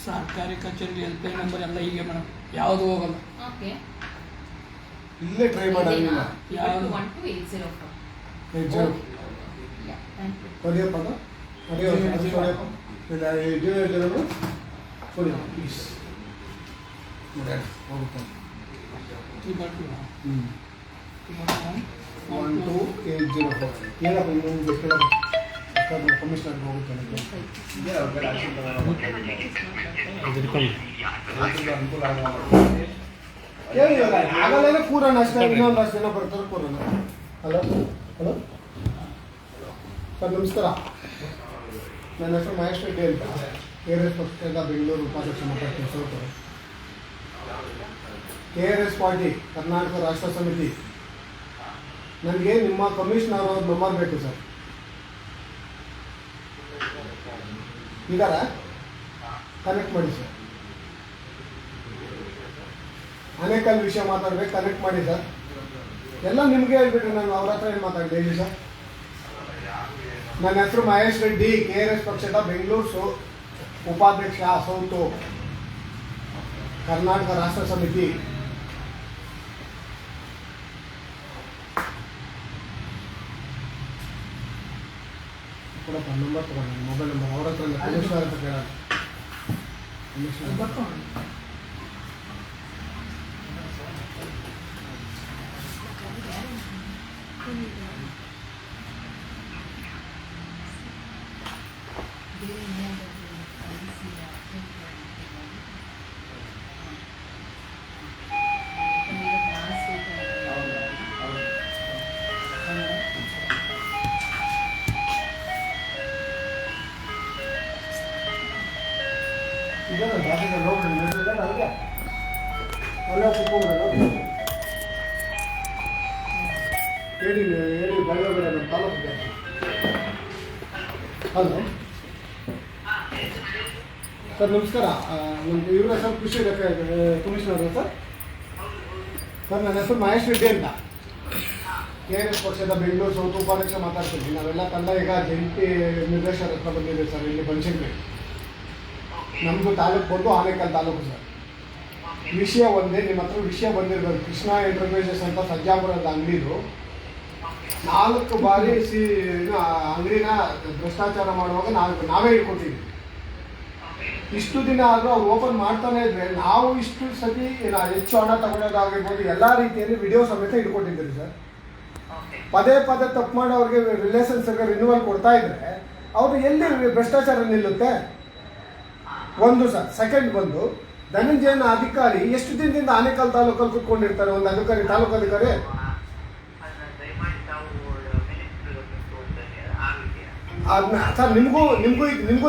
ಸರ್ಕಾರಿ ಕಚೇರಿ ಹೆಲ್ಪ್ ಲೈನ್ ನಂಬರ್ ಎಲ್ಲ ಹೀಗೆ ಮೇಡಮ್, ಯಾವುದು ಹೋಗಲ್ಲ. ಓಕೆ, ಇಲ್ಲೇ ಟ್ರೈ ಮಾಡೋದಿಲ್ಲ. 121804. ಕೊಡಿಯಪ್ಪ ಇಲ್ಲ, ಇದು ಕೊಡಿ ಪ್ಲೀಸ್. ಹೋಗುತ್ತೆ 12804. ಏನಪ್ಪ ಇನ್ನೊಂದು ಕಮಿಷನರ್ಗೆ ಹೋಗುತ್ತೆ ಆಗಲ್ಲ, ಕೂರೋಣ ಅಷ್ಟೇ. ಇನ್ನೊಂದು ಅಷ್ಟು ಜನ ಬರ್ತಾರೆ, ಕೂರೋಣ. ಹಲೋ ಹಲೋ ಸರ್, ನಮಸ್ಕಾರ. ನನ್ನ ಹೆಸರು ಮಹೇಶ್ ರೆಡ್ಡಿ ಅಂತ, KRS ಪಕ್ಷದಿಂದ ಬೆಂಗಳೂರು ಉಪಾಧ್ಯಕ್ಷ ಮಾತಾಡ್ತೀನಿ. ಸೌಕರ್ಯ KRS ಪಾರ್ಟಿ ಕರ್ನಾಟಕ ರಾಷ್ಟ್ರ ಸಮಿತಿ. ನನಗೆ ನಿಮ್ಮ ಕಮಿಷನರ್ ಅವ್ರ ನಂಬರ್ ಬೇಕು ಸರ್. ಇದಾರ ಕನೆಕ್ಟ್ ಮಾಡಿ ಸರ್. ಆನೇಕಲ್ ವಿಷಯ ಮಾತಾಡ್ಬೇಕು, ಕನೆಕ್ಟ್ ಮಾಡಿ ಸರ್. ಎಲ್ಲ ನಿಮಗೆ ಹೇಳ್ಬಿಟ್ರೆ ನಾನು ಅವ್ರ ಹತ್ರ ಏನು ಮಾತಾಡಿದೆ ಹೇಳಿ ಸರ್. ನನ್ನ ಹೆಸರು ಮಹೇಶ್ ರೆಡ್ಡಿ, KRS ಪಕ್ಷದ ಬೆಂಗಳೂರು ಉಪಾಧ್ಯಕ್ಷ, ಸೌತು ಕರ್ನಾಟಕ ರಾಷ್ಟ್ರ ಸಮಿತಿ. ಕೊಡಪ್ಪ ನಂಬರ್ ತಗೊಂಡು, ಮೊಬೈಲ್ ನಂಬರ್ ಅವ್ರ ಹತ್ರ ಕಮಿಷನರ್ ಅಂತ ಕೇಳೋಣ. ಹೇಳಿ ಹೇಳಿ, ಬೆಳಗ್ಗೆ ನಮ್ಮ ತಾಲೂಕಿಗೆ. ಹಲೋ ಸರ್, ನಮಸ್ಕಾರ. ನಮ್ದು ಇವರ ಸರ್ ಕೃಷಿ ಕಮಿಷನರ್ ಸರ್. ಸರ್, ನನ್ನ ಹೆಸರು ಮಹೇಶ್ ರೆಡ್ಡಿ ಅಂತ, KRS ಪಕ್ಷದ ಬೆಂಗಳೂರು ಸೌತ್ ಉಪಾಧ್ಯಕ್ಷ ಮಾತಾಡ್ತಿದ್ವಿ. ನಾವೆಲ್ಲ ತಂಡ ಈಗ ಜಂಟಿ ನಿರ್ದೇಶಕರ ಹತ್ರ ಬಂದಿದ್ದೀವಿ ಸರ್, ಇಲ್ಲಿ ಬನಶಂಕರಿ. ನಮ್ಮದು ತಾಲೂಕು ಬಂದು ಆನೇಕಲ್ ತಾಲೂಕು ಸರ್. ವಿಷಯ ಒಂದೇ, ನಿಮ್ಮ ಹತ್ರ ವಿಷಯ ಬಂದಿರ್ಬೋದು. ಕೃಷ್ಣ ಎಂಟರ್ಪ್ರೈಸಸ್ ಅಂತ ಸರ್ಜಾಪುರದ ಅಂಗಡಿದು 4 ಬಾರಿ ಅಂಗಡಿನ ಭ್ರಷ್ಟಾಚಾರ ಮಾಡುವಾಗ ನಾವೇ ಇಟ್ಕೊಟ್ಟಿದ್ವಿ. ಇಷ್ಟು ದಿನ ಆದರೂ ಅವ್ರು ಓಪನ್ ಮಾಡ್ತಾನೆ ಇದ್ರೆ ನಾವು ಇಷ್ಟು ಸತಿ ಹೆಚ್ಚು ಹಣ ತಗೊಳ್ಳೋದಾಗಿರ್ಬೋದು, ಎಲ್ಲ ರೀತಿಯಲ್ಲಿ ವಿಡಿಯೋ ಸಮೇತ ಇಟ್ಕೊಟ್ಟಿದ್ದೀರಿ ಸರ್. ಪದೇ ಪದೇ ತಪ್ಪು ಮಾಡಿ ಅವ್ರಿಗೆ ರಿಲೇಷನ್ಸ್ ರಿನ್ಯೂವಲ್ ಕೊಡ್ತಾ ಇದ್ರೆ ಅವರು ಎಲ್ಲಿ ಭ್ರಷ್ಟಾಚಾರ ನಿಲ್ಲುತ್ತೆ? ಒಂದು ಸರ್. ಸೆಕೆಂಡ್ ಬಂದು ಧನಂಜಯನ ಅಧಿಕಾರಿ ಎಷ್ಟು ದಿನದಿಂದ ಆನೇಕಲ್ ತಾಲೂಕಲ್ಲಿ ಕೂತ್ಕೊಂಡಿರ್ತಾರೆ? ಒಂದು ಅಧಿಕಾರಿ, ತಾಲೂಕು ಅಧಿಕಾರಿ. ಸರ್, ನಿಮಗೂ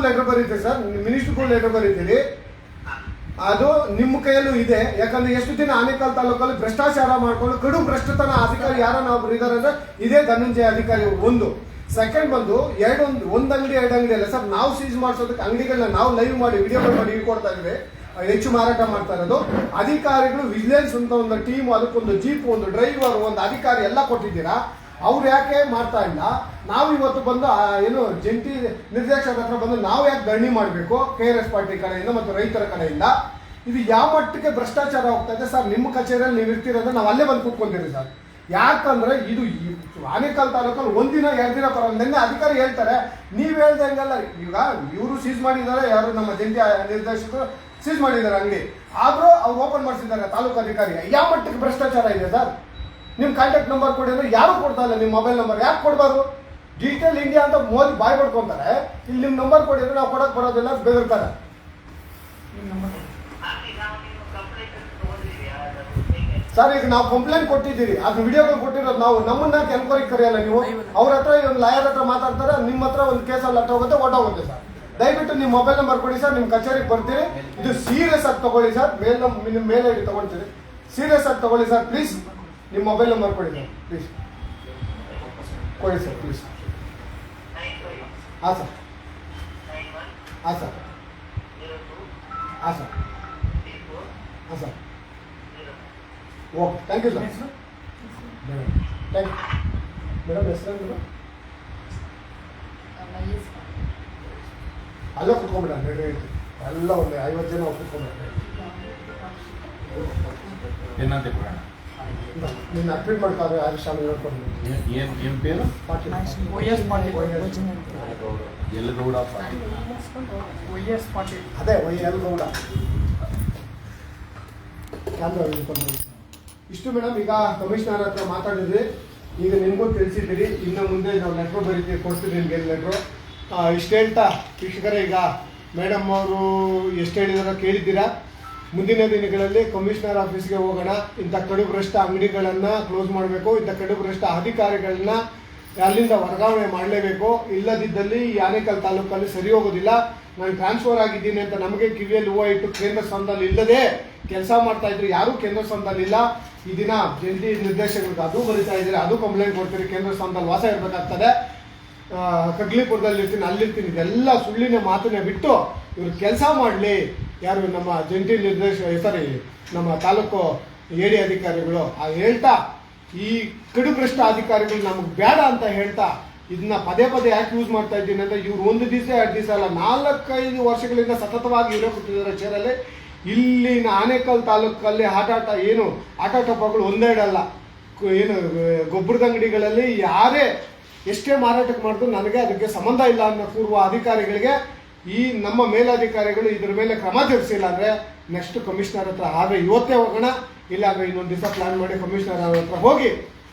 ಲೆಟರ್ ಬರೀತೀರಿ ಸರ್, ಮಿನಿಸ್ಟ್ರಿಗೂ ಲೆಟರ್ ಬರೀತೀರಿ. ಅದು ನಿಮ್ಮ ಕೈಯಲ್ಲೂ ಇದೆ. ಯಾಕಂದ್ರೆ ಎಷ್ಟು ದಿನ ಆನೇಕಲ್ ತಾಲೂಕಲ್ಲಿ ಭ್ರಷ್ಟಾಚಾರ ಮಾಡ್ಕೊಂಡು ಕಡು ಭ್ರಷ್ಟತನ ಅಧಿಕಾರಿ ಯಾರನ್ನ ಒಬ್ರು ಇದಾರೆ ಅಂದ್ರೆ ಇದೇ ಧನಂಜಯ ಅಧಿಕಾರಿ. ಒಂದು. ಸೆಕೆಂಡ್ ಬಂದು ಒಂದು ಅಂಗಡಿ 2 ಅಂಗಡಿ ಅಲ್ಲ ಸರ್, ನಾವು ಸೀಸ್ ಮಾಡಿಸೋದಕ್ಕೆ ಅಂಗಡಿಗಳನ್ನ ನಾವು ಲೈವ್ ಮಾಡಿ ವಿಡಿಯೋ ಮಾಡಿ ಕೊಡ್ತಾ ಇದ್ವಿ. ಹೆಚ್ಚು ಮಾರಾಟ ಮಾಡ್ತಾ ಇರೋದು ಅಧಿಕಾರಿಗಳು. ವಿಜಿಲೆನ್ಸ್ ಅಂತ ಒಂದು ಟೀಮ್, ಅದಕ್ಕೊಂದು ಜೀಪ್, ಒಂದು ಡ್ರೈವರ್, ಒಂದು ಅಧಿಕಾರಿ ಎಲ್ಲ ಕೊಟ್ಟಿದ್ದೀರಾ. ಅವ್ರು ಯಾಕೆ ಮಾಡ್ತಾ ಇಲ್ಲ? ನಾವು ಇವತ್ತು ಬಂದು ಏನು ಜಂಟಿ ನಿರ್ದೇಶಕರ ಹತ್ರ ಬಂದು ನಾವು ಯಾಕೆ ಧರಣಿ ಮಾಡಬೇಕು? KRS ಪಾರ್ಟಿ ಕಡೆಯಿಂದ ಮತ್ತು ರೈತರ ಕಡೆಯಿಂದ ಇದು ಯಾವ ಮಟ್ಟಕ್ಕೆ ಭ್ರಷ್ಟಾಚಾರ ಹೋಗ್ತಾ ಇದೆ ಸರ್? ನಿಮ್ಮ ಕಚೇರಿಯಲ್ಲಿ ನೀವು ಇರ್ತೀರಂದ್ರೆ ನಾವು ಅಲ್ಲೇ ಬಂದು ಕೂತ್ಕೊಂತೀರಿ ಸರ್. ಯಾಕಂದ್ರೆ ಇದು ಆನೇಕಲ್ ತಾಲೂಕಲ್ಲಿ 1 ದಿನ 2 ದಿನ ಪರವಾಗಿಲ್ಲ. ಅಧಿಕಾರಿ ಹೇಳ್ತಾರೆ, ನೀವು ಹೇಳ್ದಂಗೆಲ್ಲ. ಈಗ ಇವರು ಸೀಸ್ ಮಾಡಿದ್ದಾರೆ, ಯಾರು ನಮ್ಮ ಜಂಟಿ ನಿರ್ದೇಶಕರು ಸೀಸ್ ಮಾಡಿದ್ದಾರೆ ಅಂಗಡಿ, ಆದರೂ ಅವ್ರು ಓಪನ್ ಮಾಡಿಸಿದ್ದಾರೆ ತಾಲೂಕು ಅಧಿಕಾರಿ. ಯಾವ ಮಟ್ಟಕ್ಕೆ ಭ್ರಷ್ಟಾಚಾರ ಇದೆ ಸರ್? ನಿಮ್ಮ ಕಾಂಟ್ಯಾಕ್ಟ್ ನಂಬರ್ ಕೊಡಿ ಅಂದ್ರೆ ಯಾರು ಕೊಡ್ತಾ ಇಲ್ಲ. ನಿಮ್ಮ ಮೊಬೈಲ್ ನಂಬರ್ ಯಾಕೆ ಕೊಡಬಾರ್ದು? ಡಿಜಿಟಲ್ ಇಂಡಿಯಾ ಅಂತ ಮೋದಿ ಬಾಯ್ ಪಡ್ಕೊಂತಾರೆ. ಇಲ್ಲಿ ನಿಮ್ಮ ನಂಬರ್ ಕೊಡಿ ಅಂದ್ರೆ ನಾವು ಕೊಡಕ್ಕೆ ಬರೋದಿಲ್ಲ, ಬೆದರ್ತಾರೆ. ಸರ್ ಈಗ ನಾವು ಕಂಪ್ಲೇಂಟ್ ಕೊಟ್ಟಿದ್ದೀರಿ, ಅದು ವಿಡಿಯೋಗಳು ಕೊಟ್ಟಿರೋದು ನಾವು. ನಮ್ಮನ್ನ ಎನ್ಕ್ವೈರಿ ಕರೆಯಲ್ಲ ನೀವು. ಅವ್ರ ಹತ್ರ ಒಂದು ಲಾಯರ್ ಹತ್ರ ಮಾತಾಡ್ತಾರೆ, ನಿಮ್ಮ ಹತ್ರ ಒಂದು ಕೇಸಲ್ಲಿ ಹೊಟ್ಟೋಗುತ್ತೆ ಸರ್. ದಯವಿಟ್ಟು ನಿಮ್ಮ ಮೊಬೈಲ್ ನಂಬರ್ ಕೊಡಿ ಸರ್, ನಿಮ್ಮ ಕಚೇರಿಗೆ ಬರ್ತೀರಿ. ಇದು ಸೀರಿಯಸ್ ಆಗಿ ತಗೊಳ್ಳಿ ಸರ್. ನಿಮ್ಮ ಮೇಲ್ ಐಡಿ ತಗೊಳ್ತೀರಿ, ಸೀರಿಯಸ್ ಆಗಿ ತಗೊಳ್ಳಿ ಸರ್. ಪ್ಲೀಸ್ ನಿಮ್ಮ ಮೊಬೈಲ್ ನಂಬರ್ ಕೊಡಿ ಸರ್, ಪ್ಲೀಸ್ ಕೊಡಿ ಸರ್, ಪ್ಲೀಸ್. ಹಾಂ ಸರ್, ಹಾಂ ಸರ್, ಹಾಂ ಸರ್, ಹಾಂ sir. Okay, thank you sir. Thank you madam. ಹೆಸರು ಮೇಡಮ್? ಅಲ್ಲೇ ಕುತ್ಕೊಂಡ್ಬಿಡ, ಎಲ್ಲ ಒಂದು 50 ಜನ ಕುತ್ಕೊಂಡ್ಬಿಡ. ಏನಂತೆ ಕೊಡೋಣ? ನಿನ್ನ ಅಡ್ಮಿಟ್ ಮಾಡ್ತಾರೆ ಆಯುಷಾಮಿ ಹೇಳ್ಕೊಂಡು. ಏನು ಪೇರು? ಪಾಟೀಲ್. ಎಲ್ಲಗೌಡ ಪಾಟೀಲ್. ಅದೇ YL ಗೌಡ. ಇಷ್ಟು ಮೇಡಮ್. ಈಗ ಕಮಿಷನರ್ ಹತ್ರ ಮಾತಾಡಿದ್ರಿ, ಈಗ ನಿಮಗೂ ತಿಳಿಸಿದ್ದೀರಿ. ಇನ್ನು ಮುಂದೆ ನಾವು ಲೆಟ್ರ್ ಬರೀತೀವಿ, ಕೊಡ್ತೀವಿ ನಿಮಗೆ ಲೆಟ್ರು. ಇಷ್ಟು ಹೇಳ್ತಾ ವೀಕ್ಷಕರೇ, ಈಗ ಮೇಡಮ್ ಅವರು ಎಷ್ಟು ಹೇಳಿದಾರೋ ಕೇಳಿದ್ದೀರಾ. ಮುಂದಿನ ದಿನಗಳಲ್ಲಿ ಕಮಿಷನರ್ ಆಫೀಸ್ಗೆ ಹೋಗೋಣ. ಇಂಥ ಕಡುಭ್ರಷ್ಟ ಅಂಗಡಿಗಳನ್ನು ಕ್ಲೋಸ್ ಮಾಡಬೇಕು, ಇಂಥ ಕಡುಭ್ರಷ್ಟ ಅಧಿಕಾರಿಗಳನ್ನ ಅಲ್ಲಿಂದ ವರ್ಗಾವಣೆ ಮಾಡಲೇಬೇಕು. ಇಲ್ಲದಿದ್ದಲ್ಲಿ ಈ ಆನೇಕಲ್ ತಾಲೂಕಲ್ಲಿ ಸರಿ ಹೋಗೋದಿಲ್ಲ. ನಾನು ಟ್ರಾನ್ಸ್ಫರ್ ಆಗಿದ್ದೀನಿ ಅಂತ ನಮಗೆ ಕಿವಿಯಲ್ಲಿ ಹೂವು ಇಟ್ಟು ಕೇಂದ್ರ ಸ್ಥಾನದಲ್ಲಿ ಇಲ್ಲದೆ ಕೆಲಸ ಮಾಡ್ತಾ ಇದ್ರು. ಯಾರೂ ಕೇಂದ್ರ ಸ್ಥಾನದಲ್ಲಿ ಇಲ್ಲ. ಈ ದಿನ ಜಂಟಿ ನಿರ್ದೇಶಕರಿಗೆ ಅದು ಬರೀತಾ ಇದ್ದೀರಿ, ಅದು ಕಂಪ್ಲೇಂಟ್ ಕೊಡ್ತೀರಿ. ಕೇಂದ್ರ ಸ್ಥಾನದಲ್ಲಿ ವಾಸ ಇರಬೇಕಾಗ್ತದೆ. ಕಗ್ಲಿಪುರದಲ್ಲಿ ಇರ್ತೀನಿ, ಅಲ್ಲಿರ್ತೀನಿ. ಇದೆಲ್ಲ ಸುಳ್ಳಿನ ಮಾತನ್ನೇ ಬಿಟ್ಟು ಇವರು ಕೆಲಸ ಮಾಡಲಿ. ಯಾರು ನಮ್ಮ ಜಂಟಿ ನಮ್ಮ ತಾಲೂಕು AD ಅಧಿಕಾರಿಗಳು ಹೇಳ್ತಾ, ಈ ಕಡುಭ್ರಷ್ಟ ಅಧಿಕಾರಿಗಳು ನಮಗೆ ಬೇಡ ಅಂತ ಹೇಳ್ತಾ ಇದನ್ನ ಪದೇ ಪದೇ ಯಾಕೆ ಯೂಸ್ ಮಾಡ್ತಾ ಇದ್ದೀನಿ ಅಂದರೆ, ಇವ್ರು 1 ದಿವಸ 2 ದಿವಸ ಅಲ್ಲ, 4-5 ವರ್ಷಗಳಿಂದ ಸತತವಾಗಿ ಇವರೇ ಕೂತಿದ್ದಾರೆ ಚೇರಲ್ಲಿ. ಇಲ್ಲಿನ ಆನೇಕಲ್ ತಾಲೂಕಲ್ಲಿ ಆಟಾಟೋಪಗಳು ಒಂದೆರಡಲ್ಲ. ಏನು ಗೊಬ್ಬರದ ಅಂಗಡಿಗಳಲ್ಲಿ ಯಾರೇ ಎಷ್ಟೇ ಮಾರಾಟಕ್ಕೆ ಮಾಡಿದ್ರು ನನಗೆ ಅದಕ್ಕೆ ಸಂಬಂಧ ಇಲ್ಲ ಅನ್ನೋ ಪೂರ್ವ ಅಧಿಕಾರಿಗಳಿಗೆ ಈ ನಮ್ಮ ಮೇಲಧಿಕಾರಿಗಳು ಇದ್ರ ಮೇಲೆ ಕ್ರಮ ಜರುಗಿಸಿಲ್ಲ ಅಂದರೆ ನೆಕ್ಸ್ಟ್ ಕಮಿಷನರ್ ಹತ್ರ ಆದರೆ ಇವತ್ತೇ ಹೋಗೋಣ, ಇಲ್ಲಾಂದರೆ ಇನ್ನೊಂದು ದಿವಸ ಪ್ಲಾನ್ ಮಾಡಿ ಕಮಿಷನರ್ ಹತ್ರ ಹೋಗಿ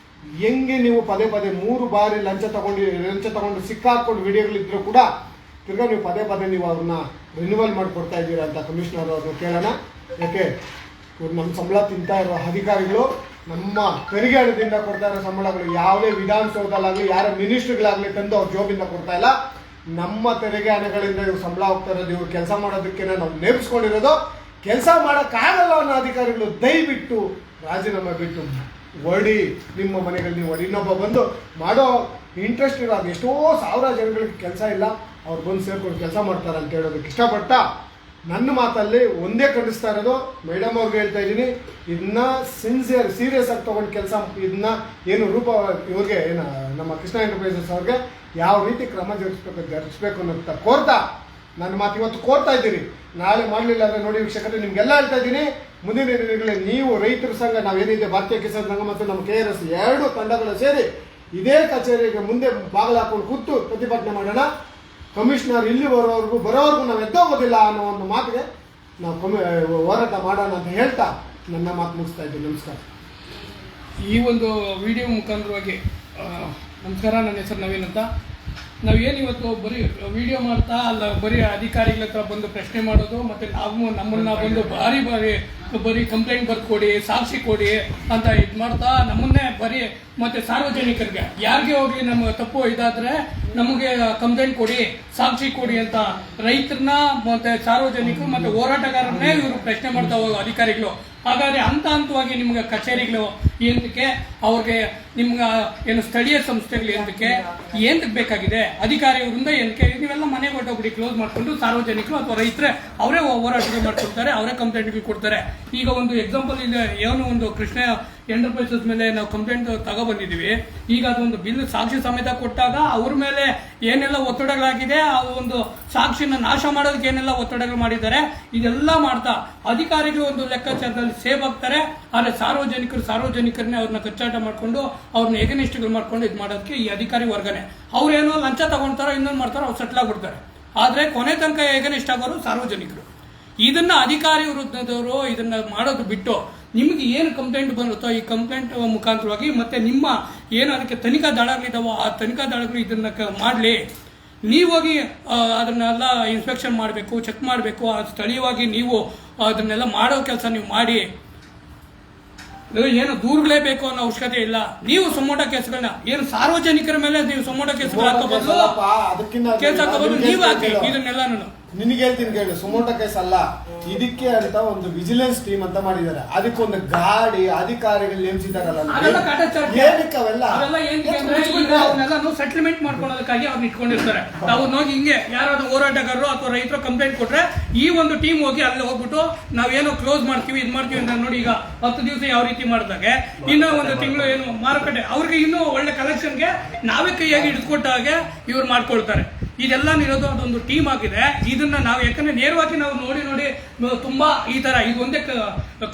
ಹೆಂಗೆ ನೀವು ಪದೇ ಪದೇ 3 ಬಾರಿ ಲಂಚ ತಗೊಂಡು ಸಿಕ್ಕಾಕೊಂಡು ವಿಡಿಯೋಗಳಿದ್ರು ಕೂಡ ತಿರ್ಗಾ ನೀವು ಪದೇ ನೀವು ಅವ್ರನ್ನ ರಿನ್ಯೂವಲ್ ಮಾಡಿಕೊಡ್ತಾ ಇದ್ದೀರಾ ಅಂತ ಕಮಿಷನರ್ ಅವ್ರನ್ನ ಕೇಳೋಣ. ಯಾಕೆ ಇವ್ರು ನಮ್ಮ ಸಂಬಳ ತಿಂತಾ ಇರೋ ಅಧಿಕಾರಿಗಳು, ನಮ್ಮ ತೆರಿಗೆ ಹಣದಿಂದ ಕೊಡ್ತಾ ಇರೋ ಸಂಬಳಗಳು ಯಾವುದೇ ವಿಧಾನಸೌಧಲ್ಲಾಗಲಿ ಯಾರ ಮಿನಿಸ್ಟ್ರಿಗಳಾಗಲಿ ತಂದು ಅವ್ರ ಜೋಬಿಂದ ಕೊಡ್ತಾ ಇಲ್ಲ. ನಮ್ಮ ತೆರಿಗೆ ಹಣಗಳಿಂದ ಇವ್ರು ಸಂಬಳ ಹೋಗ್ತಾ ಇರೋದು. ಇವ್ರು ಕೆಲಸ ಮಾಡೋದಕ್ಕೆ ನಾವು ನೇಮಿಸ್ಕೊಂಡಿರೋದು. ಕೆಲಸ ಮಾಡೋಕ್ಕಾಗಲ್ಲ ಅನ್ನೋ ಅಧಿಕಾರಿಗಳು ದಯವಿಟ್ಟು ರಾಜೀನಾಮೆ ಬಿಟ್ಟು ಹೊಡಿ. ನಿಮ್ಮ ಮನೆಗಳಲ್ಲಿ ಹೊಡಿ. ಇನ್ನೊಬ್ಬ ಬಂದು ಮಾಡೋ ಇಂಟ್ರೆಸ್ಟ್ ಇರೋ ಅದು ಎಷ್ಟೋ ಸಾವಿರ ಜನಗಳಿಗೆ ಕೆಲಸ ಇಲ್ಲ, ಅವ್ರು ಬಂದು ಸೇರ್ಕೊಂಡು ಕೆಲಸ ಮಾಡ್ತಾರೆ ಅಂತ ಹೇಳೋದಕ್ಕೆ ಇಷ್ಟಪಟ್ಟ ನನ್ನ ಮಾತಲ್ಲಿ ಒಂದೇ ಖಂಡಿಸ್ತಾ ಇರೋದು. ಮೇಡಮ್ ಅವ್ರಿಗೆ ಹೇಳ್ತಾ ಇದ್ದೀನಿ, ಇದನ್ನ ಸೀರಿಯಸ್ ಆಗಿ ತೊಗೊಂಡು ಕೆಲಸ, ಇದನ್ನ ಏನು ಇವ್ರಿಗೆ ಏನು ನಮ್ಮ ಕೃಷ್ಣ ಎಂಟರ್ಪ್ರೈಸಸ್ ಅವ್ರಿಗೆ ಯಾವ ರೀತಿ ಕ್ರಮ ಜರುಗಿಸ್ಬೇಕು ಅನ್ನೋಂಥ ಕೋರ್ತಾ ನನ್ನ ಮಾತು ಇವತ್ತು ಕೋರ್ತಾ ಇದ್ದೀರಿ. ನಾಳೆ ಮಾಡಲಿಲ್ಲ ಅಂದರೆ ನೋಡಿ ವೀಕ್ಷಕರೇ, ನಿಮಗೆಲ್ಲ ಹೇಳ್ತಾ ಇದ್ದೀನಿ, ಮುಂದಿನ ದಿನಗಳಲ್ಲಿ ನೀವು ರೈತರ ಸಂಘ, ನಾವೇನಿದೆ ಭಾರತೀಯ ಕಿಸಾನ್ ಸಂಘ ಮತ್ತು ನಮ್ಮ KRS 2 ತಂಡಗಳು ಸೇರಿ ಇದೇ ಕಚೇರಿಗೆ ಮುಂದೆ ಬಾಗಿಲು ಹಾಕೊಂಡು ಕೂತು ಪ್ರತಿಭಟನೆ ಮಾಡೋಣ. ಕಮಿಷನರ್ ಇಲ್ಲಿ ಬರೋವರೆಗೂ ನಾವು ಎದ್ದೋಗೋದಿಲ್ಲ ಅನ್ನೋ ಒಂದು ಮಾತಿಗೆ ನಾವು ಹೋರಾಟ ಮಾಡೋಣ ಅಂತ ಹೇಳ್ತಾ ನನ್ನ ಮಾತು ಮುಗಿಸ್ತಾ ಇದ್ದೀನಿ. ನಮಸ್ಕಾರ. ಈ ಒಂದು ವಿಡಿಯೋ ಮುಖಾಂತರವಾಗಿ ನಮಸ್ಕಾರ. ನನ್ನ ಹೆಸರು ನವೀನ್ ಅಂತ. ನಾವೇನು ಇವತ್ತು ಬರೀ ವಿಡಿಯೋ ಮಾಡ್ತಾ ಅಲ್ಲ, ಬರೀ ಅಧಿಕಾರಿಗಳ ಹತ್ರ ಬಂದು ಪ್ರಶ್ನೆ ಮಾಡೋದು, ಮತ್ತು ನಮ್ಮನ್ನ ಬಂದು ಬರೀ ಕಂಪ್ಲೇಂಟ್ ಬರ್ಕೊಡಿ, ಸಾಕ್ಷಿ ಕೊಡಿ ಅಂತ ಇದು ಮಾಡ್ತಾ ನಮ್ಮನ್ನೇ ಬರೀ ಮತ್ತು ಸಾರ್ವಜನಿಕರಿಗೆ ಯಾರಿಗೆ ಹೋಗಲಿ ನಮ್ಮ ತಪ್ಪು ಇದಾದರೆ ನಮಗೆ ಕಂಪ್ಲೇಂಟ್ ಕೊಡಿ, ಸಾಕ್ಷಿ ಕೊಡಿ ಅಂತ ರೈತರನ್ನ ಮತ್ತು ಸಾರ್ವಜನಿಕರು ಮತ್ತು ಹೋರಾಟಗಾರರನ್ನೇ ಇವರು ಪ್ರಶ್ನೆ ಮಾಡ್ತಾ ಹೋಗೋ ಅಧಿಕಾರಿಗಳು. ಹಾಗಾದರೆ ಹಂತವಾಗಿ ನಿಮ್ಗೆ ಕಚೇರಿಗಳು ಏನಕ್ಕೆ, ಅವ್ರಿಗೆ ನಿಮ್ಗೆ ಏನು ಸ್ಥಳೀಯ ಸಂಸ್ಥೆಗಳು ಏನಕ್ಕೆ ಬೇಕಾಗಿದೆ, ಅಧಿಕಾರಿಯವರಿಂದ ಏನಕ್ಕೆ, ನೀವೆಲ್ಲ ಮನೆಗೆ ಹೊಟ್ಟೋಗ್ಬಿಡಿ ಕ್ಲೋಸ್ ಮಾಡಿಕೊಂಡು ಸಾರ್ವಜನಿಕರು ಅಥವಾ ರೈತರೇ ಅವರೇ ಹೋರಾಟಗಳು ಮಾಡ್ಕೊಡ್ತಾರೆ, ಅವರೇ ಕಂಪ್ಲೇಂಟ್ಗಳು ಕೊಡ್ತಾರೆ. ಈಗ ಒಂದು ಎಕ್ಸಾಂಪಲ್ ಇದೆ, ಏನು ಒಂದು ಕೃಷ್ಣ ಎಂಟರ್ಪ್ರೈಸಸ್ ಮೇಲೆ ನಾವು ಕಂಪ್ಲೇಂಟ್ ತಗೊಬಂದಿದ್ದೀವಿ. ಈಗ ಅದೊಂದು ಬಿಲ್ ಸಾಕ್ಷಿ ಸಮೇತ ಕೊಟ್ಟಾಗ ಅವ್ರ ಮೇಲೆ ಏನೆಲ್ಲ ಒತ್ತಡಗಳಾಗಿದೆ, ಆ ಒಂದು ಸಾಕ್ಷಿನ ನಾಶ ಮಾಡೋದಕ್ಕೆ ಏನೆಲ್ಲ ಒತ್ತಡಗಳು ಮಾಡಿದ್ದಾರೆ, ಇದೆಲ್ಲ ಮಾಡ್ತಾ ಅಧಿಕಾರಿಗಳು ಒಂದು ಲೆಕ್ಕಾಚಾರದಲ್ಲಿ ಸೇವ್ ಆಗ್ತಾರೆ. ಆದರೆ ಸಾರ್ವಜನಿಕರನ್ನೇ ಅವ್ರನ್ನ ಕಚ್ಚಾಟ ಮಾಡಿಕೊಂಡು ಅವ್ರನ್ನ ಎಗನಿಸ್ಟ್ಗಳು ಮಾಡ್ಕೊಂಡು ಇದು ಮಾಡೋದಕ್ಕೆ ಈ ಅಧಿಕಾರಿ ವರ್ಗನೆ. ಅವ್ರೇನೋ ಲಂಚ ತಗೊಳ್ತಾರೋ ಇನ್ನೊಂದು ಮಾಡ್ತಾರೋ ಅವ್ರು ಸೆಟ್ಲ್ ಆಗ್ಬಿಡ್ತಾರೆ. ಆದರೆ ಕೊನೆ ತನಕ ಎಗನಿಸ್ಟ್ ಆಗೋರು ಸಾರ್ವಜನಿಕರು. ಇದನ್ನ ಅಧಿಕಾರಿ ವೃತ್ತದವರು ಇದನ್ನ ಮಾಡೋದು ಬಿಟ್ಟು ನಿಮಗೆ ಏನು ಕಂಪ್ಲೇಂಟ್ ಬರುತ್ತೋ ಈ ಕಂಪ್ಲೇಂಟ್ ಮುಖಾಂತರವಾಗಿ ಮತ್ತು ನಿಮ್ಮ ಏನು ಅದಕ್ಕೆ ತನಿಖಾ ದಳಗಳಿದ್ದಾವೋ ಆ ತನಿಖಾ ದಳಗಳು ಇದನ್ನು ಮಾಡಲಿ. ನೀವಾಗಿ ಅದನ್ನೆಲ್ಲ ಇನ್ಸ್ಪೆಕ್ಷನ್ ಮಾಡಬೇಕು, ಚೆಕ್ ಮಾಡಬೇಕು, ಸ್ಥಳೀಯವಾಗಿ ನೀವು ಅದನ್ನೆಲ್ಲ ಮಾಡೋ ಕೆಲಸ ನೀವು ಮಾಡಿ. ಏನು ದೂರಲೇಬೇಕು ಅನ್ನೋ ಅವಶ್ಯಕತೆ ಇಲ್ಲ. ನೀವು ಸುಮೋಟ ಕೇಸ್ಗಳನ್ನ ಏನು ಸಾರ್ವಜನಿಕರ ಮೇಲೆ ನೀವು ಸುಮೋಟ ಕೇಸ್ಗಳು ಹಾಕೋಬಹುದು, ಕೇಸ್ ಹಾಕೋಬಹುದು, ನೀವು ಹಾಕಿ ಇದನ್ನೆಲ್ಲ. ನಿನಗೆ ಹೇಳ್ತೀನಿ ಕೇಳಿ, ಸುಮೋಟ ಕೇಸ್ ಅಲ್ಲ, ಇದಕ್ಕೆ ಅಂತ ಒಂದು ವಿಜಿಲೆನ್ಸ್ ಟೀಮ್ ಅಂತ ಮಾಡಿದ್ದಾರೆ. ಅದಕ್ಕೊಂದು ಗಾಡಿ ಅಧಿಕಾರಿಗಳು ನೇಮಿಸಿದಾರಲ್ಲ, ಏನಕ್ಕೆ ಅವೆಲ್ಲ ಸೆಟಲ್ಮೆಂಟ್ ಮಾಡ್ಕೊಳ್ಳೋದಕ್ಕಾಗಿ ಅವ್ರನ್ನ ಇಟ್ಕೊಂಡಿರ್ತಾರೆ. ನಾವು ಹೋಗಿ ಹಿಂಗೆ ಯಾರಾದ್ರೂ ಹೋರಾಟಗಾರರು ಅಥವಾ ರೈತರು ಕಂಪ್ಲೇಂಟ್ ಕೊಟ್ರೆ ಈ ಒಂದು ಟೀಮ್ ಹೋಗಿ ಅಲ್ಲಿ ಹೋಗ್ಬಿಟ್ಟು ನಾವೇನೋ ಕ್ಲೋಸ್ ಮಾಡ್ತೀವಿ ಇದು ಮಾಡ್ತೀವಿ ಅಂತ ನೋಡಿ. ಈಗ 10 ದಿವಸ ಯಾವ ರೀತಿ ಮಾಡಿದಾಗೆ ಇನ್ನೂ ಒಂದು ತಿಂಗಳು ಏನು ಮಾರುಕಟ್ಟೆ ಅವ್ರಿಗೆ ಇನ್ನೂ ಒಳ್ಳೆ ಕಲೆಕ್ಷನ್ಗೆ ನಾವೇ ಕೈಯಾಗಿ ಹಿಡಿದುಕೊಟ್ಟಾಗೆ ಇವ್ರು ಮಾಡ್ಕೊಳ್ತಾರೆ. ಇದೆಲ್ಲ ಇರೋದು ಅದೊಂದು ಟೀಮ್ ಆಗಿದೆ. ಇದನ್ನ ನಾವು ಯಾಕಂದ್ರೆ ನೇರವಾಗಿ ನಾವು ನೋಡಿ ತುಂಬಾ ಈ ತರ ಇದು ಒಂದೇ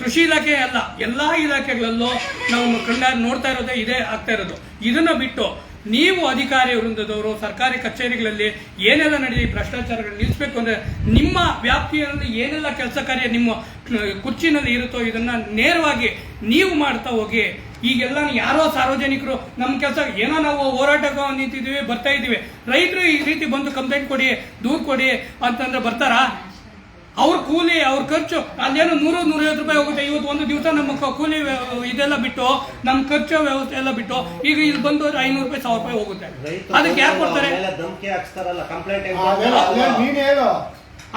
ಕೃಷಿ ಇಲಾಖೆ ಅಲ್ಲ, ಎಲ್ಲಾ ಇಲಾಖೆಗಳಲ್ಲೂ ನಾವು ಕಣ್ಣಾರೆ ನೋಡ್ತಾ ಇರೋದೇ ಇದೇ ಆಗ್ತಾ ಇರೋದು. ಇದನ್ನ ಬಿಟ್ಟು ನೀವು ಅಧಿಕಾರಿ ವೃಂದದವರು ಸರ್ಕಾರಿ ಕಚೇರಿಗಳಲ್ಲಿ ಏನೆಲ್ಲ ನಡೆದಿ ಭ್ರಷ್ಟಾಚಾರಗಳು ನಿಲ್ಲಿಸಬೇಕು ಅಂದ್ರೆ ನಿಮ್ಮ ವ್ಯಾಪ್ತಿಯಲ್ಲಿ ಏನೆಲ್ಲ ಕೆಲಸ ಕಾರ್ಯ ನಿಮ್ಮ ಕುರ್ಚಿನಲ್ಲಿ ಇರುತ್ತೋ ಇದನ್ನ ನೇರವಾಗಿ ನೀವು ಮಾಡ್ತಾ ಹೋಗಿ. ಈಗೆಲ್ಲ ಯಾರೋ ಸಾರ್ವಜನಿಕರು ನಮ್ಮ ಕೆಲಸ ಏನೋ ನಾವು ಹೋರಾಟಕ್ಕೆ ನಿಂತಿದ್ದೀವಿ ಬರ್ತಾ ಇದ್ದೀವಿ, ರೈತರು ಈ ರೀತಿ ಬಂದು ಕಂಪ್ಲೇಂಟ್ ಕೊಡಿ ದೂರು ಕೊಡಿ ಅಂತಂದ್ರೆ ಬರ್ತಾರಾ? ಅವ್ರ ಕೂಲಿ ಅವ್ರ ಖರ್ಚು ಅಲ್ಲೇನೋ 100-150 ರೂಪಾಯಿ ಹೋಗುತ್ತೆ. ಇವತ್ತು ಒಂದು ದಿವಸ ನಮ್ಮ ಕೂಲಿ ಇದೆಲ್ಲ ಬಿಟ್ಟು ನಮ್ಮ ಖರ್ಚು ವ್ಯವಸ್ಥೆ ಎಲ್ಲ ಬಿಟ್ಟು ಈಗ ಇಲ್ಲಿ ಬಂದು 500 ರೂಪಾಯಿ 1000 ರೂಪಾಯಿ ಹೋಗುತ್ತೆ. ಅದಕ್ಕೆ ಯಾರು ಕೊಡ್ತಾರೆ?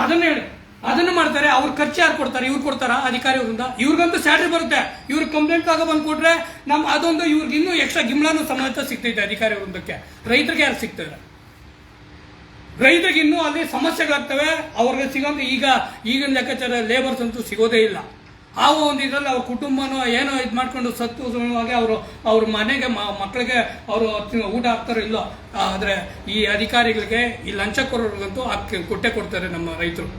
ಅದನ್ನ ಹೇಳಿ ಅದನ್ನು ಮಾಡ್ತಾರೆ. ಅವ್ರ ಖರ್ಚು ಯಾರು ಕೊಡ್ತಾರೆ? ಇವ್ರು ಕೊಡ್ತಾರ ಅಧಿಕಾರಿಗಳಿಂದ? ಇವ್ರಿಗಂತೂ ಸ್ಯಾಲ್ರಿ ಬರುತ್ತೆ. ಇವ್ರ ಕಂಪ್ಲೇಂಟ್ ಆಗ ಬಂದು ಕೊಟ್ರೆ ಅದೊಂದು ಇವ್ರಿಗೆ ಇನ್ನೂ ಎಕ್ಸ್ಟ್ರಾ ಗಿಮ್ಲಾನು ಸಮೇತ ಸಿಗ್ತೈತೆ ಅಧಿಕಾರಿ ವೃಂದಕ್ಕೆ. ರೈತರಿಗೆ ಯಾರು ಸಿಗ್ತದೆ? ರೈತರಿಗೆ ಇನ್ನೂ ಅಲ್ಲಿ ಸಮಸ್ಯೆಗಳಾಗ್ತವೆ. ಅವ್ರಿಗೆ ಸಿಗೋದು ಈಗಿನ ಲೆಕ್ಕಾಚಾರ ಲೇಬರ್ಸ್ ಅಂತೂ ಸಿಗೋದೇ ಇಲ್ಲ. ಆ ಒಂದು ಇದರಲ್ಲಿ ಅವ್ರ ಕುಟುಂಬನೂ ಏನೋ ಇದು ಮಾಡ್ಕೊಂಡು ಸತ್ತುವಾಗಿ ಅವ್ರ ಮನೆಗೆ ಮಕ್ಕಳಿಗೆ ಅವರು ಊಟ ಹಾಕ್ತಾರೋ ಇಲ್ಲೋ. ಆದರೆ ಈ ಅಧಿಕಾರಿಗಳಿಗೆ ಈ ಲಂಚಕೋರರಿಗಂತೂ ಕೊಟ್ಟೆ ಕೊಡ್ತಾರೆ ನಮ್ಮ ರೈತರು.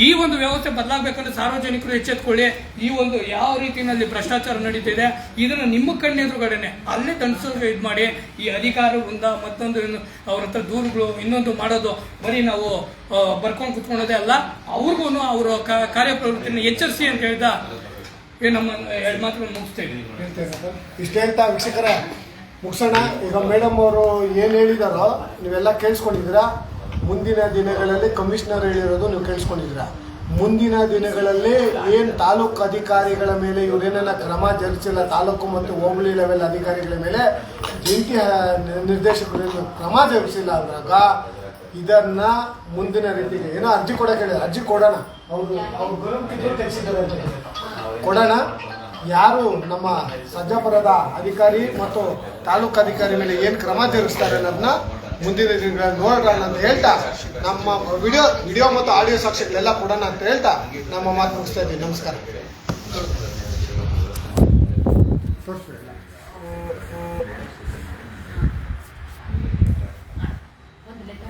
ಈ ಒಂದು ವ್ಯವಸ್ಥೆ ಬದಲಾಗಬೇಕಂದ್ರೆ ಸಾರ್ವಜನಿಕರು ಎಚ್ಚೆತ್ಕೊಳ್ಳಿ. ಈ ಒಂದು ಯಾವ ರೀತಿಯಲ್ಲಿ ಭ್ರಷ್ಟಾಚಾರ ನಡೀತಿದೆ ಇದನ್ನು ನಿಮ್ಮ ಕಣ್ಣೆದುರುಗಡೆನೆ ಅಲ್ಲೇ ದಂಡಿಸೋಕೆ ಇದು ಮಾಡಿ. ಈ ಅಧಿಕಾರ ವೃಂದ ಮತ್ತೊಂದು ಅವ್ರ ಹತ್ರ ದೂರುಗಳು ಇನ್ನೊಂದು ಮಾಡೋದು ಬರೀ ನಾವು ಬರ್ಕೊಂಡು ಕುತ್ಕೊಳ್ಳೋದೇ ಅಲ್ಲ, ಅವ್ರಿಗೂ ಅವರ ಕಾರ್ಯಪ್ರವೃತ್ತಿಯನ್ನು ಎಚ್ಚರಿಸಿ ಅಂತ ಹೇಳಿದ ನಮ್ಮ 2 ಮಾತುಗಳನ್ನು ಮುಗಿಸ್ತೇವೆ. ಇಷ್ಟೇ ಅಂತ ವೀಕ್ಷಕರೇ ಮುಗಿಸೋಣ. ಈಗ ಮೇಡಮ್ ಅವರು ಏನು ಹೇಳಿದಾರೋ ನೀವೆಲ್ಲ ಕೇಳಿಸ್ಕೊಂಡಿದ್ದೀರಾ. ಮುಂದಿನ ದಿನಗಳಲ್ಲಿ ಕಮಿಷನರ್ ಹೇಳಿರೋದು ನೀವು ಕೇಳಿಸ್ಕೊಂಡಿದ್ದೀರಾ. ಮುಂದಿನ ದಿನಗಳಲ್ಲಿ ಏನು ತಾಲೂಕು ಅಧಿಕಾರಿಗಳ ಮೇಲೆ ಇವರೇನ ಕ್ರಮ ಜರುಗಿಸಿಲ್ಲ, ತಾಲೂಕು ಮತ್ತು ಹೋಬಳಿ ಲೆವೆಲ್ ಅಧಿಕಾರಿಗಳ ಮೇಲೆ ಜಂಟಿ ನಿರ್ದೇಶಕರು ಕ್ರಮ ಜರುಗಿಸಿಲ್ಲ ಅಂದಾಗ ಇದನ್ನ ಮುಂದಿನ ರೀತಿಗೆ ಏನೋ ಅರ್ಜಿ ಕೊಡೋಕೆ ಹೇಳಿದ್ರು, ಅರ್ಜಿ ಕೊಡೋಣ. ಅವರು ತೆಗೆಸಿದ್ದಾರೆ ಅಂತ ಕೊಡೋಣ. ಯಾರು ನಮ್ಮ ಸಜ್ಜಾಪುರದ ಅಧಿಕಾರಿ ಮತ್ತು ತಾಲೂಕು ಅಧಿಕಾರಿ ಮೇಲೆ ಏನು ಕ್ರಮ ಜರುಗಿಸ್ತಾರೆ ಅನ್ನೋದನ್ನ ಮುಂದಿನ ದಿನಗಳಲ್ಲಿ ನೋಡೋಣ ಅಂತ ಹೇಳ್ತಾ ನಮ್ಮ ವಿಡಿಯೋ ಮತ್ತು ಆಡಿಯೋ ಸಾಕ್ಷ್ಯಗಳೆಲ್ಲ ಕೊಡೋಣ ಅಂತ ಹೇಳ್ತಾ ನಮ್ಮ ಮಾತು ಮುಗಿಸ್ತಾ ಇದ್ದೀವಿ. ನಮಸ್ಕಾರ. ಒಂದು ಲೆಕ್ಕ